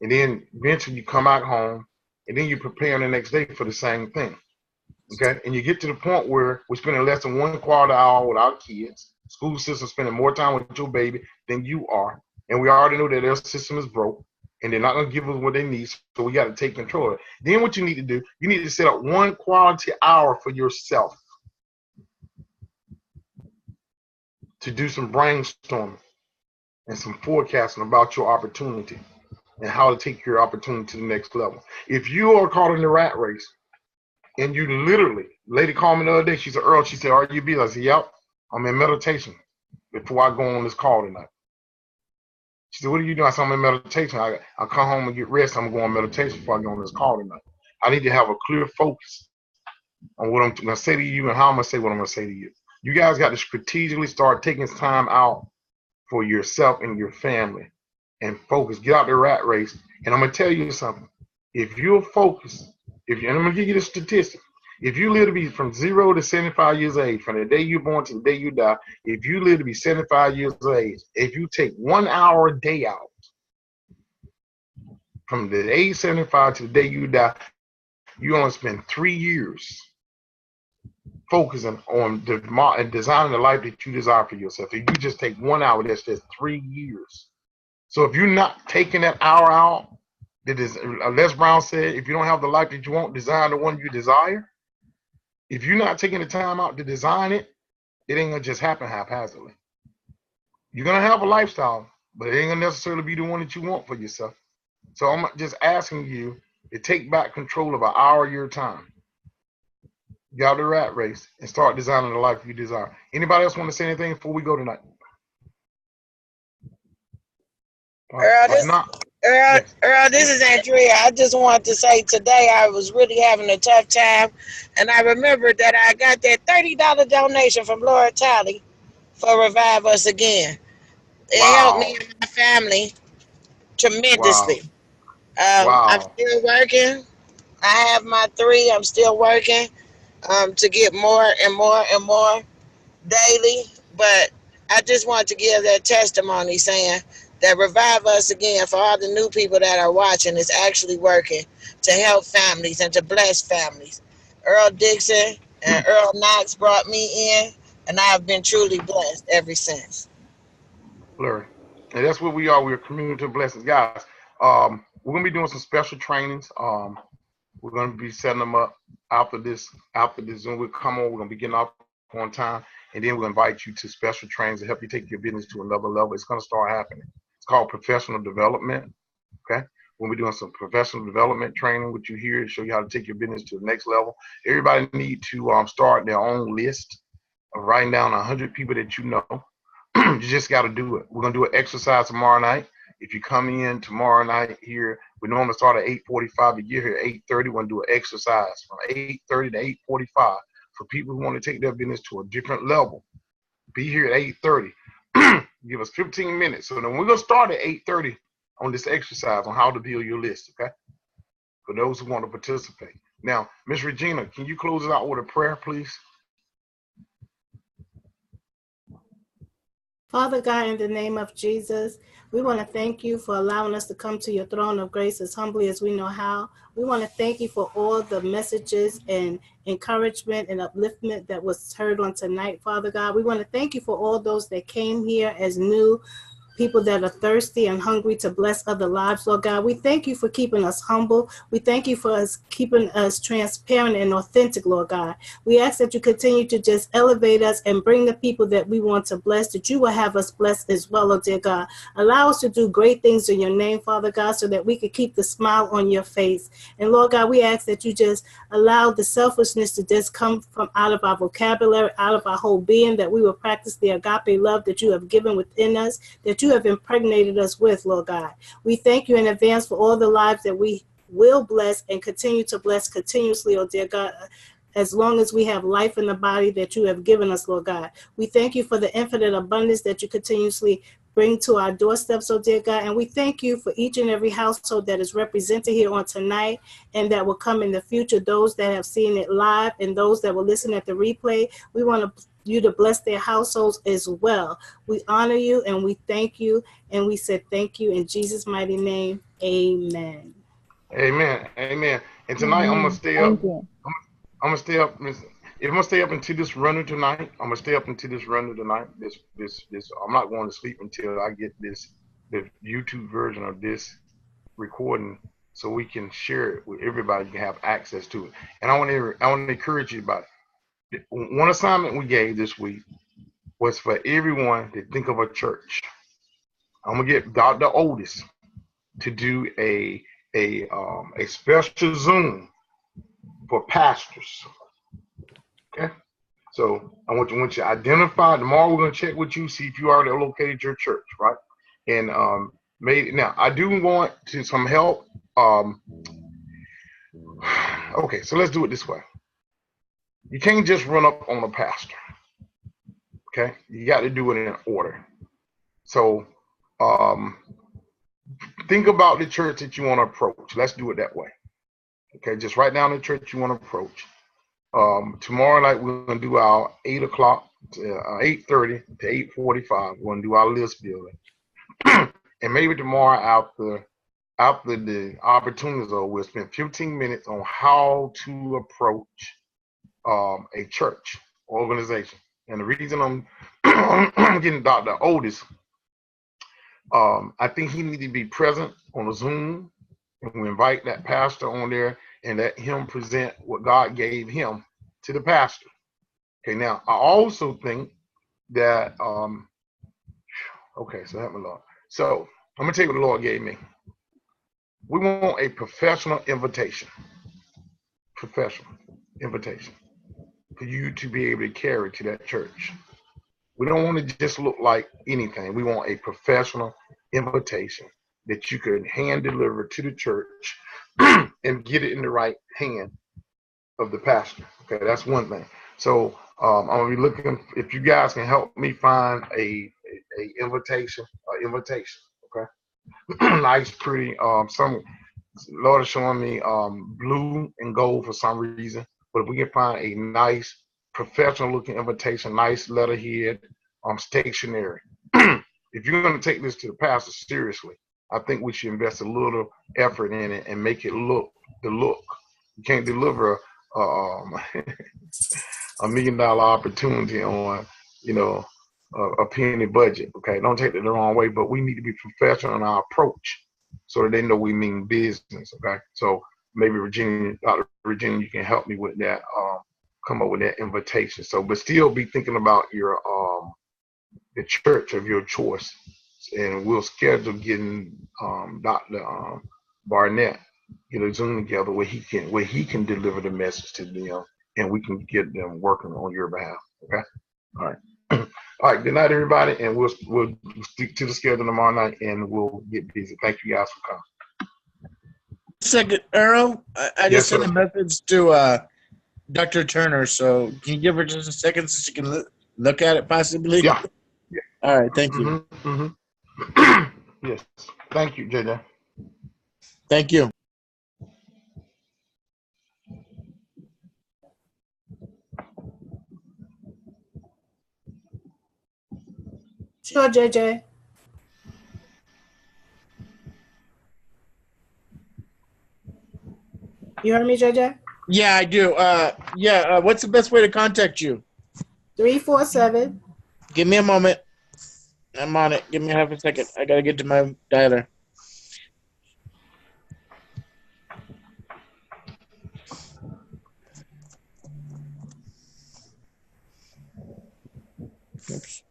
and then eventually you come back home, and then you prepare the next day for the same thing. Okay, and you get to the point where we're spending less than 1/4 hour with our kids. School system spending more time with your baby than you are, and we already know that their system is broke, and they're not gonna give us what they need. So we got to take control of it. Then what you need to do, you need to set up 1 quality hour for yourself to do some brainstorming and some forecasting about your opportunity and how to take your opportunity to the next level. If you are caught in the rat race, and you literally, lady called me the other day, she said, Earl, she said, are you busy? I said, yep, I'm in meditation before I go on this call tonight. She said, what are you doing? I said, I'm in meditation. I come home and get rest. I'm going to go on meditation before I go on this call tonight. I need to have a clear focus on what I'm going to say to you and how I'm going to say what I'm going to say to you. You guys got to strategically start taking time out for yourself and your family and focus. Get out the rat race. And I'm going to tell you something. If you're focused, and I'm going to give you the statistic. If you live to be from 0 to 75 years of age, from the day you're born to the day you die, if you live to be 75 years of age, if you take 1 hour a day out, from the age 75 to the day you die, you only spend 3 years focusing on designing the life that you desire for yourself. If you just take 1 hour, that's just 3 years. So if you're not taking that hour out, that is, Les Brown said, if you don't have the life that you want, design the one you desire. If you're not taking the time out to design it, it ain't gonna just happen haphazardly. You're gonna have a lifestyle, but it ain't gonna necessarily be the one that you want for yourself. So I'm just asking you to take back control of an hour of your time. Get out the rat race and start designing the life you desire. Anybody else want to say anything before we go tonight? Earl, this is Andrea. I just wanted to say today I was really having a tough time, and I remembered that I got that $30 donation from Laura Talley for Revive Us Again. It helped me and my family tremendously. I'm still working. I have my 3. I'm still working to get more and more and more daily, but I just want to give that testimony saying that Revive Us Again, for all the new people that are watching, is actually working to help families and to bless families. Earl Dixon and Earl Knox brought me in, and I have been truly blessed ever since. Larry, and that's what we are. We're community blessings, guys. We're gonna be doing some special trainings. We're gonna be setting them up after this Zoom. We'll come on. We're gonna be getting off on time, and then we'll invite you to special trainings to help you take your business to another level. It's going to start happening. It's called professional development. Okay, when we're doing some professional development training, what you hear, show you how to take your business to the next level. Everybody need to start their own list of writing down 100 people that you know. You just got to do it. We're going to do an exercise tomorrow night. If you come in tomorrow night here, we normally start at 8:45. You get here at 8:30. We're going to do an exercise from 8:30 to 8:45 for people who want to take their business to a different level. Be here at 8:30. Give us 15 minutes. So then we're going to start at 8:30 on this exercise on how to build your list, okay? For those who want to participate. Now, Miss Regina, can you close it out with a prayer, please? Father God, in the name of Jesus, we want to thank you for allowing us to come to your throne of grace as humbly as we know how. We want to thank you for all the messages and encouragement and upliftment that was heard on tonight, Father God. We want to thank you for all those that came here as new people that are thirsty and hungry to bless other lives, Lord God. We thank you for keeping us humble. We thank you for keeping us transparent and authentic, Lord God. We ask that you continue to just elevate us and bring the people that we want to bless, that you will have us blessed as well, oh dear God. Allow us to do great things in your name, Father God, so that we can keep the smile on your face. And Lord God, we ask that you just allow the selfishness to just come from out of our vocabulary, out of our whole being, that we will practice the agape love that you have given within us, that you have impregnated us with, Lord God. We thank you in advance for all the lives that we will bless and continue to bless continuously, oh dear God, as long as we have life in the body that you have given us, Lord God. We thank you for the infinite abundance that you continuously bring to our doorsteps, oh dear God. And we thank you for each and every household that is represented here on tonight and that will come in the future, those that have seen it live and those that will listen at the replay. We want you to bless their households as well. We honor you and we thank you, and we said thank you in Jesus' mighty name. Amen. Amen. Amen. And tonight I'm gonna stay up. I'm gonna stay up. If I'm gonna stay up until this runner tonight, I'm gonna stay up until this runner tonight. This. I'm not going to sleep until I get the YouTube version of this recording, so we can share it with everybody. You can have access to it. And I want to encourage you about it. One assignment we gave this week was for everyone to think of a church. I'm gonna get Dr. Otis to do a special Zoom for pastors. Okay, so I want you to identify. Tomorrow we're gonna check with you, see if you already located your church, right? And now I do want some help. Okay, so let's do it this way. You can't just run up on a pastor. Okay, you got to do it in order. So think about the church that you want to approach. Let's do it that way. Okay, just write down the church you want to approach. Tomorrow night we're gonna do our 8 o'clock to 8:30 to 8:45. We're gonna do our list building, and maybe tomorrow after the opportunities are, we'll spend 15 minutes on how to approach a church organization. And the reason I'm getting Dr. Otis, I think he needs to be present on a Zoom, and we invite that pastor on there and let him present what God gave him to the pastor. Okay, now I also think that okay, so help me Lord. So I'm gonna tell you what the Lord gave me. We want a professional invitation. Professional invitation for you to be able to carry to that church. We don't want to just look like anything. We want a professional invitation that you can hand deliver to the church and get it in the right hand of the pastor. Okay, that's one thing. So I'm gonna be looking if you guys can help me find a invitation. Okay, nice, pretty. Some Lord is showing me blue and gold for some reason. But if we can find a nice, professional-looking invitation, nice letterhead, stationery. If you're going to take this to the pastor seriously, I think we should invest a little effort in it and make it look the look. You can't deliver $1 million opportunity on, a penny budget. Okay, don't take it the wrong way, but we need to be professional in our approach so that they know we mean business. Okay, so maybe Dr. Virginia, you can help me with that. come up with that invitation. So, but still be thinking about your the church of your choice, and we'll schedule getting Dr. Barnett get a Zoom together where he can deliver the message to them, and we can get them working on your behalf. Okay. All right. All right. Good night, everybody, and we'll stick to the schedule tomorrow night, and we'll get busy. Thank you guys for coming. Second, Earl, I Yes, just sent sir. a message to Dr. Turner, so can you give her just a second so she can look at it possibly? Yeah. All right, thank you. Yes. Thank you, JJ. Thank you. Sure, JJ. You heard me, JJ? Yeah, I do. What's the best way to contact you? 347. Give me a moment. I'm on it. Give me half a second. I gotta get to my dialer. Oops.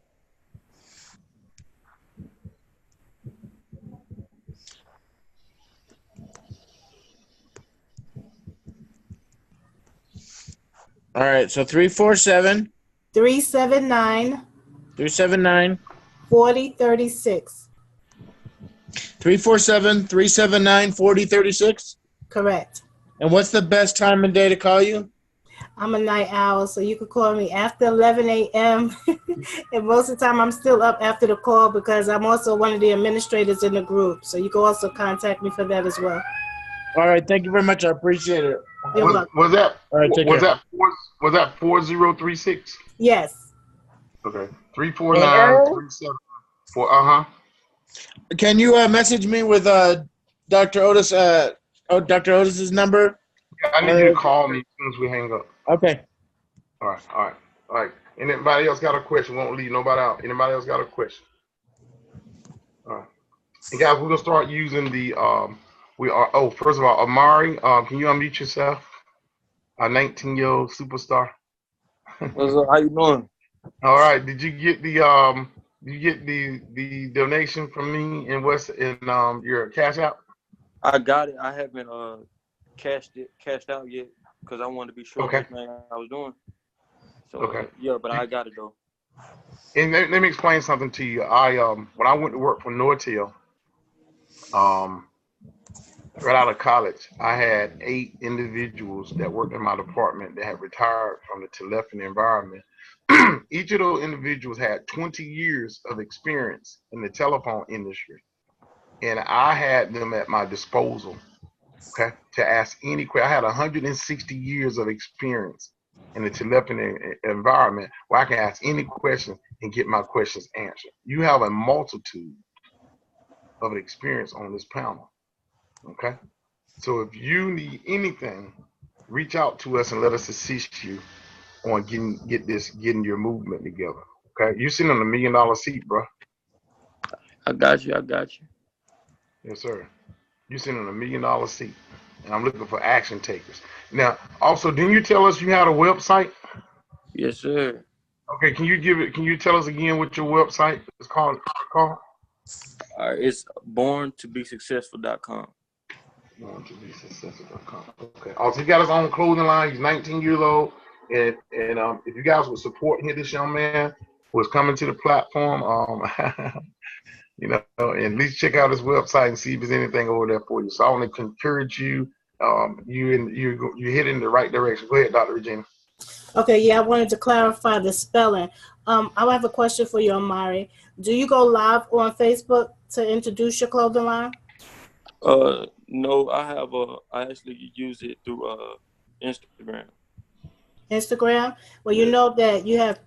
All right, so 347 379 379 4036. 347 379 4036. Correct. And what's the best time and day to call you? I'm a night owl, so you can call me after 11 a.m. And most of the time I'm still up after the call because I'm also one of the administrators in the group. So you can also contact me for that as well. All right, thank you very much. I appreciate it. Was that All right, take care. Was that 4036? Yes. Okay. 34937. Can you message me with Dr. Otis? Dr. Otis's number? I need you to call me as soon as we hang up. Okay. All right. Anybody else got a question? Won't leave nobody out. Anybody else got a question? All right. And guys, we're gonna start using the first of all, Amari, can you unmute yourself? A 19-year-old superstar. What's up? How you doing? All right. Did you get the donation from me in your Cash App? I got it. I haven't cashed out yet because I wanted to be sure of everything I was doing. So yeah, but I got it though. And let me explain something to you. When I went to work for Nortel, right out of college, I had 8 individuals that worked in my department that had retired from the telephony environment. Each of those individuals had 20 years of experience in the telephone industry. And I had them at my disposal, to ask any question. I had 160 years of experience in the telephony environment where I can ask any question and get my questions answered. You have a multitude of experience on this panel, okay? So if you need anything, reach out to us and let us assist you on getting your movement together, okay? You're sitting on $1 million seat, bro. I got you. Yes, sir. You're sitting on $1 million seat, and I'm looking for action takers. Now, also, didn't you tell us you had a website? Yes, sir. Okay, can you tell us again what your website is called? It's borntobesuccessful.com. Borntobesuccessful.com. Okay. Also, he got his own clothing line. He's 19 years old, and if you guys would support this young man who is coming to the platform, and at least check out his website and see if there's anything over there for you. So I want to encourage you. You're heading in the right direction. Go ahead, Dr. Regina. Okay, yeah, I wanted to clarify the spelling. I have a question for you, Amari. Do you go live on Facebook to introduce your clothing line? No, I actually use it through Instagram. Instagram? Well, you know that you have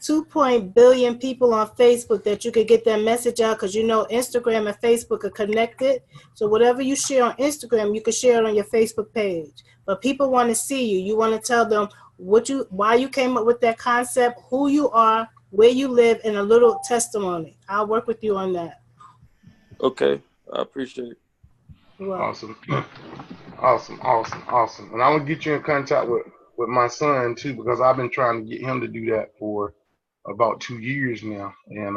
2 billion people on Facebook that you could get that message out, because Instagram and Facebook are connected. So whatever you share on Instagram, you can share it on your Facebook page. But people want to see you. You want to tell them why you came up with that concept, who you are, where you live, and a little testimony. I'll work with you on that. Okay, I appreciate it. Awesome. And I'm gonna get you in contact with with my son too, because I've been trying to get him to do that for about 2 years now, and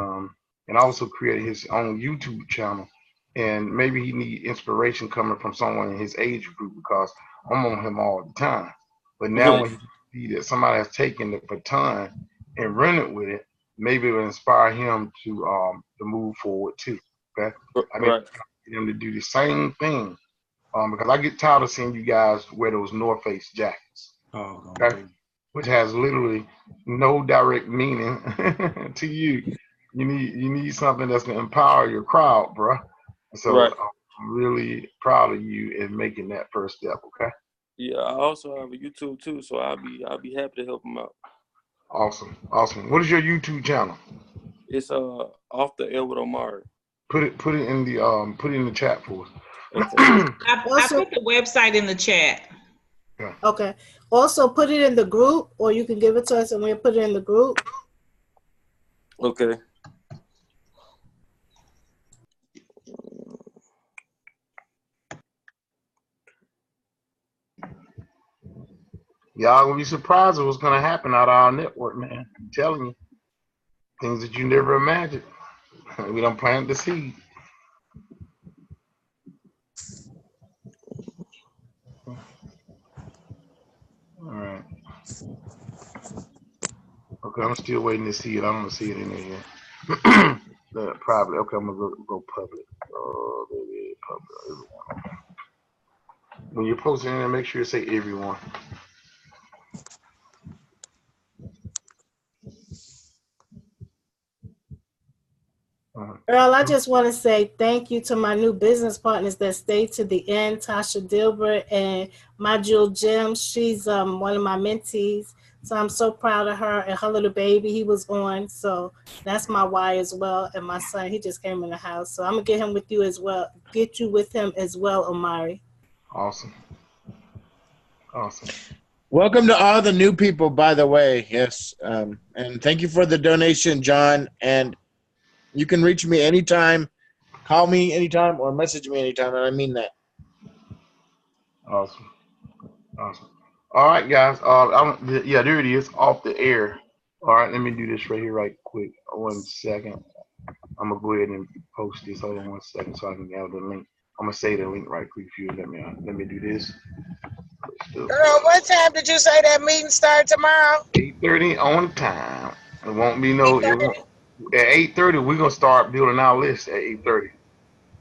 also created his own YouTube channel. And maybe he need inspiration coming from someone in his age group because I'm on him all the time. But now when he see that somebody has taken the baton and run it with it, maybe it will inspire him to move forward too. Okay, I mean, get him to do the same thing. Because I get tired of seeing you guys wear those North Face jackets. Okay, which has literally no direct meaning to you. You need something that's gonna empower your crowd, bro. So I'm really proud of you in making that first step. Okay. Yeah, I also have a YouTube too, so I'll be happy to help them out. Awesome, awesome. What is your YouTube channel? It's Off the Air with Omari. Put it in the chat for us. I put the website in the chat. Yeah. Okay. Also, put it in the group, or you can give it to us and we'll put it in the group. Okay. Y'all gonna be surprised at what's gonna happen out of our network, man. I'm telling you. Things that you never imagined. We done planted the seed. All right. Okay, I'm still waiting to see it. I'm gonna see it in here. Probably. Okay, I'm gonna go public. Oh, baby, public. Everyone. Okay. When you're posting in there, make sure you say everyone. Earl, I just want to say thank you to my new business partners that stayed to the end, Tasha Dilbert and my Jewel Jim. She's one of my mentees. So I'm so proud of her and her little baby he was on. So that's my why as well. And my son, he just came in the house. So I'm going to get him with you as well. Get you with him as well, Omari. Awesome. Awesome. Welcome to all the new people, by the way. Yes. And thank you for the donation, John. And you can reach me anytime, call me anytime, or message me anytime, and I mean that. Awesome. Awesome. All right, guys. Yeah, there it is, off the air. All right, let me do this right here, right quick. 1 second. I'm gonna go ahead and post this. Hold on 1 second, so I can have the link. I'm gonna say the link right quick for you. Let me do this. Girl, what time did you say that meeting start tomorrow? 8:30 on time. It won't be no. It won't. At 8:30, we're gonna start building our list at 8:30.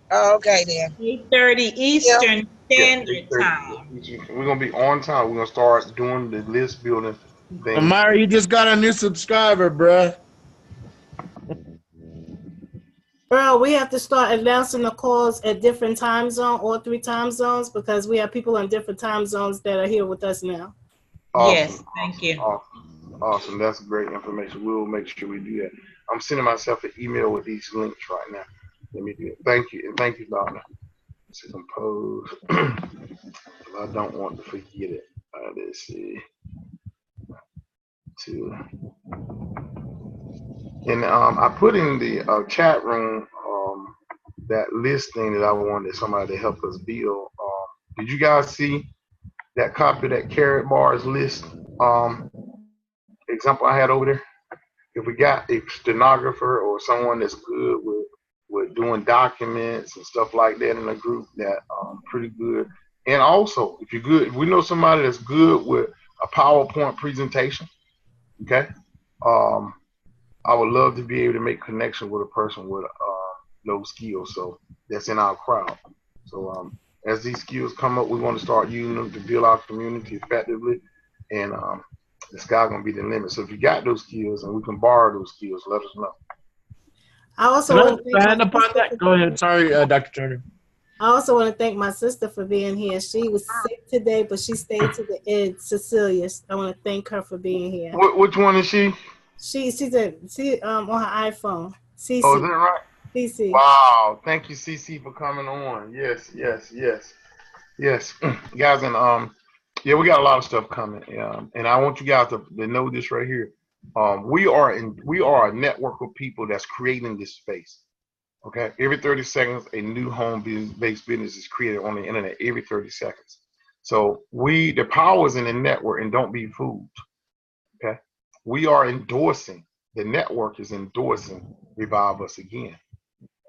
Oh, okay then. 8:30 Eastern Standard Time. We're gonna be on time. We're gonna start doing the list building thing. Amari, you just got a new subscriber, bruh. Earl, we have to start announcing the calls at different time zones, all 3 time zones, because we have people in different time zones that are here with us now. Awesome. Yes, thank you. Awesome. That's great information. We will make sure we do that. I'm sending myself an email with these links right now. Let me do it. Thank you. And thank you, Donna. Let's compose. I don't want to forget it. Let's see. And I put in the chat room that list thing that I wanted somebody to help us build. Did you guys see that copy of that carrot bars list example I had over there? If we got a stenographer or someone that's good with doing documents and stuff like that in a group, that pretty good. And also, if you're good, if we know somebody that's good with a PowerPoint presentation, okay, I would love to be able to make connection with a person with those skills. So that's in our crowd. So as these skills come up, we want to start using them to build our community effectively. And the sky's gonna be the limit. So if you got those skills and we can borrow those skills, let us know. I also want to expand upon that. Go ahead. Sorry, Dr. Turner. I also want to thank my sister for being here. She was sick today, but she stayed to the end. Cecilia, I want to thank her for being here. Which one is she? She's on her iPhone. CC. Oh, is that right? CC. Wow, thank you, CC, for coming on. Yes. Guys, and yeah, we got a lot of stuff coming. And I want you guys to know this right here. We are a network of people that's creating this space. Okay, every 30 seconds, a new home-based business is created on the internet. Every 30 seconds. So the power is in the network, and don't be fooled. Okay, we are endorsing. The network is endorsing Revive Us Again.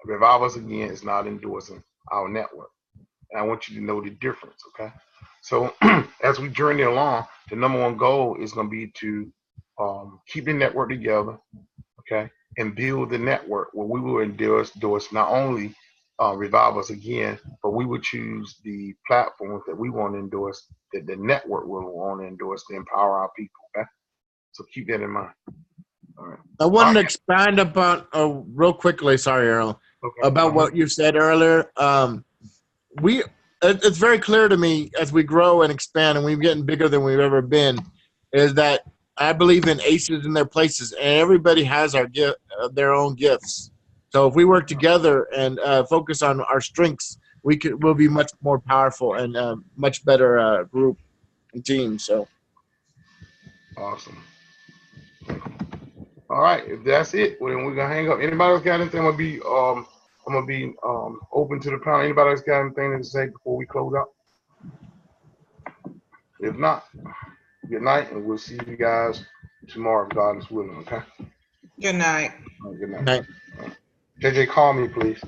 Revive Us Again is not endorsing our network. And I want you to know the difference, okay? So as we journey along, the number one goal is going to be to keep the network together, okay, and build the network where we will endorse not only Revive Us Again, but we will choose the platforms that we want to endorse, that the network will want to endorse to empower our people, okay? So keep that in mind. All right. I wanted to expand upon real quickly, sorry, Earl, about what you said earlier. It's very clear to me as we grow and expand and we're getting bigger than we've ever been, is that I believe in aces in their places, and everybody has their own gifts. So if we work together and focus on our strengths, we'll be much more powerful and much better group and team. So awesome. All right, if that's it, well, then we're gonna hang up. Anybody else got anything? I'm gonna be open to the panel. Anybody else got anything to say before we close out? If not, good night, and we'll see you guys tomorrow if God is willing. Okay. Good night. Good night. JJ, call me, please.